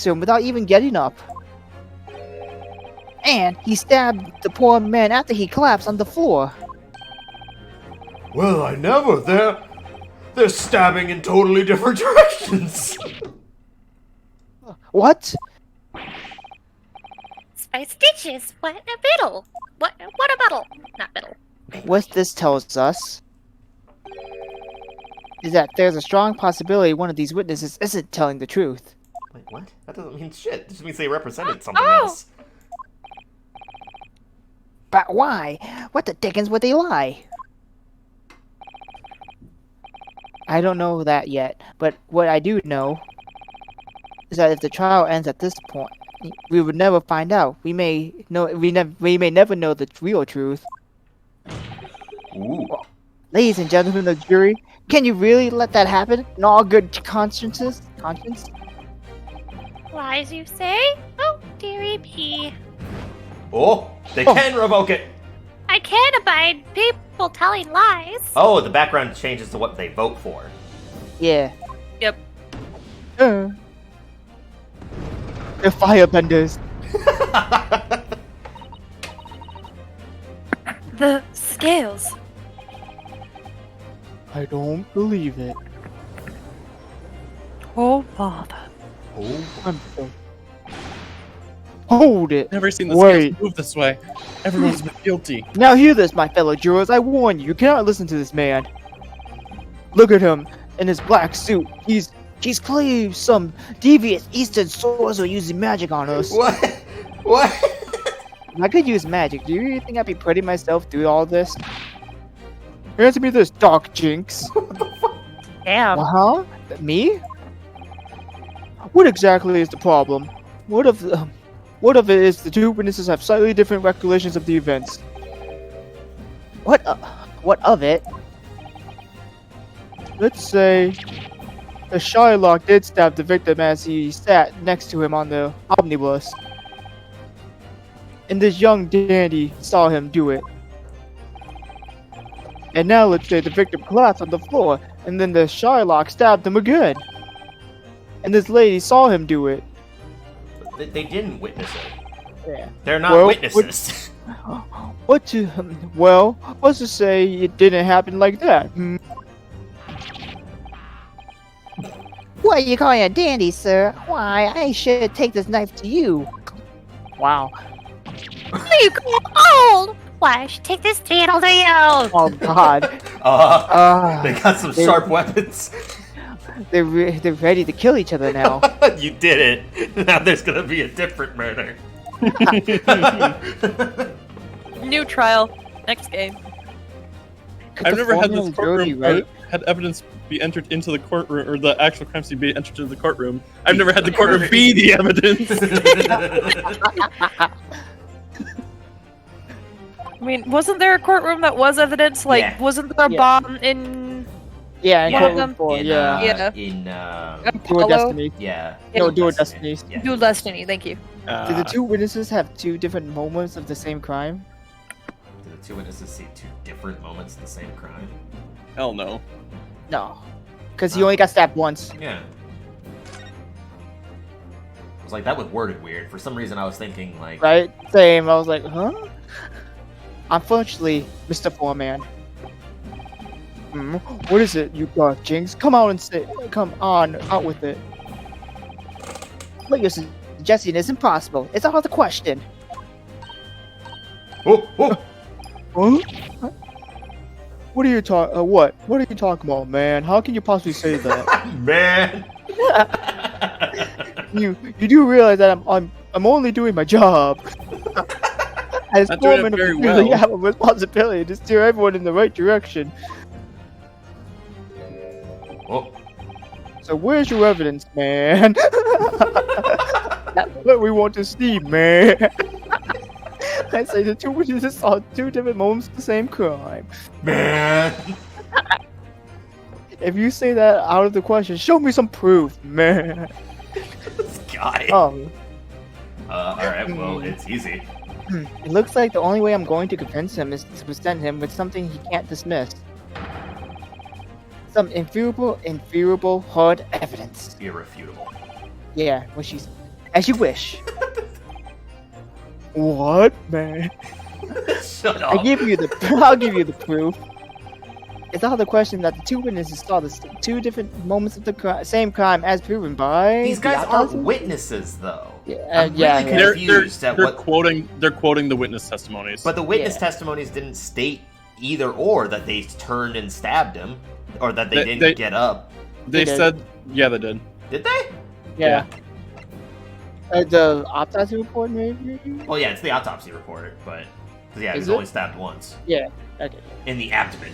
him without even getting up. And he stabbed the poor man after he collapsed on the floor. Well, I never. They're stabbing in totally different directions. What? It's by stitches. What a middle? What a muddle? Not middle. What this tells us is that there's a strong possibility one of these witnesses isn't telling the truth. Wait, what? That doesn't mean shit. It just means they represented something Oh! else. But why? What the dickens would they lie? I don't know that yet, but what I do know is that if the trial ends at this point, we would never find out. We may never know the real truth. Ooh. Ladies and gentlemen of the jury, can you really let that happen in all good conscience? Lies, you say? Oh, dearie me. Oh, they can revoke it. I can't abide people telling lies. Oh, the background changes to what they vote for. Yeah. Yep. They're firebenders. The scales. I don't believe it. Oh, bother. I'm so... Hold it. Never seen the Wait. scales move this way. Everyone's been guilty. Now hear this, my fellow jurors. I warn you, you cannot listen to this man. Look at him in his black suit. He's clearly some devious Eastern sorcerer using magic on us. What? What? If I could use magic, do you really think I'd be putting myself through all this? Answer me this, Doc Jinx. Damn. Huh? Me? What exactly is the problem? What if it is the 2 witnesses have slightly different recollections of the events? What of it? Let's say the Shylock did stab the victim as he sat next to him on the omnibus. And this young dandy saw him do it. And now let's say the victim collapsed on the floor, and then the Shylock stabbed him again. And this lady saw him do it. They didn't witness it. Yeah. They're not Well, witnesses. Well, let's just say it didn't happen like that. What you calling a dandy, sir? Why, I should take this knife to you. Wow. What are you called? Why, I should take this needle to you. Oh God. They got some sharp weapons. They're ready to kill each other now. You did it. Now there's gonna be a different murder. New trial. Next game. I've never had this Formula courtroom dirty, right? had evidence be entered into the courtroom, or the actual crime scene be entered into the courtroom. I've never had the courtroom be the evidence. I mean, wasn't there a courtroom that was evidence? Like, Yeah. wasn't there a bomb in... Yeah, in One of Cold War them- 4, In, yeah. Yeah. In Dual Apollo? Destiny. yeah. No, Dual Destinies. Yeah. Dual Destiny, thank you. Did the two witnesses have two different moments of the same crime? Did the two witnesses see two different moments of the same crime? Hell no. No. Because he only got stabbed once. Yeah. I was like, that was worded weird. For some reason, I was thinking like, Right? Same. I was like, huh? Unfortunately, Mr. Foreman. What is it you got, Jinx? Come out and say, come on, out with it. What you're suggesting is impossible. It's out of the question. oh, oh. Huh? What are you talking? What? What are you talking about, man? How can you possibly say that? Man. you do realize that I'm only doing my job. As Not doing it foreman, I very really well. have a responsibility to steer everyone in the right direction. Oh. So where's your evidence, man? That's what we want to see, man. I say the two witnesses saw two different moments of the same crime. Man. If you say that out of the question, show me some proof, man. This guy. Oh, Alright, well, it's easy. it looks like the only way I'm going to convince him is to present him with something he can't dismiss. Some inferiable, hard evidence. Irrefutable. Yeah, what she's... As you wish. What, man? Shut I'll up. give you the proof. It's out of the question that the two witnesses saw the two different moments of the same crime as proven by... These the guys aren't autopsy? witnesses, though. Yeah, I'm yeah, really yeah. confused at they're what. quoting the witness testimonies. But the witness Yeah. testimonies didn't state either or that they turned and stabbed him, or that they didn't they- get up. they did. said, yeah, they did. Did they? Yeah. The autopsy report, maybe? Well, yeah, it's the autopsy report, but because yeah, he Is was it? only stabbed once Yeah. Okay. in the abdomen.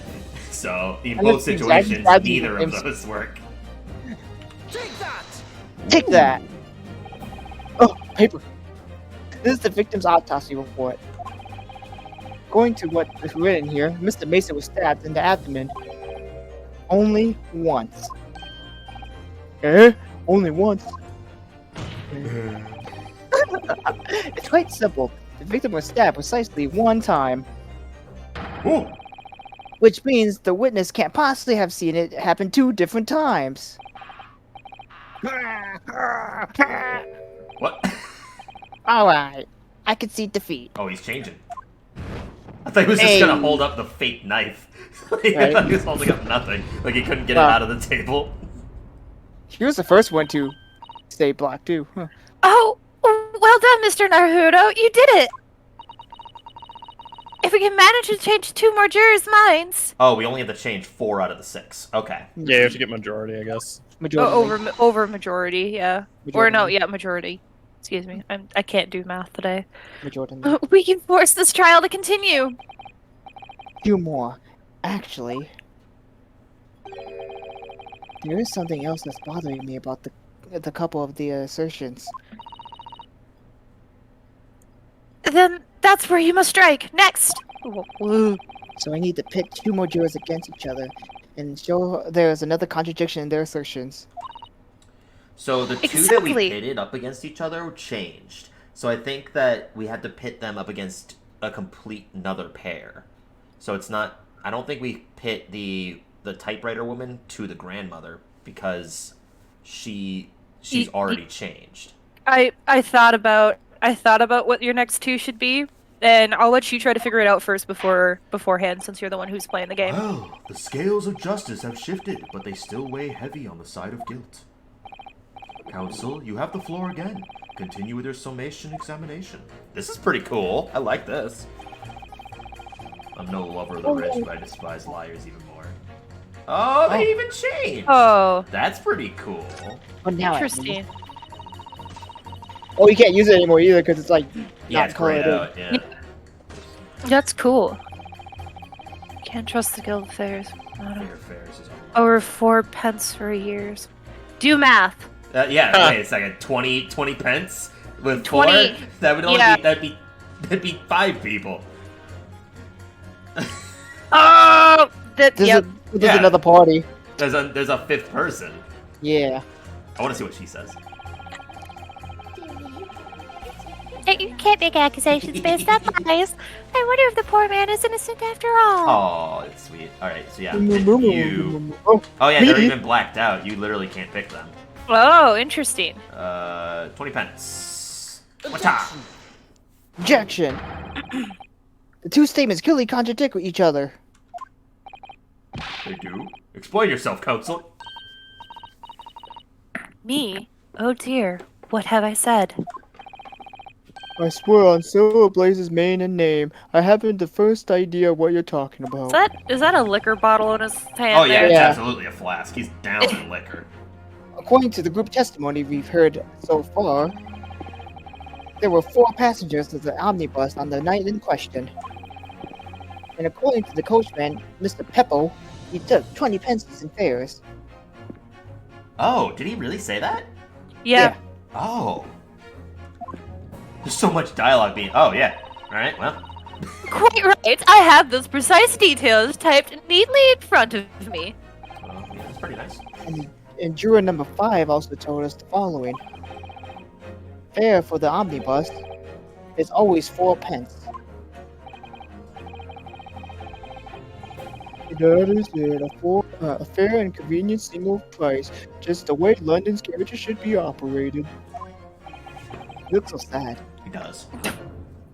So in And both it's exactly situations, stabbed neither him. of those work. Take that. Oh, paper. This is the victim's autopsy report. According to what is written here, Mr. Mason was stabbed in the abdomen only once. Eh? Only once? It's quite simple. The victim was stabbed precisely one time, Ooh. Which means the witness can't possibly have seen it happen 2 different times. What? Alright, I concede defeat. Oh, he's changing. I thought he was just Hey. gonna hold up the fake knife. I Right. thought he was holding up nothing. Like he couldn't get Wow. it out of the table. he was the first one to stay black too. Huh. Oh, well done, Mr. Naruto. You did it. If we can manage to change 2 more jurors' minds. Oh, we only have to change 4 out of the 6. Okay. Yeah, you have to get majority, I guess. Majority. Over majority, yeah. Or no, Majority. yeah, majority. Excuse me. I can't do math today. Majority. We can force this trial to continue. 2 more. Actually, there is something else that's bothering me about the couple of the assertions. Then that's where you must strike. Next. So I need to pit 2 more jurors against each other and show there's another contradiction in their assertions. So the 2 that we Exactly. pitted up against each other changed. So I think that we had to pit them up against a complete another pair. So it's not. I don't think we pit the typewriter woman to the grandmother because she's already changed. I thought about what your next 2 should be, and I'll let you try to figure it out first beforehand, since you're the one who's playing the game. Well, the scales of justice have shifted, but they still weigh heavy on the side of guilt. Council, you have the floor again. Continue with your summation examination. This is pretty cool. I like this. I'm no lover of the rich, but I despise liars even more. Oh, they even changed! Oh, That's pretty cool. But now interesting. Oh, you can't use it anymore either because it's like Yeah, not it's grayed colored out, yeah. That's cool. Can't trust the guild affairs. Fair fares is Over 4 pence for years. Do math. yeah, wait a second. 20 pence? With 20, 4? That would only yeah. that'd be 5 people. Oh, that. There's, Yep. there's Yeah. another party. There's a 5th person. Yeah. I want to see what she says. You can't make accusations based on lies. I wonder if the poor man is innocent after all. Oh, it's sweet. Alright, so yeah. You... Oh yeah, they're even blacked out. You literally can't pick them. Oh, interesting. 20 pence. Whatcha? Objection. The two statements clearly contradict with each other. They do. Explain yourself, Council. Me? Oh dear. What have I said? I swear on Silver Blaze's name and name, I haven't the first idea what you're talking about. Is that a liquor bottle in his hand? Oh yeah, there? it's Yeah. absolutely a flask. He's down in liquor. According to the group testimony we've heard so far, there were 4 passengers of the omnibus on the night in question. And according to the coachman, Mr. Peppo, he took 20 pences in fares. Oh, did he really say that? Yeah. Oh. There's so much dialogue being. Oh yeah. All right. Well. Quite right. I have those precise details typed neatly in front of me. Well, yeah, that's pretty nice. And juror number 5 also told us the following. Fare for the omnibus is always 4 pence. That is it, a fair and convenient single price, just the way London's carriages should be operated. It looks so sad. He does.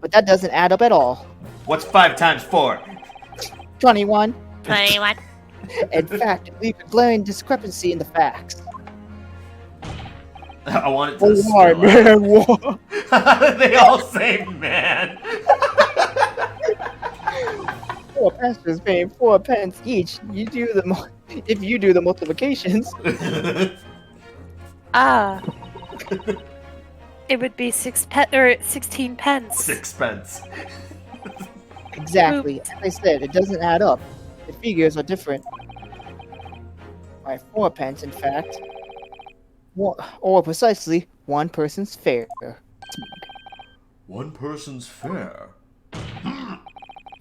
But that doesn't add up at all. What's 5 times 4? 21. 21. In fact, leave a glaring discrepancy in the facts. I want it to. Oh, why, man? What? They all say man. 4 passengers paying 4 pence each. If you do the multiplications. Ah. It would be 16 pence. 6 pence. Exactly. As I said, it doesn't add up. The figures are different. By 4 pence, in fact. Or precisely, 1 person's fare. 1 person's fare.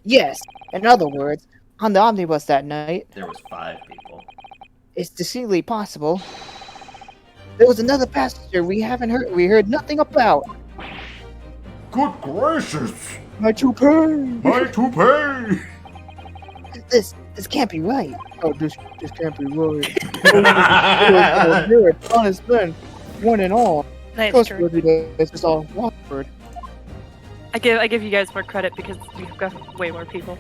Yes. In other words, on the omnibus that night, There was 5 people. it's distinctly possible there was another passenger we heard nothing about. Good gracious! My toupee! My toupee! This can't be right. Oh, this can't be right. You're an honest man, one and all. Nice. Trustworthiness is all Rockford. I give you guys more credit because you've got way more people.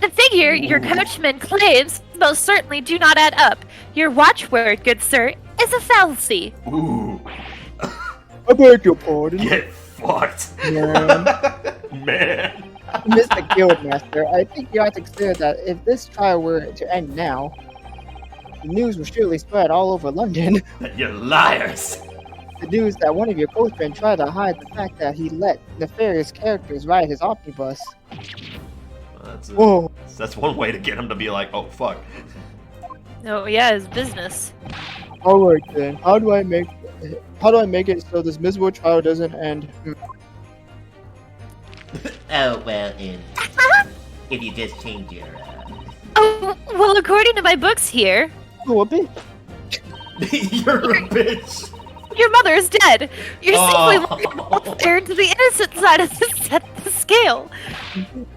The figure your coachman claims most certainly do not add up. Your watchword, good sir, is a fallacy. Ooh. I beg your pardon. Get fucked. Man. Man. Mr. Guildmaster, I think you ought to consider that if this trial were to end now, the news will surely spread all over London. You're liars. The news that one of your coachmen tried to hide the fact that he let nefarious characters ride his omnibus. Well, that's one way to get him to be like, oh fuck. Oh yeah, his business. Alright then, how do I make it so this miserable trial doesn't end? Oh, well, if you just change your, Oh, well, according to my books here, Oh, a bit. You're a bitch. your mother is dead. You're Oh. simply compared to the innocent side of the scale.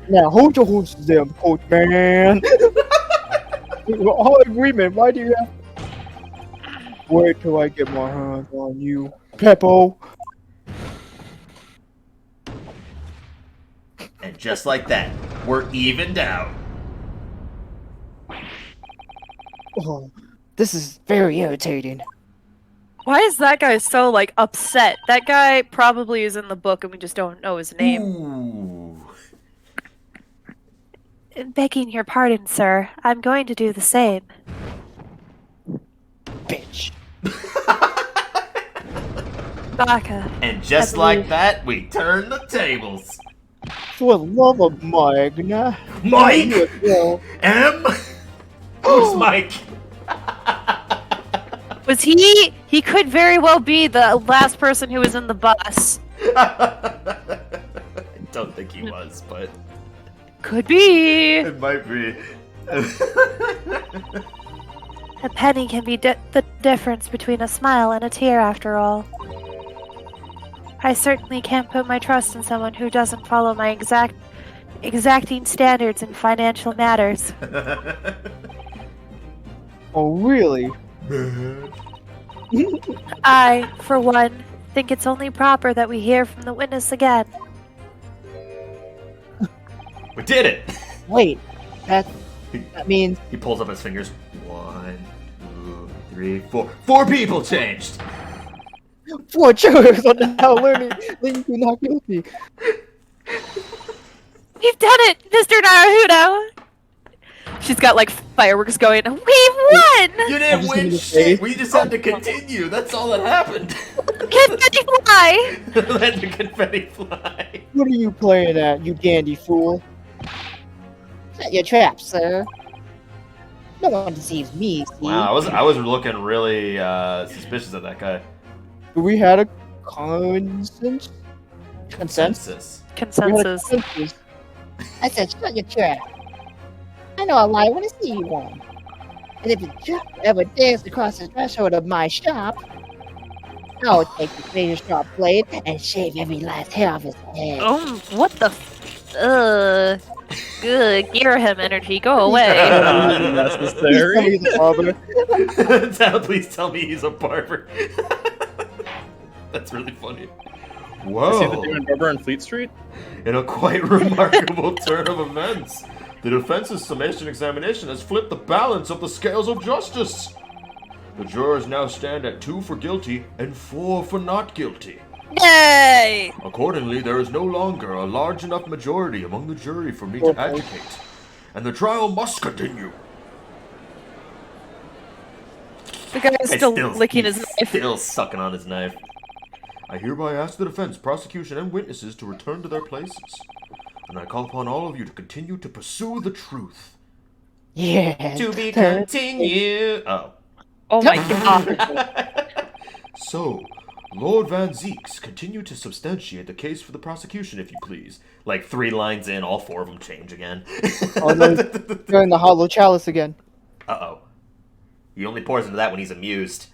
Now hold your horses there, coach man. We're all in agreement. Why do you have wait till I get my hands on you, Peppo? And just like that, we're evened out. Oh, this is very irritating. Why is that guy so, like, upset? That guy probably is in the book and we just don't know his name. Ooh. Begging your pardon, sir. I'm going to do the same. Bitch. Baka. And just like that, we turn the tables. For the love of Magna. Mike! Well, M? Who's Mike? Was he? He could very well be the last person who was in the bus. I don't think he was, but Could be. it might be. A penny can be the difference between a smile and a tear, after all. I certainly can't put my trust in someone who doesn't follow my exacting standards in financial matters. oh, really? I, for one, think it's only proper that we hear from the witness again. We did it! Wait, that means He pulls up his fingers. 1, 2, 3, 4. 4 people changed! 4 jurors are now learning you not guilty. We've done it, Mr. Naruto! She's got, like, fireworks going. We won! You didn't win shit! We just had to continue. That's all that happened. Confetti fly! Let the confetti fly. What are you playing at, you dandy fool? Set your trap, sir. No one deceives me, see? Wow, I was looking really suspicious of that guy. We had a consensus? Consensus. Consensus. I said, shut your trap. I know a lie when I see you one. And if a trap ever dares to cross the threshold of my shop, I'll take the razor sharp blade and shave every last hair off his head. Oh, what the good. Gear him energy, go away. Necessary. Please tell me he's a barber. That's really funny. Is he the Whoa. demon barber on Fleet Street? In a quite remarkable turn of events, the defense's summation examination has flipped the balance of the scales of justice. The jurors now stand at 2 for guilty and 4 for not guilty. Yay! Accordingly, there is no longer a large enough majority among the jury for me to advocate, and the trial must continue. The guy is still licking he's his knife. Still sucking on his knife. I hereby ask the defense, prosecution, and witnesses to return to their places, and I call upon all of you to continue to pursue the truth. Yeah. To be continued. Oh. Oh my god. So, Lord Van Zeeks, continue to substantiate the case for the prosecution, if you please. Like 3 lines in, all 4 of them change again. Oh no, you're in the hollow chalice again. Uh-oh. He only pours into that when he's amused.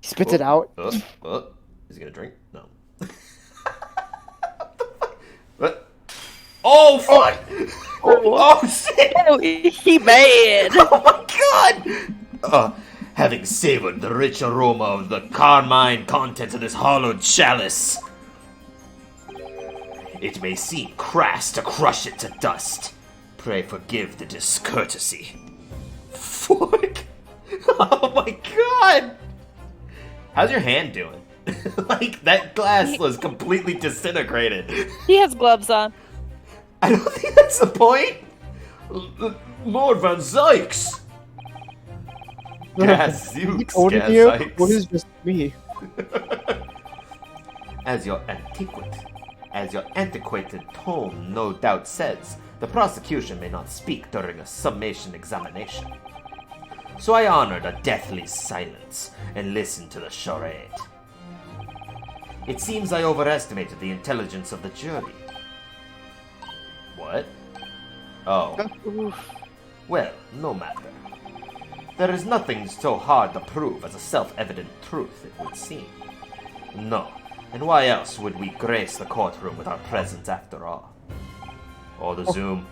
He spits it out. Is he gonna drink? No. What? Oh, fuck! Oh, shit! Oh, he mad. Oh my god! Having savored the rich aroma of the carmine contents of this hollowed chalice, it may seem crass to crush it to dust. Pray forgive the discourtesy. Fuck! Oh my god! How's your hand doing? Like, that glass was completely disintegrated. He has gloves on. I don't think that's the point. Lord Van Zykes! Gazooks, What is just me? As your antiquated tone no doubt says, the prosecution may not speak during a summation examination. So I honored a deathly silence and listened to the charade. It seems I overestimated the intelligence of the jury. What? Oh. Well, no matter. There is nothing so hard to prove as a self-evident truth, it would seem. No, and why else would we grace the courtroom with our presence after all? Or the Zoom.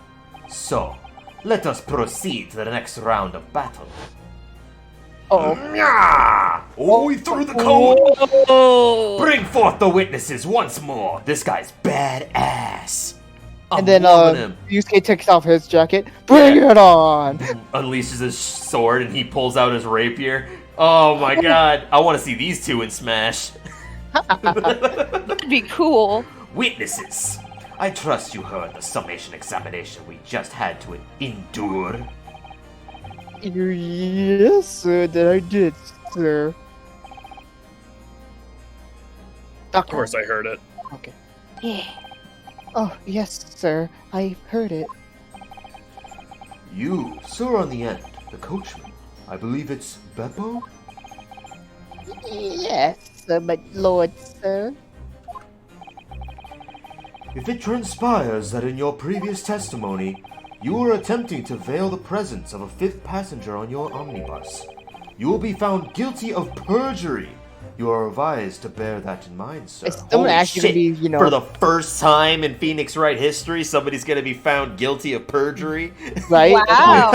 So, let us proceed to the next round of battle. Oh, we threw the code! Oh. Bring forth the witnesses once more! This guy's badass! And then Yusuke takes off his jacket. Bring it on! Unleashes his sword and he pulls out his rapier. Oh my god, I want to see these two in Smash. That'd be cool. Witnesses, I trust you heard the summation examination we just had to endure. Yes, sir, that I did, sir. Of course I heard it. Okay. Yeah. Oh, yes, sir. I heard it. You, sir, on the end, the coachman. I believe it's Beppo? Yes, my lord, sir. If it transpires that in your previous testimony, you were attempting to veil the presence of a fifth passenger on your omnibus, you will be found guilty of perjury. You are advised to bear that in mind, sir. It's still actually gonna be, you know, For the first time in Phoenix Wright history, somebody's gonna be found guilty of perjury. right? Wow.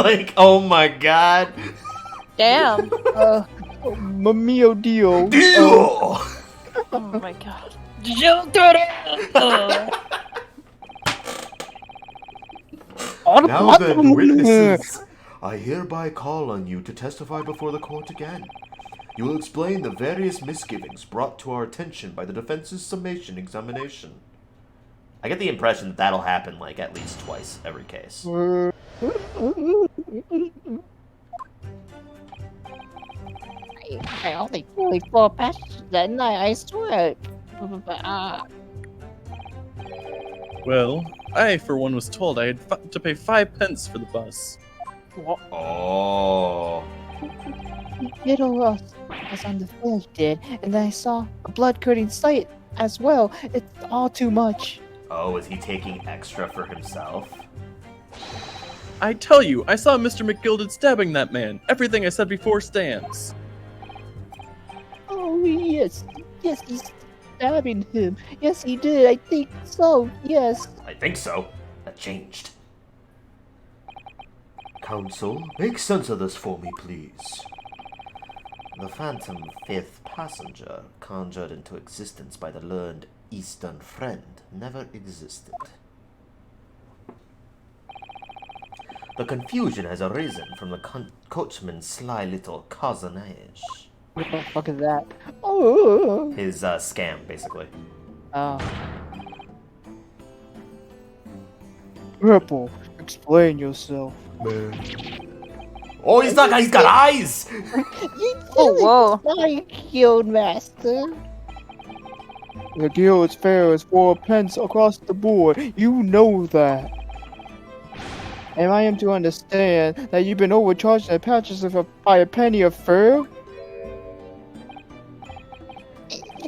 Like, oh my god. Damn. Mio Dio. Dio! Oh my god. Joke through Now then, witnesses, I hereby call on you to testify before the court again. You will explain the various misgivings brought to our attention by the defense's summation examination. I get the impression that that'll happen, like, at least twice every case. I only fully 4 passages that night, I swear. Well, I, for one, was told I had to pay 5 pence for the bus. Oh. Little us on the field did, and I saw a blood-curdling sight as well. It's all too much. Oh, is he taking extra for himself? I tell you, I saw Mr. McGilded stabbing that man. Everything I said before stands. Oh, yes. Yes, he's stabbing him. Yes, he did. I think so. Yes. I think so. That changed. Counsel, make sense of this for me, please. The phantom fifth passenger, conjured into existence by the learned Eastern friend, never existed. The confusion has arisen from the coachman's sly little cousinage. What the fuck is that? Oh. His scam, basically. Oh. Purple, explain yourself, man. Oh, he's got eyes! Oh, whoa. Sorry, Guild Master. The guild's fare is 4 pence across the board. You know that. And I am to understand that you've been overcharged the patches by a penny of fare?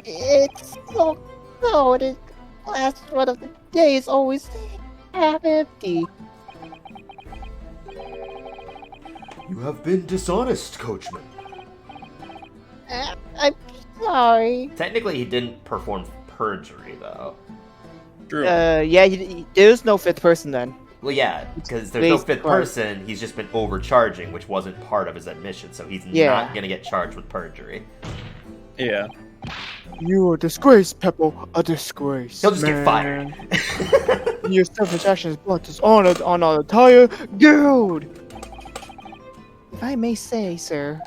It's so cold. The last one of the day is always half empty. You have been dishonest, coachman. I'm sorry. Technically, he didn't perform perjury, though. True. Yeah, there's no fifth person then. Well, yeah, because there's no fifth person. He's just been overcharging, which wasn't part of his admission, so he's not gonna get charged with perjury. Yeah. You're a disgrace, Peppo. A disgrace. He'll just get fired. Your selfish actions brought dishonor on our entire guild. If I may say, sir,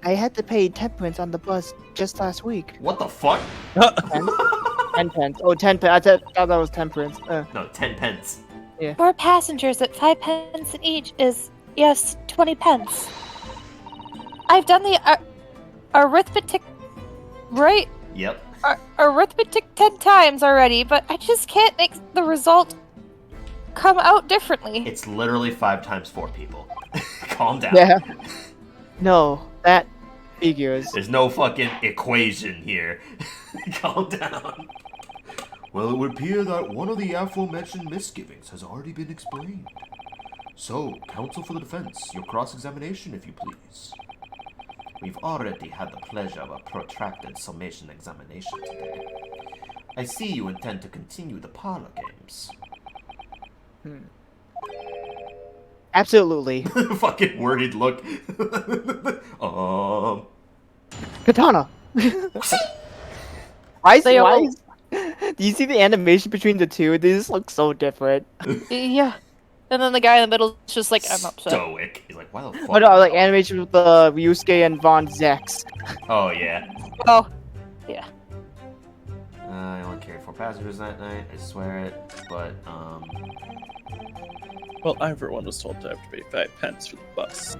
I had to pay 10 pence on the bus just last week. What the fuck? 10 pence. Oh, 10 pence. I thought that was 10 pence. No, 10 pence. Yeah. 4 passengers at 5 pence each is, yes, 20 pence. I've done the arithmetic right. Yep. Arithmetic 10 times already, but I just can't make the result come out differently. It's literally 5 times 4 people. Calm down. Yeah. No, that figures. There's no fucking equation here. Calm down. Well, it would appear that one of the aforementioned misgivings has already been explained. So, counsel for the defense, your cross-examination, if you please. We've already had the pleasure of a protracted summation examination today. I see you intend to continue the parlor games. Absolutely. Fucking worried look. Katana. Do you see the animation between the two? They just look so different. Yeah. And then the guy in the middle is just like, I'm upset. Stoic. He's like, why the fuck? Oh no, like animation with Ryusuke and Von Zex. Oh, yeah. Oh, yeah. I only carried 4 passengers that night, I swear it. But, Well, I, for one, was told to have to pay 5 pence for the bus.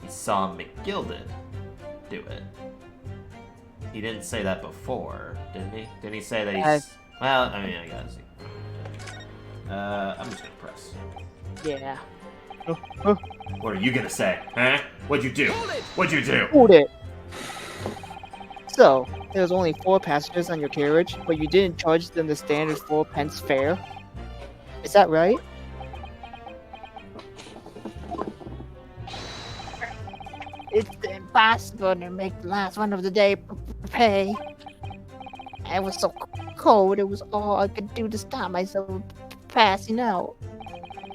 He saw McGilded do it. He didn't say that before, didn't he? Didn't he say that he's... Well, I mean, I guess. I'm just gonna press. Yeah. What are you gonna say, huh? What'd you do? What'd you do? Hold it. So, there was only 4 passengers on your carriage, but you didn't charge them the standard 4 pence fare. Is that right? It's impossible to make the last one of the day pay. It was so cold, it was all I could do to stop myself from passing out. I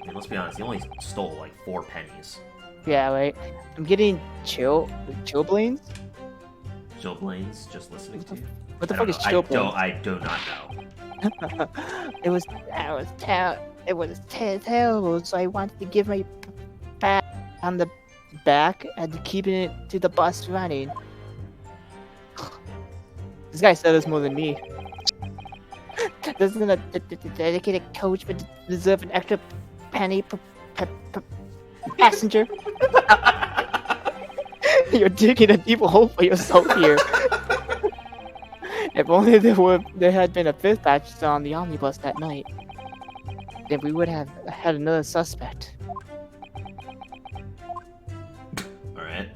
mean, let's be honest, he only stole like 4 pennies. Yeah, right. I'm getting chillblains? Chillblains, just listening to you. What the I fuck don't is know. chillblains? I do not know. It was terrible, so I wanted to give my pat On the back and keeping it to the bus running. This guy said this more than me. This is a dedicated coach, but deserve an extra penny per passenger. You're digging a deep hole for yourself here. If only there had been a 5th passenger on the omnibus that night, then we would have had another suspect. Alright.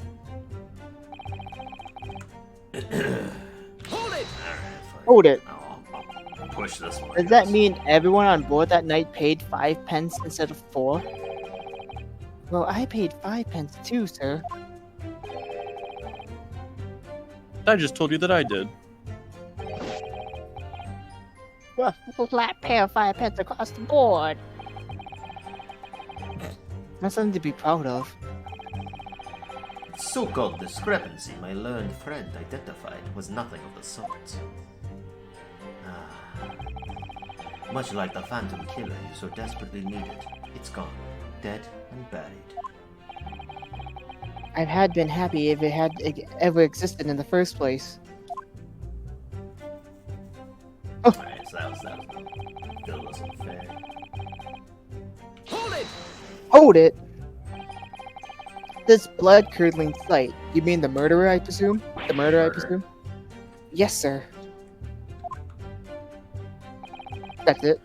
Hold it! Hold it. I'll push this one. Does that mean everyone on board that night paid 5 pence instead of 4? Well, I paid 5 pence too, sir. I just told you that I did. Well, flat pair of 5 pence across the board. That's something to be proud of. So-called discrepancy my learned friend identified was nothing of the sort. Much like the phantom killer you so desperately needed, it's gone, dead and buried. I had been happy if it had ever existed in the first place. Alright, so that was still wasn't fair. Hold it! Hold it! This blood-curdling sight. You mean the murderer, I presume? The murderer, I presume? Yes, sir. That's it.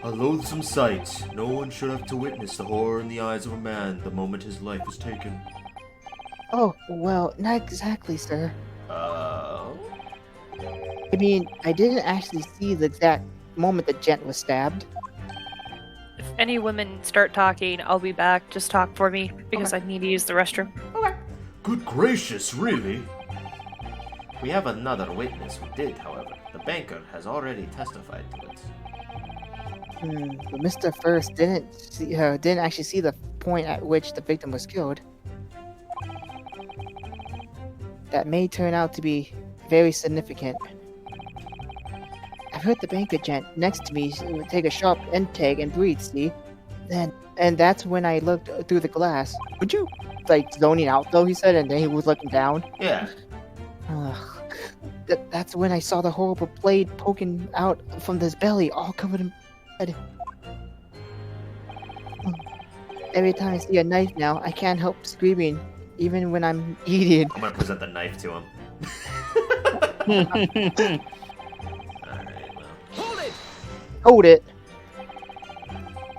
A loathsome sight. No one should have to witness the horror in the eyes of a man the moment his life is taken. Oh, well, not exactly, sir. Uh... I mean, I didn't actually see the exact moment the gent was stabbed. If any women start talking, I'll be back. Just talk for me, because I need to use the restroom. Good gracious, really? We have another witness who did, however. The banker has already testified to it. But Mr. First didn't actually see the point at which the victim was killed. That may turn out to be very significant. I've heard the banker gent next to me take a sharp intake and breathe, see? And that's when I looked through the glass. Would you, like, zoning out though, he said, and then he was looking down? Yeah. That's when I saw the horrible blade poking out from his belly, all covered in blood. Every time I see a knife now, I can't help screaming, even when I'm eating. I'm gonna present the knife to him. Alright, well. Hold it! Hold it!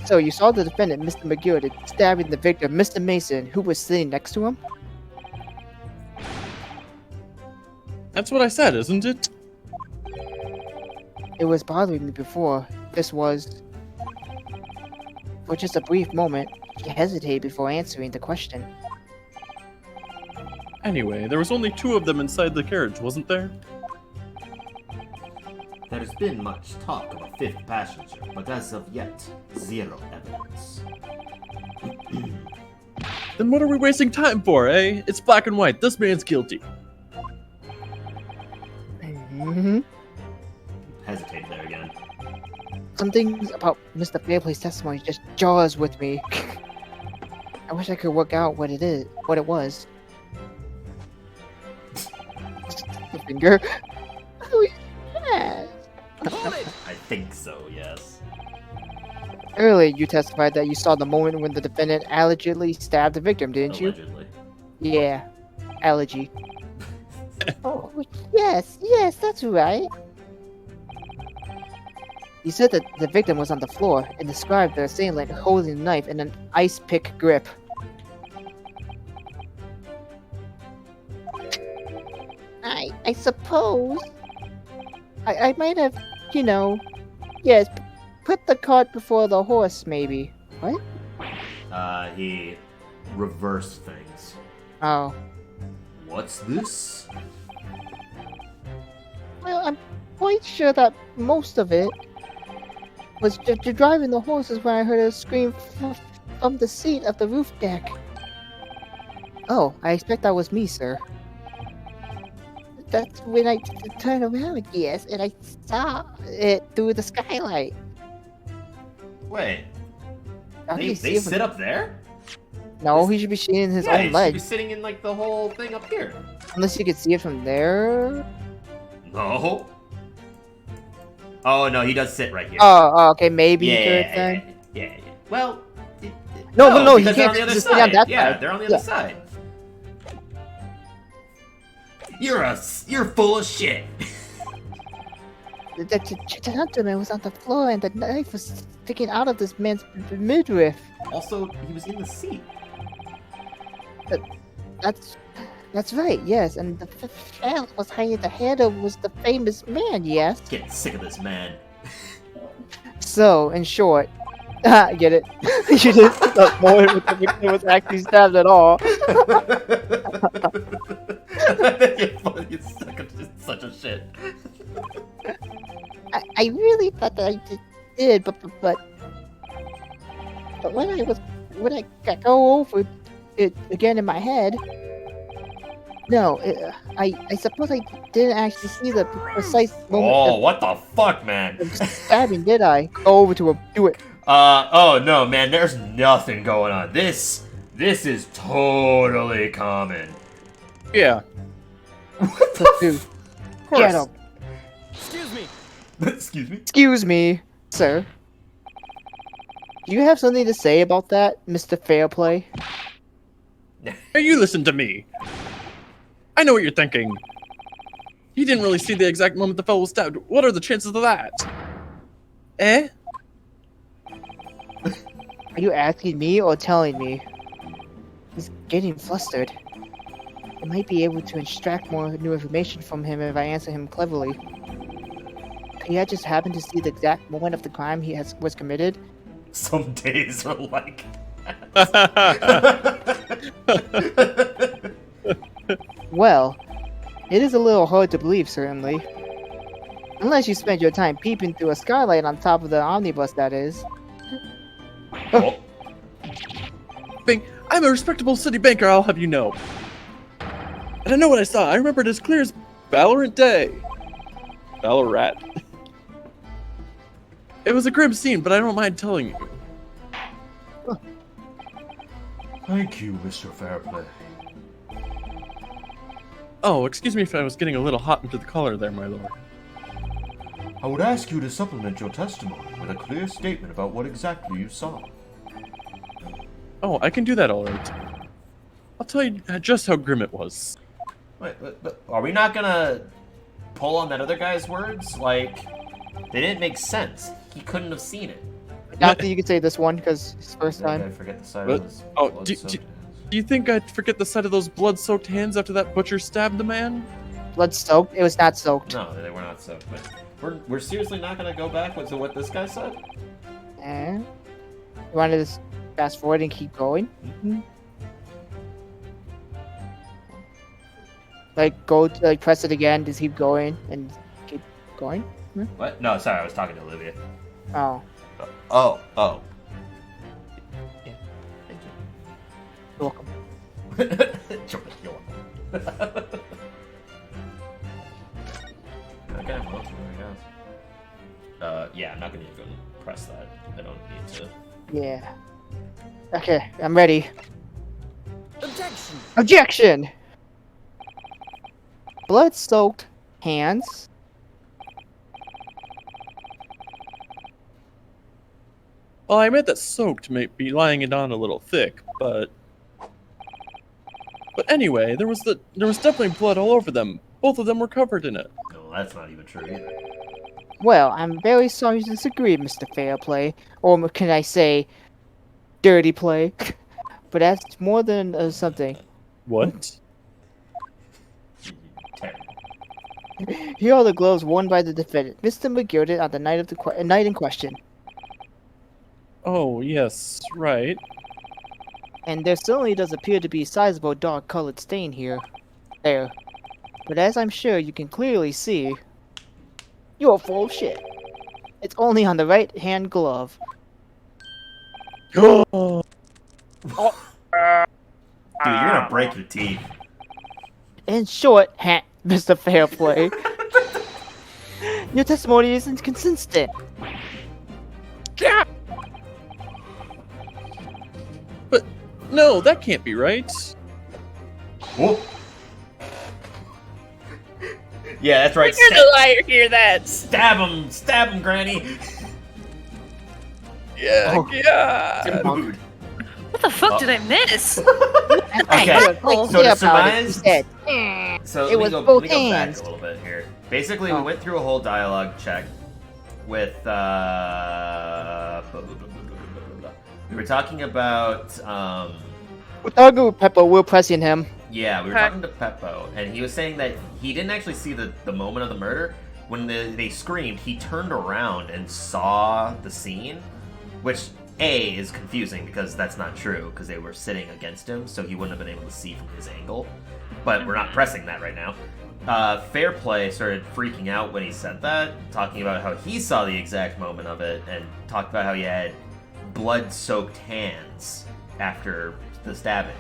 So you saw the defendant, Mr. McGill, stabbing the victim, Mr. Mason, who was sitting next to him? That's what I said, isn't it? It was bothering me before. This was... For just a brief moment, he hesitated before answering the question. Anyway, there was only 2 of them inside the carriage, wasn't there? There has been much talk of a 5th passenger, but as of yet, 0 evidence. Then what are we wasting time for, eh? It's black and white. This man's guilty. Mm-hmm. Hesitated there again. Some things about Mr. Fairplay's testimony just jaws with me. I wish I could work out what it was. The finger. Oh, yes. I think so, yes. Earlier, you testified that you saw the moment when the defendant allegedly stabbed the victim, didn't you? Allegedly. Yeah. Allergy. Oh, yes, that's right. You said that the victim was on the floor and described the assailant holding the knife in an ice pick grip. I suppose I might have, yes, put the cart before the horse, maybe. What? He reversed things. Oh. What's this? Well, I'm quite sure that most of it was driving the horses when I heard a scream from the seat of the roof deck. Oh, I expect that was me, sir. That's when I turned around, yes, and I saw it through the skylight. Wait. How can They you see it from- sit up there? No, he should be seeing his Yeah, he own should leg. be sitting in like the whole thing up here. Unless you could see it from there. No. Oh no, he does sit right here. Oh, okay, maybe you could yeah, then. yeah. Well, No, he because they're can't on the other just sit on side. that Yeah, side. they're on the other side. You're full of shit. The gentleman was on the floor and the knife was sticking out of this man's midriff. Also, he was in the seat. That's right, yes, and the fellow was hiding the head of was the famous man, yes. Getting sick of this man. So, in short, I get it. You didn't stop more with the victim was actually stabbed at all. You're stuck in such a shit. I really thought that I did, but when I got go over it again in my head, no, I suppose I didn't actually see the precise moment Oh, what the fuck, man? of stabbing, did I? Go over to him. Do it. Oh no, man, there's nothing going on. This is totally common. Yeah. Dude, Of course. get him. Excuse me. Excuse me? Excuse me, sir. Do you have something to say about that, Mr. Fairplay? Hey, you listen to me. I know what you're thinking. He didn't really see the exact moment the fellow was stabbed. What are the chances of that? Eh? Are you asking me or telling me? He's getting flustered. I might be able to extract more new information from him if I answer him cleverly. Could he just happen to see the exact moment of the crime was committed? Some days are like Well, it is a little hard to believe, certainly. Unless you spend your time peeping through a skylight on top of the omnibus, that is. Oh. I'm a respectable city banker, I'll have you know. And I know what I saw. I remember it as clear as Valorant Day. Ballarat. It was a grim scene, but I don't mind telling you. Thank you, Mr. Fairplay. Oh, excuse me if I was getting a little hot into the collar there, my lord. I would ask you to supplement your testimony with a clear statement about what exactly you saw. Oh, I can do that all right. I'll tell you just how grim it was. Wait, but are we not gonna pull on that other guy's words? Like, they didn't make sense. He couldn't have seen it. Not that you could say this one, because it's first I time. forget the side What? of his Oh, blood-soaked hands. Do you think I'd forget the sight of those blood-soaked hands after that butcher stabbed the man? Blood soaked? It was not soaked. No, they were not soaked. But we're seriously not gonna go back to what this guy said? And you want to just fast forward and keep going? Like press it again, just keep going and keep going. What? No, sorry, I was talking to Olivia. Oh, Oh. Yeah, thank you're welcome. you. Sure, you're welcome. Okay, well, there we go. Yeah, I'm not gonna even press that. I don't need to. Yeah. Okay, I'm ready. Objection! Objection! Blood-soaked hands. Well, I admit that soaked may be lying it on a little thick, but anyway, there was definitely blood all over them. Both of them were covered in it. No, that's not even true either. Well, I'm very sorry to disagree, Mr. Fairplay. Or can I say, dirty play? But that's more than something. What? Here are the gloves worn by the defendant, Mr. McGilden, on the night of the night in question. Oh, yes, right. And there certainly does appear to be a sizable dark-colored stain here. There. But as I'm sure you can clearly see, you're full of shit. It's only on the right-hand glove. Oh. Dude, you're gonna break your teeth. In short, Mr. Fairplay, your testimony is inconsistent. Yeah. But no, that can't be right. Whoa. Yeah, that's right. You're the liar here, that. Stab him, Granny. Yeah, Oh. yeah. Dude. What the fuck did I miss? Okay, so to surmise, so It let me was go both back hands. a little bit here. Basically, we went through a whole dialogue check with we were talking about We're talking with Peppo, we're pressing him. yeah, we were talking to Peppo, and he was saying that he didn't actually see the moment of the murder. When they screamed, he turned around and saw the scene, which A is confusing because that's not true because they were sitting against him, so he wouldn't have been able to see from his angle. But we're not pressing that right now. Fairplay started freaking out when he said that, talking about how he saw the exact moment of it, and talked about how he had blood-soaked hands after the stabbing.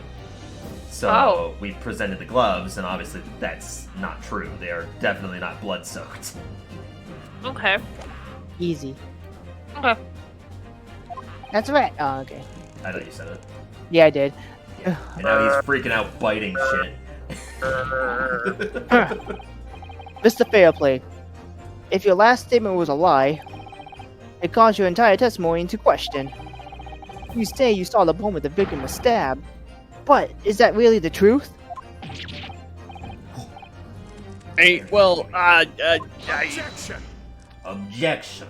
So we presented the gloves, and obviously that's not true. They are definitely not blood-soaked. Okay. Easy. Okay. That's right. Oh, okay. I thought you said it. Yeah, I did. And now he's freaking out, biting shit. Mr. Fairplay, if your last statement was a lie, it calls your entire testimony into question. You say you saw the moment the victim was stabbed, but is that really the truth? Hey, well, Objection! Objection.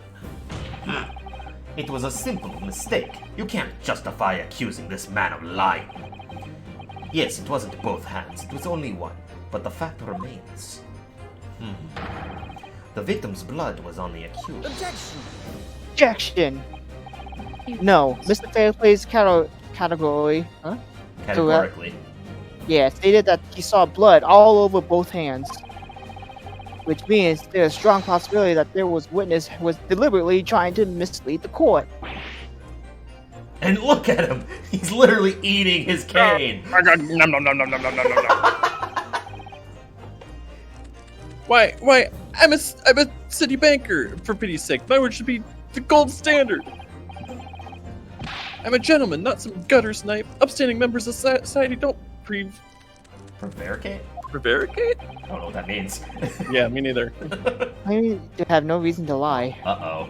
It was a simple mistake. You can't justify accusing this man of lying. Yes, it wasn't both hands, it was only one, but the fact remains. The victim's blood was on the accused. Objection! Objection! No, Mr. Fairplay's category, huh? Categorically. Yeah, stated that he saw blood all over both hands. Which means there's a strong possibility that there was witness who was deliberately trying to mislead the court. And look at him! He's literally eating his cane! Why, I'm a city banker, for pity's sake. My word should be the gold standard. I'm a gentleman, not some gutter snipe. Upstanding members of society don't Prevaricate? prevaricate? I don't know what that means. Yeah, me neither. I mean, they have no reason to lie. Uh-oh.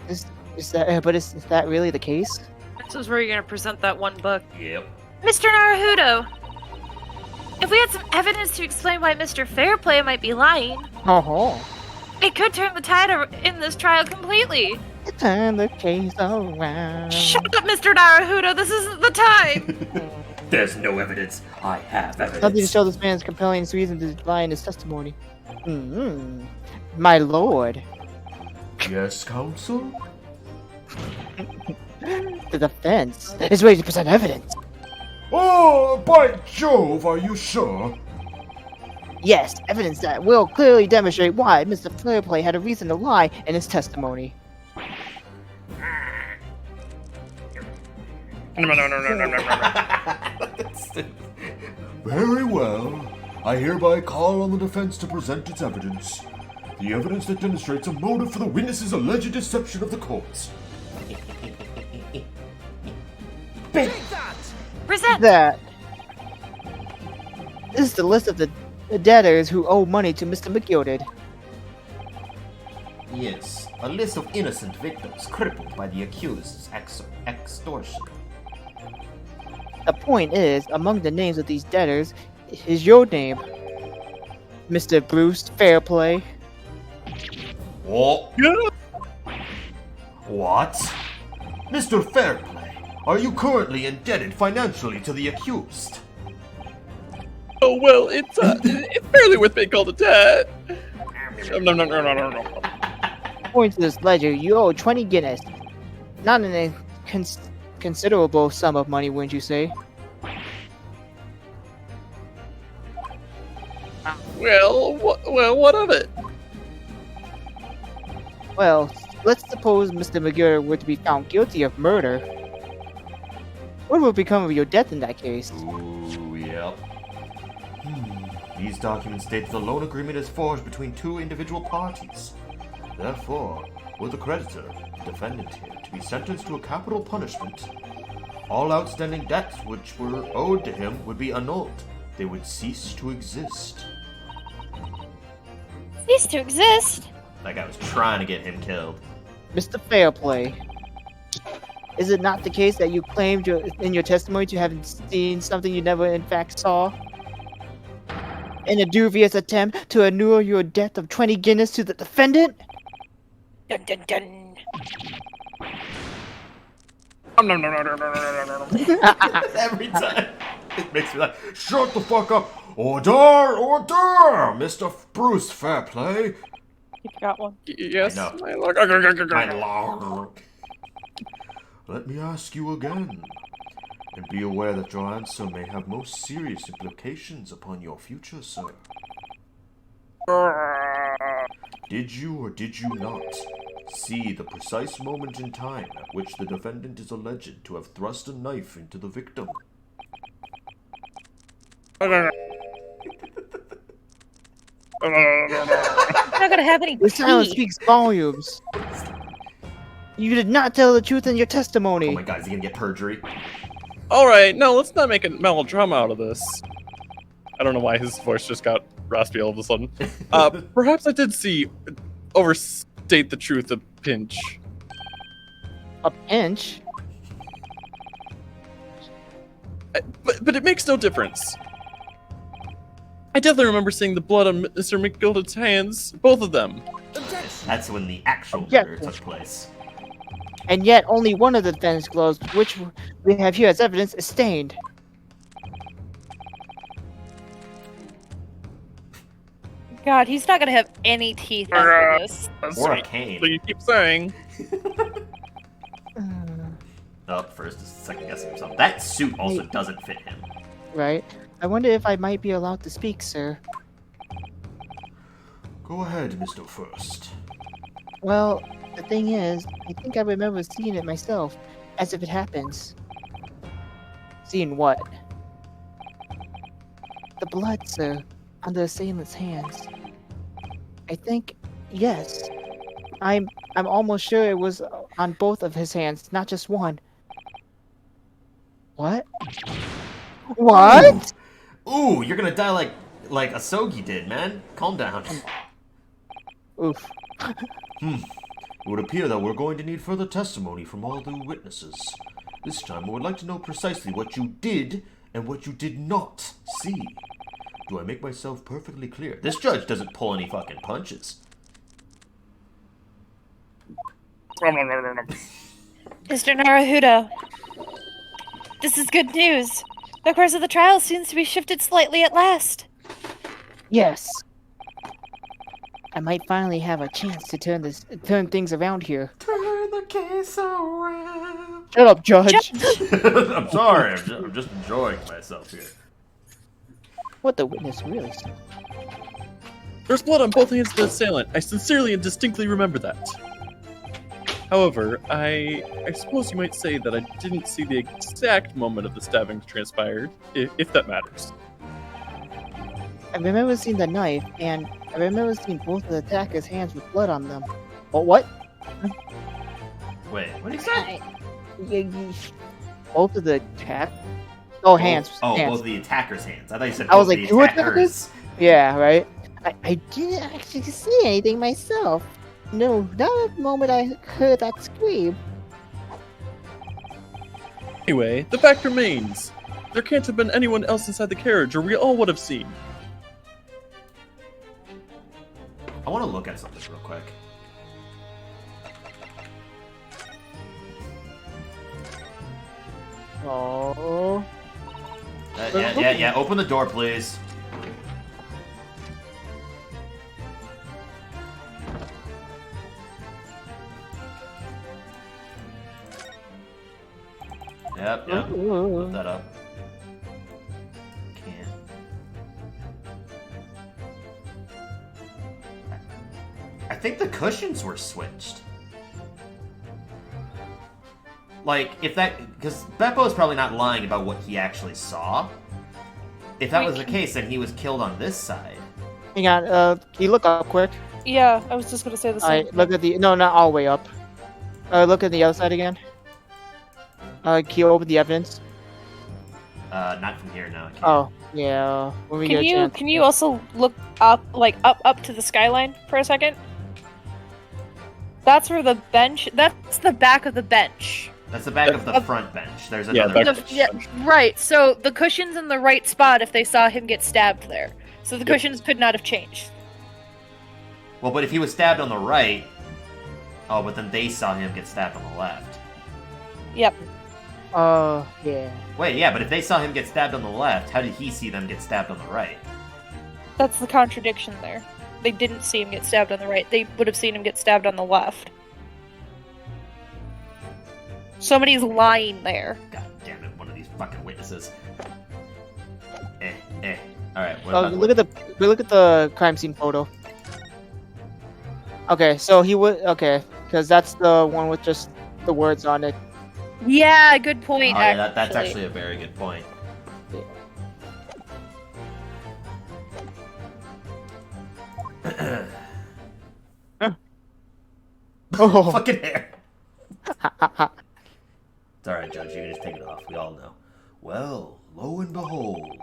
Is that really the case? This is where you're gonna present that one book. Yep. Mr. Naruhodo, if we had some evidence to explain why Mr. Fairplay might be lying, Oh, it could turn the tide in this trial completely. turn the case around. Shut up, Mr. Naruhodo, this isn't the time! There's no evidence. I have evidence. Something to show this man's compelling reason to lie in his testimony. My lord. Yes, counsel? The defense is ready to present evidence. Oh, by Jove, are you sure? Yes, evidence that will clearly demonstrate why Mr. Fairplay had a reason to lie in his testimony. Very well. I hereby call on the defense to present its evidence. The evidence that demonstrates a motive for the witness's alleged deception of the courts. Present! That. This is the list of the debtors who owe money to Mr. McGilded. Yes, a list of innocent victims crippled by the accused's extortion. The point is, among the names of these debtors is your name, Mr. Bruce Fairplay. What? What? Mr. Fairplay, are you currently indebted financially to the accused? Oh, well, it's barely worth being called a debt. No. According to this ledger, you owe 20 Guinness. Not an considerable sum of money, wouldn't you say? Well, what of it? Well, let's suppose Mr. McGill were to be found guilty of murder. What would become of your debt in that case? Ooh, yep. These documents state that the loan agreement is forged between two individual parties. Therefore, were the creditor, defendant here, to be sentenced to a capital punishment, all outstanding debts which were owed to him would be annulled. They would cease to exist. Cease to exist? That guy was trying to get him killed. Mr. Fairplay, is it not the case that you claimed in your testimony to have seen something you never in fact saw? In a dubious attempt to annul your debt of 20 Guinness to the defendant? Dun dun dun. Every time. It makes me like, shut the fuck up! Order! Mr. Bruce Fairplay! You forgot one. Yes, I know. my lord. My lord. Let me ask you again. And be aware that your answer may have most serious implications upon your future, sir. Did you or did you not see the precise moment in time at which the defendant is alleged to have thrust a knife into the victim? I'm not gonna have any The silence tea. speaks volumes. You did not tell the truth in your testimony. Oh my god, is he gonna get perjury? Alright, no, let's not make a melodrama out of this. I don't know why his voice just got raspy all of a sudden. Perhaps I did overstate the truth a pinch. A pinch? But it makes no difference. I definitely remember seeing the blood on Mr. McGilded's hands, both of them. That's when the actual murder took place. And yet, only one of the defendant's gloves, which we have here as evidence, is stained. God, he's not gonna have any teeth after this. Or a cane. So you keep saying. Oh, first is second guessing himself. That suit also doesn't fit him. Right? I wonder if I might be allowed to speak, sir. Go ahead, Mr. First. Well, the thing is, I think I remember seeing it myself, as if it happens. Seeing what? The blood, sir, on the assailant's hands. I think, yes. I'm almost sure it was on both of his hands, not just one. What? What? Ooh, you're gonna die like Asogi did, man. Calm down. Oof. It would appear that we're going to need further testimony from all the witnesses. This time, I would like to know precisely what you did and what you did not see. Do I make myself perfectly clear? This judge doesn't pull any fucking punches. Mr. Naruhodo, this is good news. The course of the trial seems to be shifted slightly at last. Yes. I might finally have a chance to turn things around here. Turn the case around. Shut up, Judge. I'm sorry, I'm just enjoying myself here. What the witness really said. There's blood on both hands of the assailant. I sincerely and distinctly remember that. However, I suppose you might say that I didn't see the exact moment of the stabbing transpired, if that matters. I remember seeing the knife, and I remember seeing both of the attackers' hands with blood on them. But what? Wait, what did he say? Both of the attack? Oh, hands. Oh, hands. both the attackers' hands. I thought you said I was both like, the two attackers. attackers? Yeah, right? I didn't actually see anything myself. No, not at the moment I heard that scream. Anyway, the fact remains. There can't have been anyone else inside the carriage, or we all would have seen. I want to look at something real quick. Oh. Yeah. Open the door, please. Yep. Lift that up. Can't. I think the cushions were switched. Like, if that... Because Beppo is probably not lying about what he actually saw. If that was the case, then he was killed on this side. Hang on, can you look up quick? Yeah, I was just gonna say the same. Alright, look at the... No, not all the way up. Look at the other side again. Can you open the evidence? Not from here, no. I can't. Oh, yeah. When we get a chance. Can you also look up, like up to the skyline for a second? That's where the bench. That's the back of the bench. That's the back of the front bench. There's another bench. Yeah, right. So the cushion's in the right spot if they saw him get stabbed there. So the cushions could not have changed. Well, but if he was stabbed on the right... Oh, but then they saw him get stabbed on the left. Yep. Yeah. Wait, yeah, but if they saw him get stabbed on the left, how did he see them get stabbed on the right? That's the contradiction there. They didn't see him get stabbed on the right. They would have seen him get stabbed on the left. Somebody's lying there. God damn it, one of these fucking witnesses. Alright, what Oh, about... look at the crime scene photo. Okay, so he would... Okay, because that's the one with just the words on it. Yeah, good point. Oh, yeah, that's actually a very good point. Oh, fucking hair. It's alright, Judge, you can just take it off. We all know. Well, lo and behold,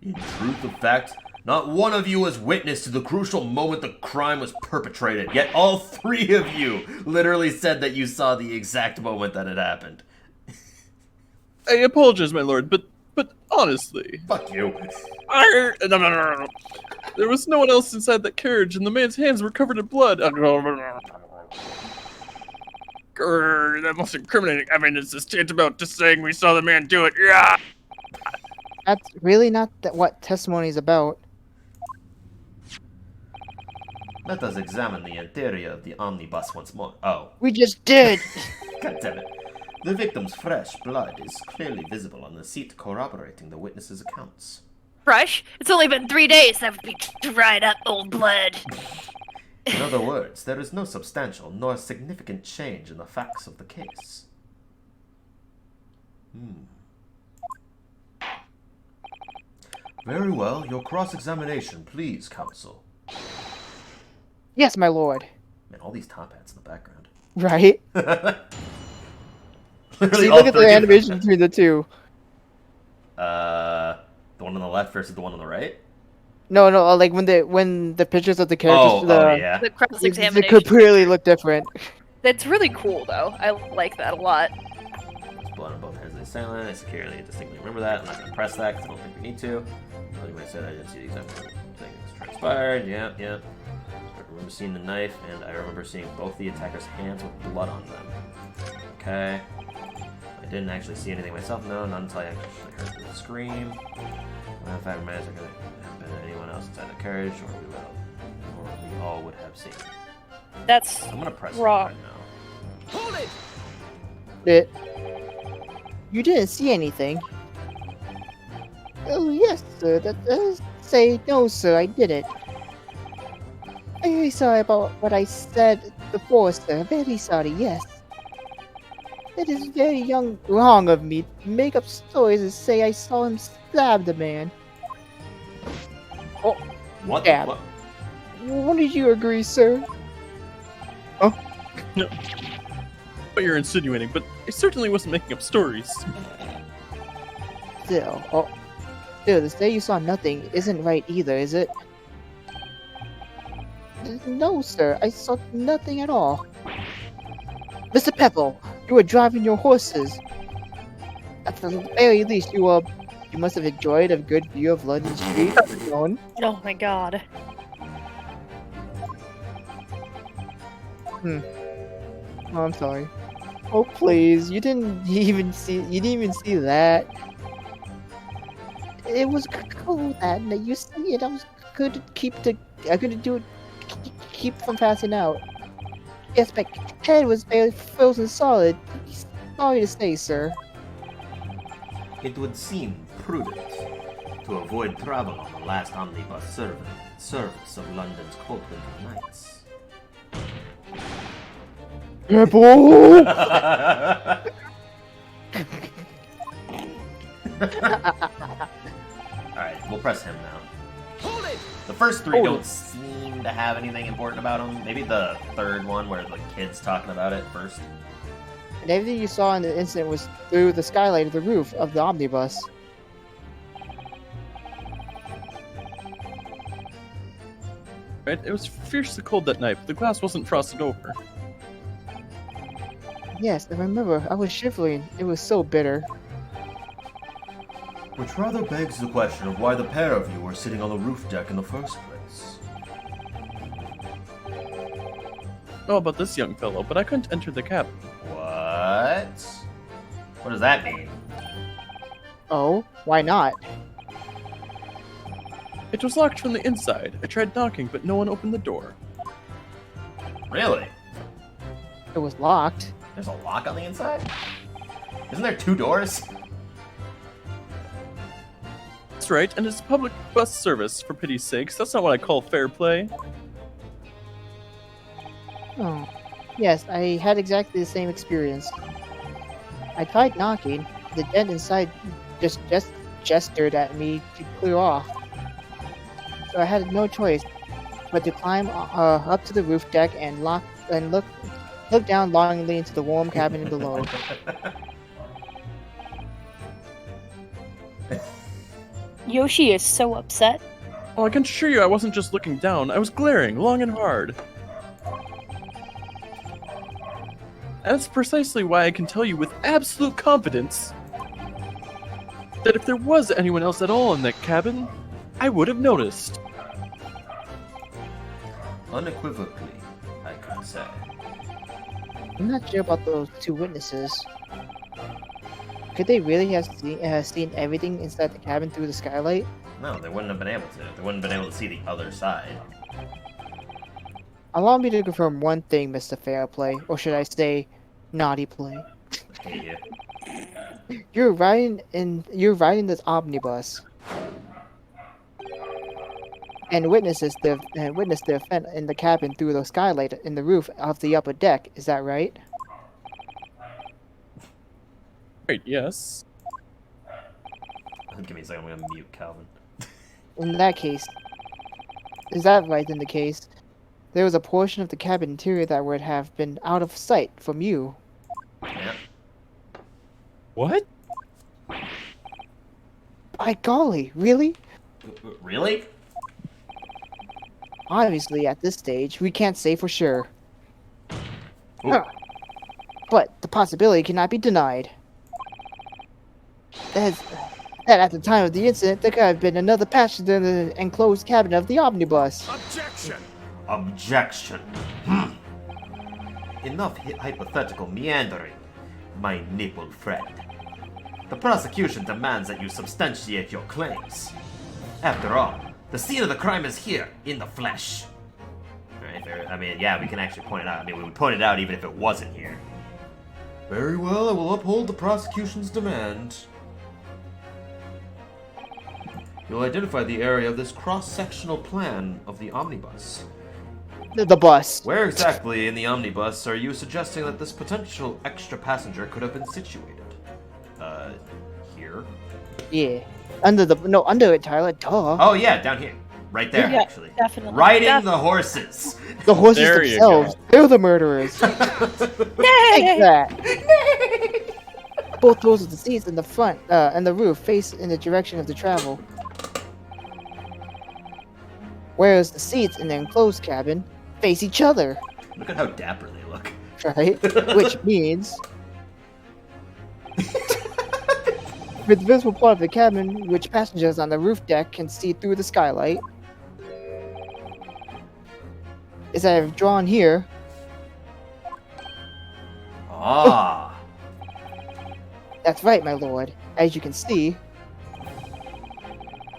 in truth of fact, not one of you was witness to the crucial moment the crime was perpetrated, yet all three of you literally said that you saw the exact moment that it happened. I apologize, my lord, but honestly... Fuck you. No. There was no one else inside that carriage, and the man's hands were covered in blood. Grr, that most incriminating evidence is tantamount to saying we saw the man do it. Yeah. that's really not what testimony is about. Let us examine the interior of the omnibus once more. Oh. We just did! God damn it. The victim's fresh blood is clearly visible on the seat corroborating the witness's accounts. Fresh? It's only been 3 days. That would be dried up old blood. In other words, there is no substantial nor significant change in the facts of the case. Very well. Your cross-examination, please, counsel. Yes, my lord. Man, all these top hats in the background. Right? See, look at the animation between the two. The one on the left versus the one on the right? No, like when the pictures of the characters, yeah. The cross they examination. completely look different. That's really cool, though. I like that a lot. There's blood on both hands of the assailant. I securely distinctly remember that. I'm not going to press that because I don't think we need to. Like I said, I didn't see the exact thing that's transpired. Yeah. I remember seeing the knife, and I remember seeing both the attackers' hands with blood on them. Okay. I didn't actually see anything myself, no, not until I actually heard the scream. If I imagine it could have been anyone else inside the carriage, or we all would have seen. That's I'm gonna press wrong. it right now. Hold it! You didn't see anything. Oh, yes, sir. That does say no, sir, I didn't. I'm very sorry about what I said before, sir. Very sorry, yes. It is very wrong of me to make up stories and say I saw him stab the man. Oh, What Yeah. the fuck? When did you agree, sir? What you're insinuating, but I certainly wasn't making up stories. Still, to say you saw nothing isn't right either, is it? No, sir, I saw nothing at all. Mr. Pebble, you were driving your horses. At the very least, you must have enjoyed a good view of London streets. Alone. Oh my god. Oh, I'm sorry. Oh, please, you didn't even see that. It was cool that night. You see it. I couldn't do it. Keep from passing out. Yes, my head was barely frozen solid. Sorry to say, sir. It would seem prudent to avoid travel on the last omnibus service of London's cold winter nights. Pebble! Alright, we'll press him now. Hold it! The first three don't seem to have anything important about them. Maybe the third one where the kid's talking about it first. And everything you saw in the incident was through the skylight of the roof of the omnibus. Right? It was fiercely cold that night, but the glass wasn't frosted over. Yes, I remember. I was shivering. It was so bitter. Which rather begs the question of why the pair of you were sitting on the roof deck in the first place. Know about this young fellow, but I couldn't enter the cabin. What? What does that mean? Oh, why not? It was locked from the inside. I tried knocking, but no one opened the door. Really? It was locked. There's a lock on the inside? Isn't there 2 doors? That's right, and it's public bus service, for pity's sakes. That's not what I call fair play. Oh, yes, I had exactly the same experience. I tried knocking. The gent inside just gestured at me to clear off. So I had no choice but to climb up to the roof deck and look down longingly into the warm cabin below. Yoshi is so upset. Oh, I can assure you I wasn't just looking down. I was glaring, long and hard. That's precisely why I can tell you with absolute confidence that if there was anyone else at all in that cabin, I would have noticed. Unequivocally, I could say. I'm not sure about those 2 witnesses. Could they really have seen everything inside the cabin through the skylight? No, they wouldn't have been able to. They wouldn't have been able to see the other side. Allow me to confirm one thing, Mr. Fairplay, or should I say, naughty play. I hate you. You're riding this omnibus, and witnessed the event in the cabin through the skylight in the roof of the upper deck. Is that right? Right, yes. Give me a second, I'm gonna mute Calvin. In that case, is that right in the case? There was a portion of the cabin interior that would have been out of sight from you. Yeah. What? By golly, really? Really? Obviously, at this stage, we can't say for sure. Ooh. Huh. But the possibility cannot be denied. That at the time of the incident, there could have been another passenger in the enclosed cabin of the omnibus. Objection! Objection. Enough hypothetical meandering, my nipple friend. The prosecution demands that you substantiate your claims. After all, the scene of the crime is here, in the flesh. Alright, I mean, yeah, we can actually point it out. I mean, we would point it out even if it wasn't here. Very well, I will uphold the prosecution's demand. You'll identify the area of this cross-sectional plan of the omnibus. The bus. Where exactly in the omnibus are you suggesting that this potential extra passenger could have been situated? Here? Yeah. Under it, Tyler. Duh. Oh yeah, down here. Right there, Yeah, actually. definitely. Riding the horses. The horses There you themselves, they're the murderers. Take that. Both rows of the seats in the front and the roof face in the direction of the travel. Whereas the seats in the enclosed cabin face each other. Look at how dapper they look. Right? Which means with the visible part of the cabin, which passengers on the roof deck can see through the skylight, is I have drawn here. Ah. That's right, my lord. As you can see,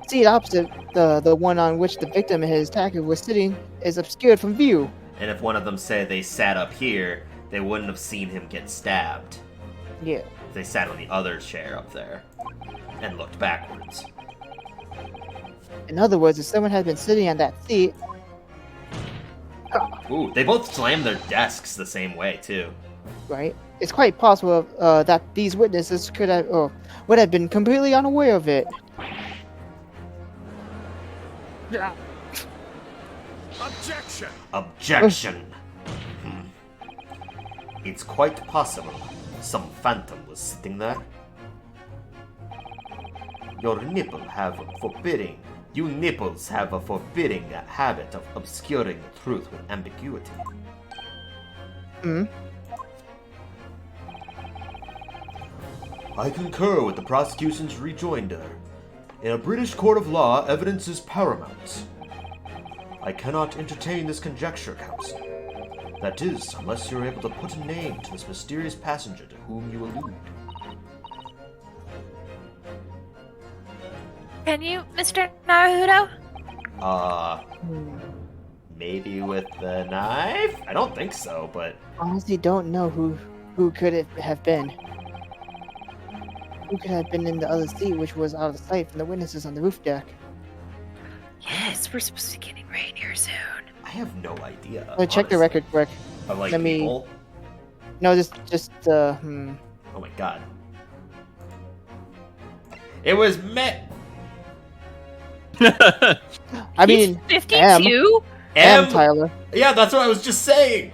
seat opposite the one on which the victim and his attacker were sitting is obscured from view. And if one of them said they sat up here, they wouldn't have seen him get stabbed. Yeah. If they sat on the other chair up there and looked backwards. In other words, if someone had been sitting on that seat, Ooh, they both slammed their desks the same way, too. right, it's quite possible that these witnesses could have, or would have been completely unaware of it. Objection! Objection! It's quite possible some phantom was sitting there. Your nipple have forbidding. You nipples have a forbidding habit of obscuring the truth with ambiguity. Hmm? I concur with the prosecution's rejoinder. In a British court of law, evidence is paramount. I cannot entertain this conjecture, counsel. That is, unless you're able to put a name to this mysterious passenger to whom you allude. Can you, Mr. Naruto? Maybe with the knife? I don't think so, but... Honestly, don't know who could it have been. Who could have been in the other seat, which was out of sight from the witnesses on the roof deck? Yes, we're supposed to be getting rain here soon. I have no idea. Check the honestly. record quick. Of, like, Let me- people? No, just Oh my god. It was I mean, He's 52? M, Tyler. Yeah, that's what I was just saying.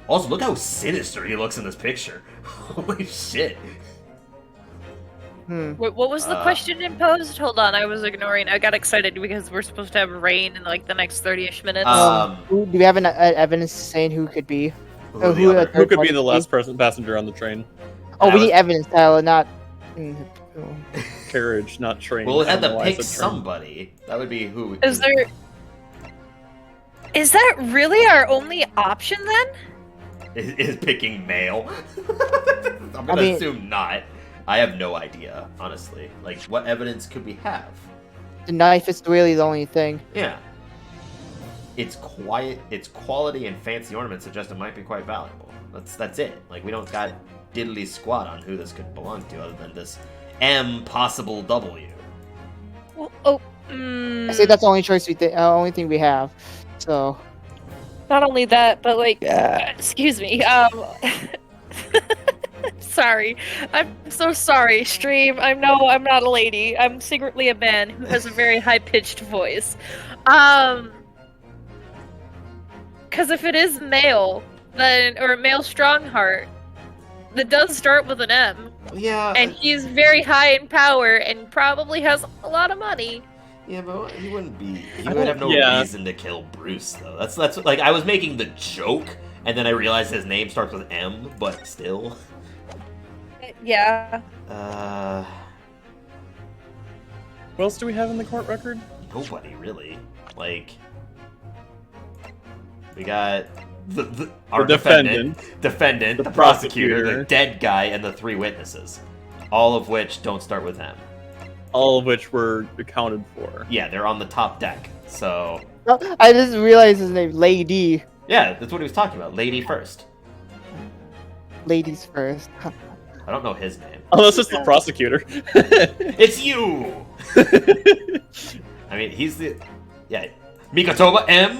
Also, look how sinister he looks in this picture. Holy shit. What was the question imposed? Hold on, I was ignoring. I got excited because we're supposed to have rain in like the next 30-ish minutes. Do we have evidence saying who could be? Who Who a third could be party the last passenger on the train? Oh, we need evidence, Tyler, not. Carriage, not train. Well, it I had don't know to why I pick said train. somebody. That would be who. Is there? Is that really our only option then? Is picking male? I'm gonna assume not. I have no idea, honestly. Like, what evidence could we have? The knife is really the only thing. Yeah. Its quality and fancy ornaments suggest it might be quite valuable. That's it. Like, we don't got diddly squat on who this could belong to other than this M possible W. Well, I say that's the only choice only thing we have. So. Not only that, but like, excuse me. Sorry, I'm so sorry, stream. I know I'm not a lady. I'm secretly a man who has a very high-pitched voice. Because if it is male, then or male Strongheart, that does start with an M. Yeah. And he's very high in power and probably has a lot of money. Yeah, but he wouldn't be. He would have no reason to kill Bruce, though. That's like I was making the joke, and then I realized his name starts with M, but still. Yeah. What else do we have in the court record? Nobody really. Like, we got our defendant, the prosecutor, the dead guy, and the 3 witnesses, all of which don't start with M. All of which were accounted for. Yeah, they're on the top deck. So I just realized his name, Lady. yeah, that's what he was talking about. Lady first. Ladies first. I don't know his name. Oh, that's just the prosecutor. It's you! I mean, he's the... Yeah. Mikotoba M?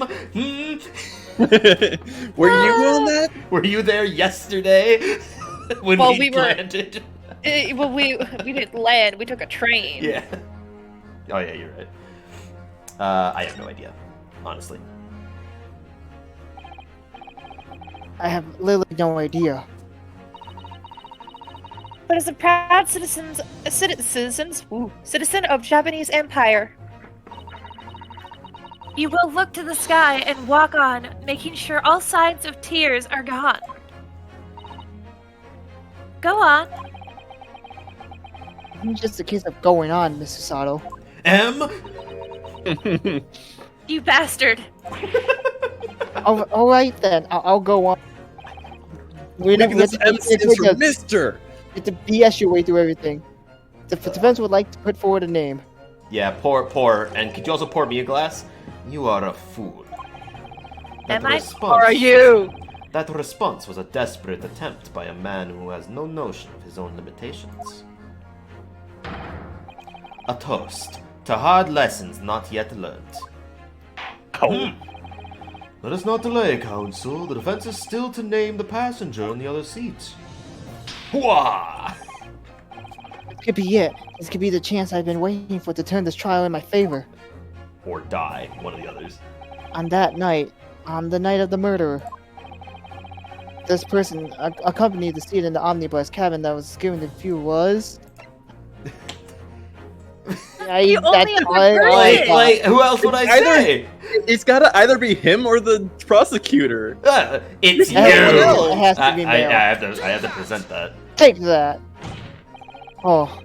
Were you on that? Were you there yesterday? When we landed? Well, we didn't land. We took a train. Yeah. Oh, yeah, you're right. I have no idea, honestly. I have literally no idea. But as a proud citizen of Japanese Empire, you will look to the sky and walk on, making sure all signs of tears are gone. Go on. It's just a case of going on, Mr. Sato. You bastard. All right then, I'll go on. Maybe this M stands for Mr. It's to BS your way through everything. The defense would like to put forward a name. Yeah, pour. And could you also pour me a glass? You are a fool. Am I? Or are you? That response was a desperate attempt by a man who has no notion of his own limitations. A toast to hard lessons not yet learned. Let us not delay, Council. The defense is still to name the passenger in the other seat. Hooah! This could be it. This could be the chance I've been waiting for to turn this trial in my favor. Or die, one of the others. On that night, on the night of the murder, this person accompanied the seat in the omnibus cabin that was given to view was... Wait, who else would I say? It's gotta either be him or the prosecutor. It's you! It has to be male. I have to present that. Take that! Oh.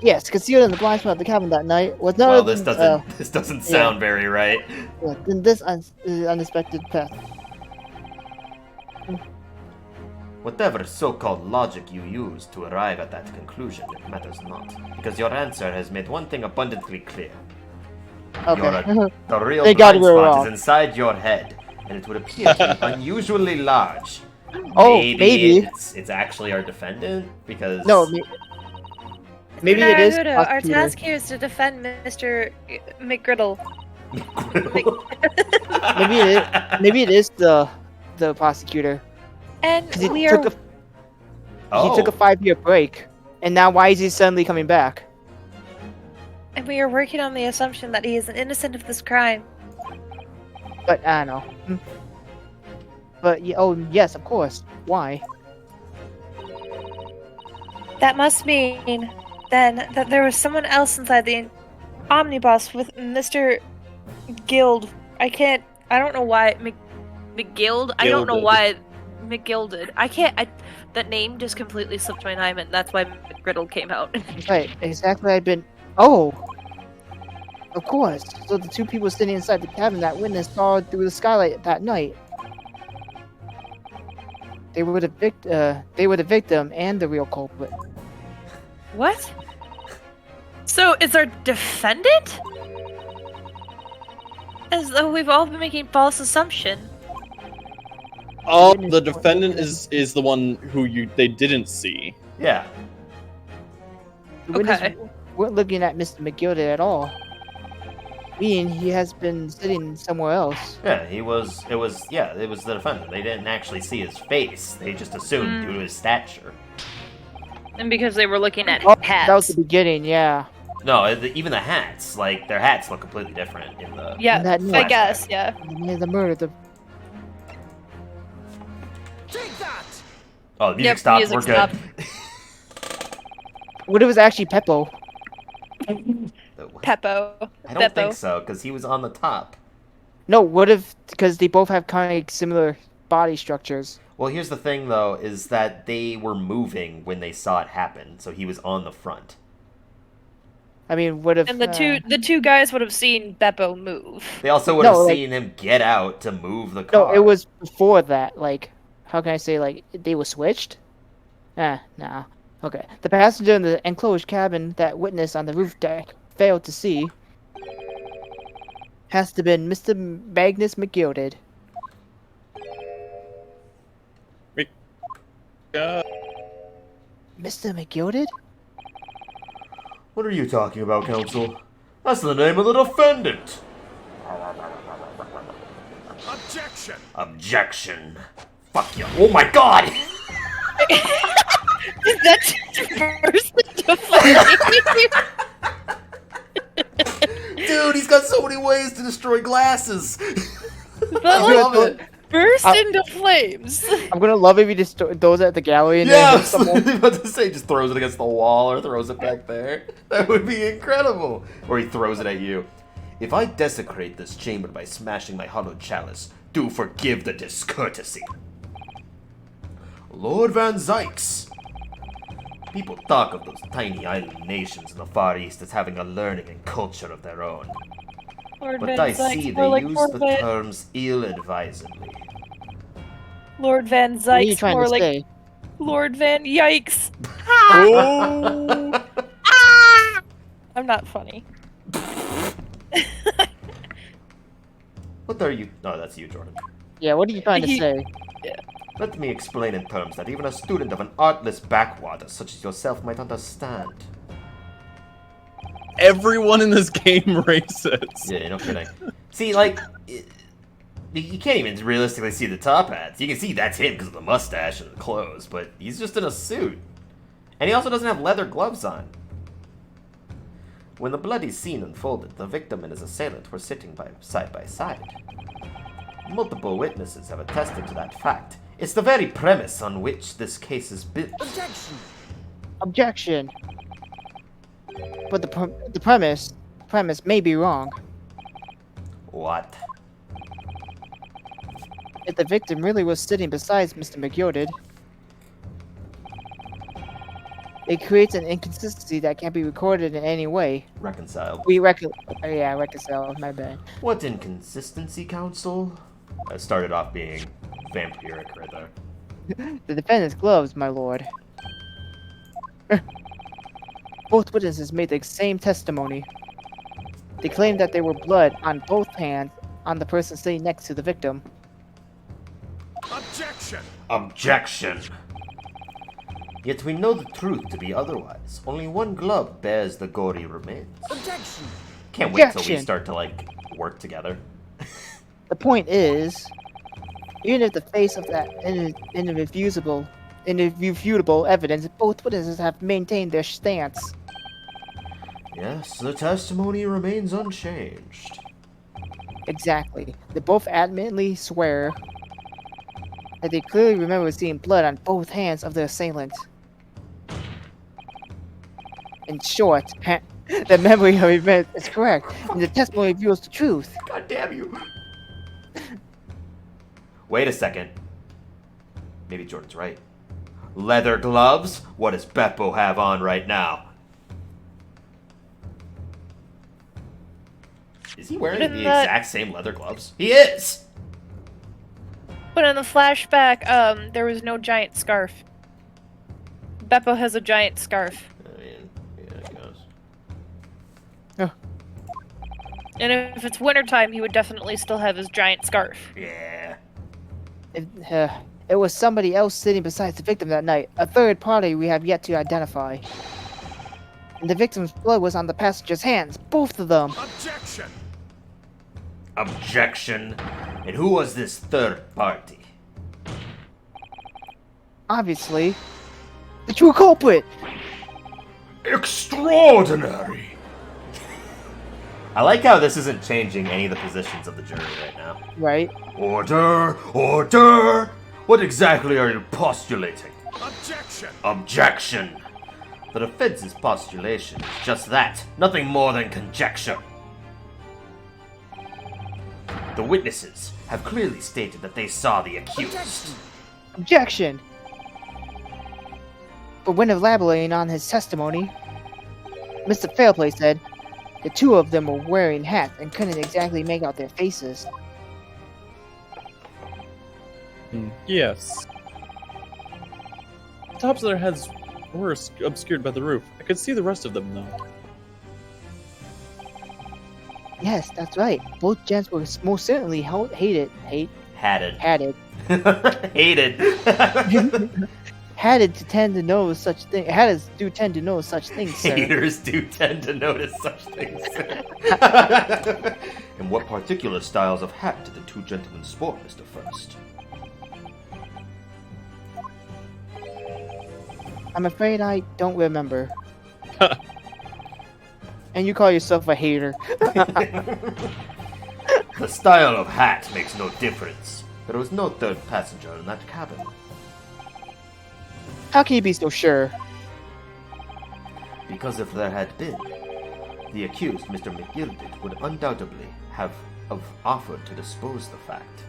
Yes, concealed in the blind spot of the cabin that night was no... Well, this doesn't sound very right. Yeah, then this unexpected path. Whatever so-called logic you use to arrive at that conclusion, it matters not. Because your answer has made one thing abundantly clear. Okay. The real They got blind it spot wrong. is inside your head, and it would appear to be unusually large. Oh, maybe. It's actually our defendant, because... No, maybe it is Naruto, our prosecutor. task here is to defend Mr. McGriddle. Maybe it is the prosecutor. And 'Cause he we are... took a 5-year break, and now why is he suddenly coming back? And we are working on the assumption that he is innocent of this crime. But I don't know. But yes, of course. Why? That must mean, then, that there was someone else inside the omnibus with Mr. Guild. I don't know why... McGild? I don't know why... McGilded. That name just completely slipped my mind, and that's why McGriddle came out. Right, exactly. Oh! Of course. So the two people sitting inside the cabin that witness saw through the skylight that night. They were the victim and the real culprit. What? So, it's our defendant? As though we've all been making false assumptions. Oh, the defendant is the one who they didn't see. Yeah. The witness weren't looking at Mr. McGilded at all. Meaning he has been sitting somewhere else. Yeah, it was the defendant. They didn't actually see his face. They just assumed due to his stature. And because they were looking at hats. That was the beginning, yeah. No, even the hats, like, their hats look completely different in the... Yeah, that I guess, yeah. The murder, Take that! Oh, the music stopped. We're good. What if it was actually Peppo? Peppo. I don't think so, because he was on the top. No, what if... Because they both have kind of similar body structures. Well, here's the thing, though, is that they were moving when they saw it happen, so he was on the front. I mean, what if... And the two guys would have seen Beppo move. They also would have seen him get out to move the car. No, it was before that, like... How can I say, like, they were switched? Nah. Okay. The passenger in the enclosed cabin that witness on the roof deck failed to see has to been Mr. Magnus McGilded. Mr. McGilded? What are you talking about, Counsel? That's the name of the defendant! Objection! Objection. Fuck you. Oh my god! Is that worse than defending? Dude, he's got so many ways to destroy glasses. But I like, love it. burst into flames. I'm gonna love if he just throws it at the gallery and Yeah, I then was hits someone. about to say, just throws it against the wall or throws it back there. That would be incredible. Or he throws it at you. If I desecrate this chamber by smashing my hallowed chalice, do forgive the discourtesy. Lord Van Zykes. People talk of those tiny island nations in the Far East as having a learning and culture of their own. Lord But Van I Zykes, see more they like use Lord the Van- terms ill-advisedly. Lord Van What are you Zykes, trying more to like say? Lord Van Yikes. Oh. I'm not funny. What are you? No, that's you, Jordan. Yeah, what are you trying to He- say? Let me explain in terms that even a student of an artless backwater such as yourself might understand. Everyone in this game races. Yeah, no kidding. See, like, you can't even realistically see the top hats. You can see that's him because of the mustache and the clothes, but he's just in a suit. And he also doesn't have leather gloves on. When the bloody scene unfolded, the victim and his assailant were sitting side by side. Multiple witnesses have attested to that fact. It's the very premise on which this case is built. Objection. But the premise may be wrong. What? If the victim really was sitting beside Mr. McYodid, it creates an inconsistency that can't be recorded in any way. Reconciled. Reconcile. My bad. What inconsistency, counsel? That started off being vampiric right there. The defendant's gloves, my lord. Both witnesses made the same testimony. They claimed that there were blood on both hands on the person sitting next to the victim. Objection! Objection! Yet we know the truth to be otherwise. Only one glove bears the gory remains. Objection! Can't wait till we Objection. start to, like, work together. The point is, even if the face of that irrefutable evidence, both witnesses have maintained their stance. Yes, the testimony remains unchanged. Exactly. They both adamantly swear that they clearly remember seeing blood on both hands of the assailant. In short, the memory of events is correct, and the testimony reveals the truth. God damn you! Wait a second. Maybe Jordan's right. Leather gloves? What does Beppo have on right now? Is he wearing the exact same leather gloves? He is! But in the flashback, there was no giant scarf. Beppo has a giant scarf. I mean, yeah, I guess. And if it's wintertime, he would definitely still have his giant scarf. Yeah. It was somebody else sitting beside the victim that night, a third party we have yet to identify. And the victim's blood was on the passenger's hands, both of them. Objection! Objection. And who was this third party? Obviously, the true culprit. Extraordinary! I like how this isn't changing any of the positions of the jury right now. Right? Order! Order! What exactly are you postulating? Objection! Objection! The defense's postulation is just that, nothing more than conjecture. The witnesses have clearly stated that they saw the accused. Objection. But when elaborating on his testimony, Mr. Fairplay said the two of them were wearing hats and couldn't exactly make out their faces. Yes. The tops of their heads were obscured by the roof. I could see the rest of them, though. Yes, that's right. Both gents were most certainly hated. Hatted. Hated to tend to know such things. Hatters do tend to know such things, sir. Haters do tend to notice such things. And what particular styles of hat did the two gentlemen sport, Mr. First? I'm afraid I don't remember. And you call yourself a hater. The style of hat makes no difference. There was no third passenger in that cabin. How can you be so sure? Because if there had been, the accused, Mr. McGilded, would undoubtedly have offered to depose the fact.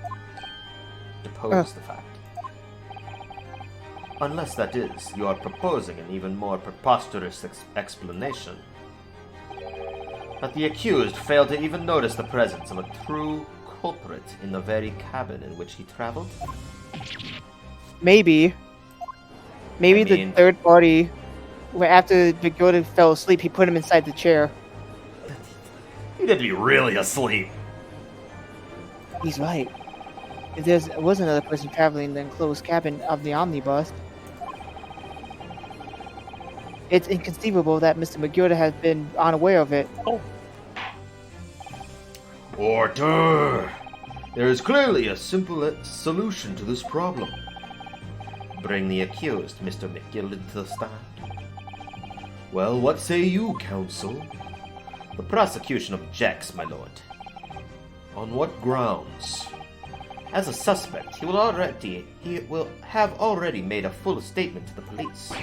Unless, that is, you are proposing an even more preposterous explanation. That the accused failed to even notice the presence of a true culprit in the very cabin in which he traveled? Maybe. The third party, after Pagoda fell asleep, he put him inside the chair. He didn't be really asleep. He's right. If there was another person traveling in the enclosed cabin of the omnibus, it's inconceivable that Mr. Magilda has been unaware of it. Oh. Order! There is clearly a simple solution to this problem. Bring the accused, Mr. McGilded, to the stand. Well, what say you, counsel? The prosecution objects, my lord. On what grounds? As a suspect, he will have already made a full statement to the police.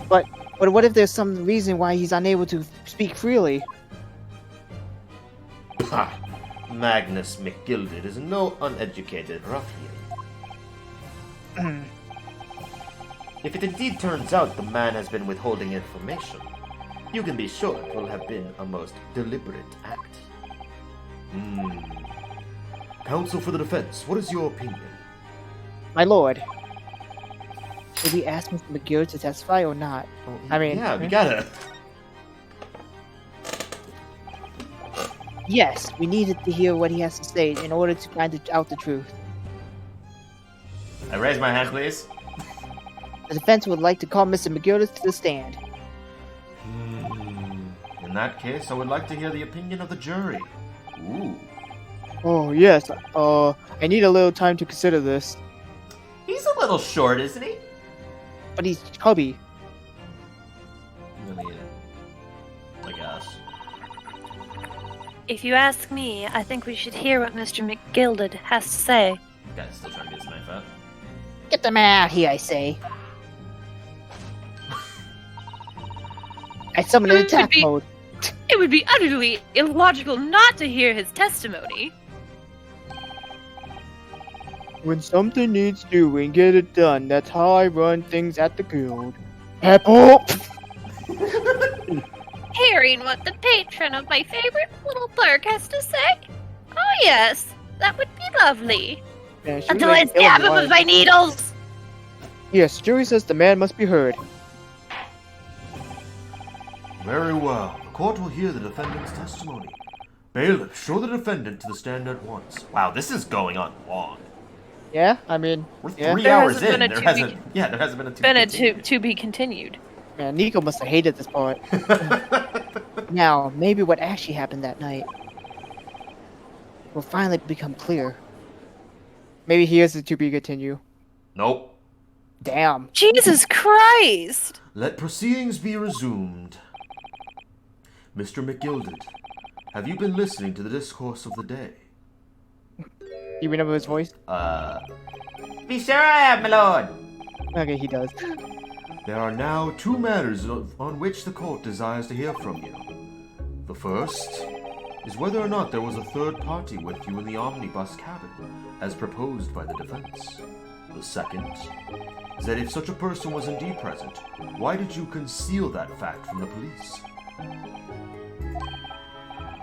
But what if there's some reason why he's unable to speak freely? Pah! Magnus McGilded is no uneducated ruffian. If it indeed turns out the man has been withholding information, you can be sure it will have been a most deliberate act. Counsel for the defense, what is your opinion? My lord, should we ask Mr. McGill to testify or not? Yeah, we gotta. Yes, we needed to hear what he has to say in order to find out the truth. I raise my hand, please. The defense would like to call Mr. McGill to the stand. In that case, I would like to hear the opinion of the jury. Ooh. Oh, yes. I need a little time to consider this. He's a little short, isn't he? But he's chubby. I guess. If you ask me, I think we should hear what Mr. McGilded has to say. Guy's still trying to get his knife out. Get the man out here, I say. I summon an attack mode. It would be utterly illogical not to hear his testimony. When something needs doing, get it done. That's how I run things at the guild. Apple! Hearing what the patron of my favorite little clerk has to say? Oh yes, that would be lovely. Yeah, Until I stab him with my needles! Yes, jury says the man must be heard. Very well. The court will hear the defendant's testimony. Bailiff, show the defendant to the stand at once. Wow, this is going on long. Yeah, I mean, we're yeah. 3 hours in. There hasn't been a to be continued. Man, Nico must have hated this part. Now, maybe what actually happened that night will finally become clear. Maybe here's the to be continue. Nope. Damn. Jesus Christ! Let proceedings be resumed. Mr. McGilded, have you been listening to the discourse of the day? You remember his voice? Be sure I have, my lord. Okay, he does. There are now 2 matters on which the court desires to hear from you. The first is whether or not there was a third party with you in the omnibus cabin, as proposed by the defense. The second is that if such a person was indeed present, why did you conceal that fact from the police?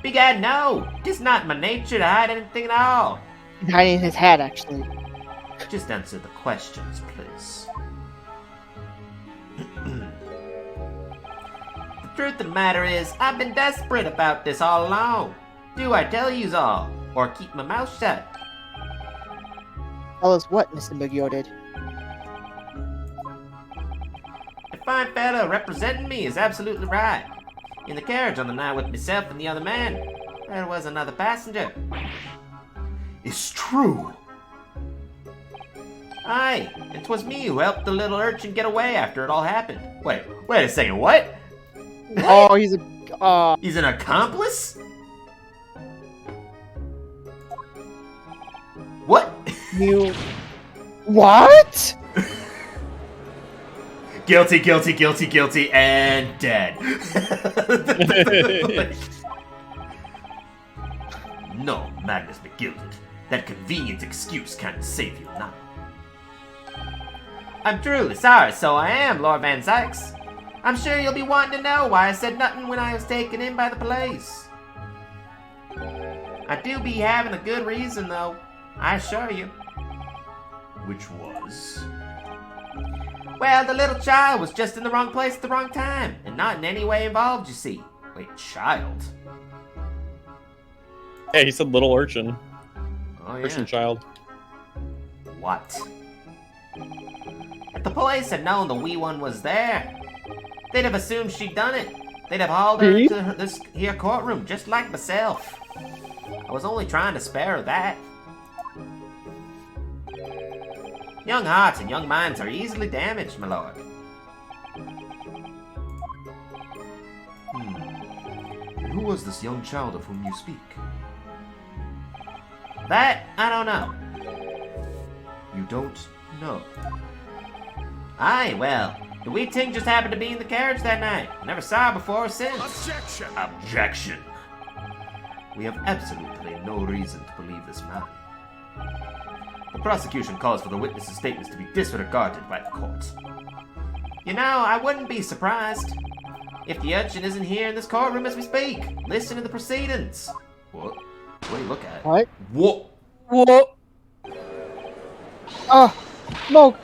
Begad, no! Tis not my nature to hide anything at all. He's hiding his hat, actually. Just answer the questions, please. The truth of the matter is, I've been desperate about this all along. Do I tell yous all, or keep my mouth shut? Tell us what, Mr. McGill did. The fine fellow representing me is absolutely right. In the carriage on the night with myself and the other man, there was another passenger. It's true. Aye, it was me who helped the little urchin get away after it all happened. Wait a second, what? Oh, he's a He's an accomplice? What? You. What? Guilty, guilty, guilty, guilty, and dead. No, Magnus McGilded. That convenient excuse can't save you now. I'm truly sorry, so I am, Lord Van Sykes. I'm sure you'll be wanting to know why I said nothing when I was taken in by the police. I do be having a good reason, though. I assure you. Which was? Well, the little child was just in the wrong place at the wrong time, and not in any way involved, you see. Wait, child? Yeah, he said little urchin. Oh, yeah. Urchin child. What? If the police had known the wee one was there, they'd have assumed she'd done it. They'd have hauled her into this here courtroom, just like myself. I was only trying to spare her that. Young hearts and young minds are easily damaged, my lord. And who was this young child of whom you speak? That, I don't know. You don't know? Aye, well, the wee ting just happened to be in the carriage that night. Never saw her before or since. Objection! Objection! We have absolutely no reason to believe this man. The prosecution calls for the witness's statements to be disregarded by the court. You know, I wouldn't be surprised if the urchin isn't here in this courtroom as we speak, listening to the proceedings. What? What do you look at? What? What? What? Smoke!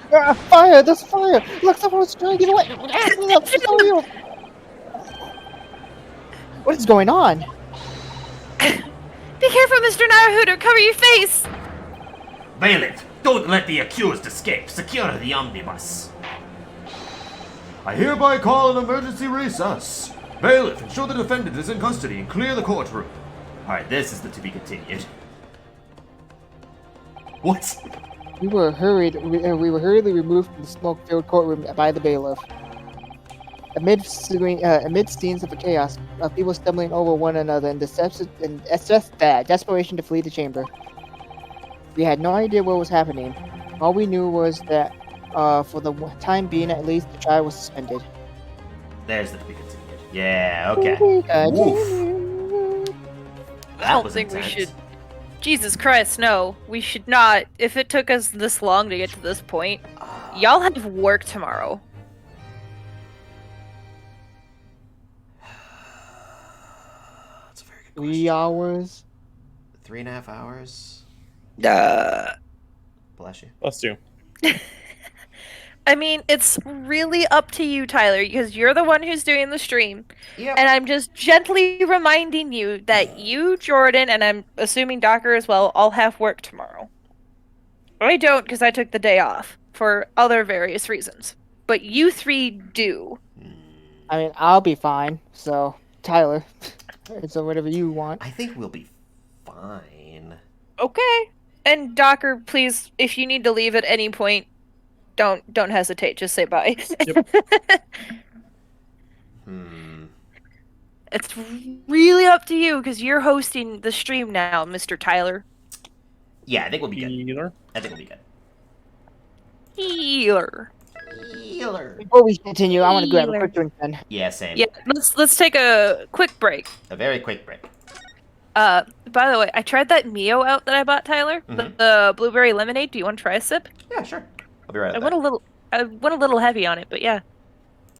Fire! There's fire! Look, someone's trying to get away! What is going on? Be careful, Mr. Naruhodo! Cover your face! Bailiff, don't let the accused escape. Secure the omnibus. I hereby call an emergency recess. Bailiff, ensure the defendant is in custody and clear the courtroom. Alright, this is the to be continued. What? We were hurriedly removed from the smoke-filled courtroom by the bailiff. Amid scenes of chaos, of people stumbling over one another and desperation to flee the chamber. We had no idea what was happening. All we knew was that, for the time being at least, the trial was suspended. There's the to be continued. Yeah, okay. Woof. I don't think we should. Jesus Christ, no. We should not. If it took us this long to get to this point, y'all have work tomorrow. That's a very good 3 hours? 3.5 hours? Bless you. Bless you. I mean, it's really up to you, Tyler, because you're the one who's doing the stream. Yep. And I'm just gently reminding you that you, Jordan, and I'm assuming Docker as well, all have work tomorrow. I don't, because I took the day off for other various reasons. But you three do. I mean, I'll be fine, so, Tyler. So whatever you want. I think we'll be fine. Okay. And Docker, please, if you need to leave at any point, don't hesitate. Just say bye. Yep. It's really up to you because you're hosting the stream now, Mr. Tyler. Yeah, I think we'll be good. Either. I think we'll be good. Healer. Healer. Before we continue, I want to grab a quick drink then. Yeah, same. Yeah, let's take a quick break. A very quick break. By the way, I tried that Mio out that I bought, Tyler. The blueberry lemonade. Do you want to try a sip? Yeah, sure. I'll be right I back. went a little heavy on it, but yeah.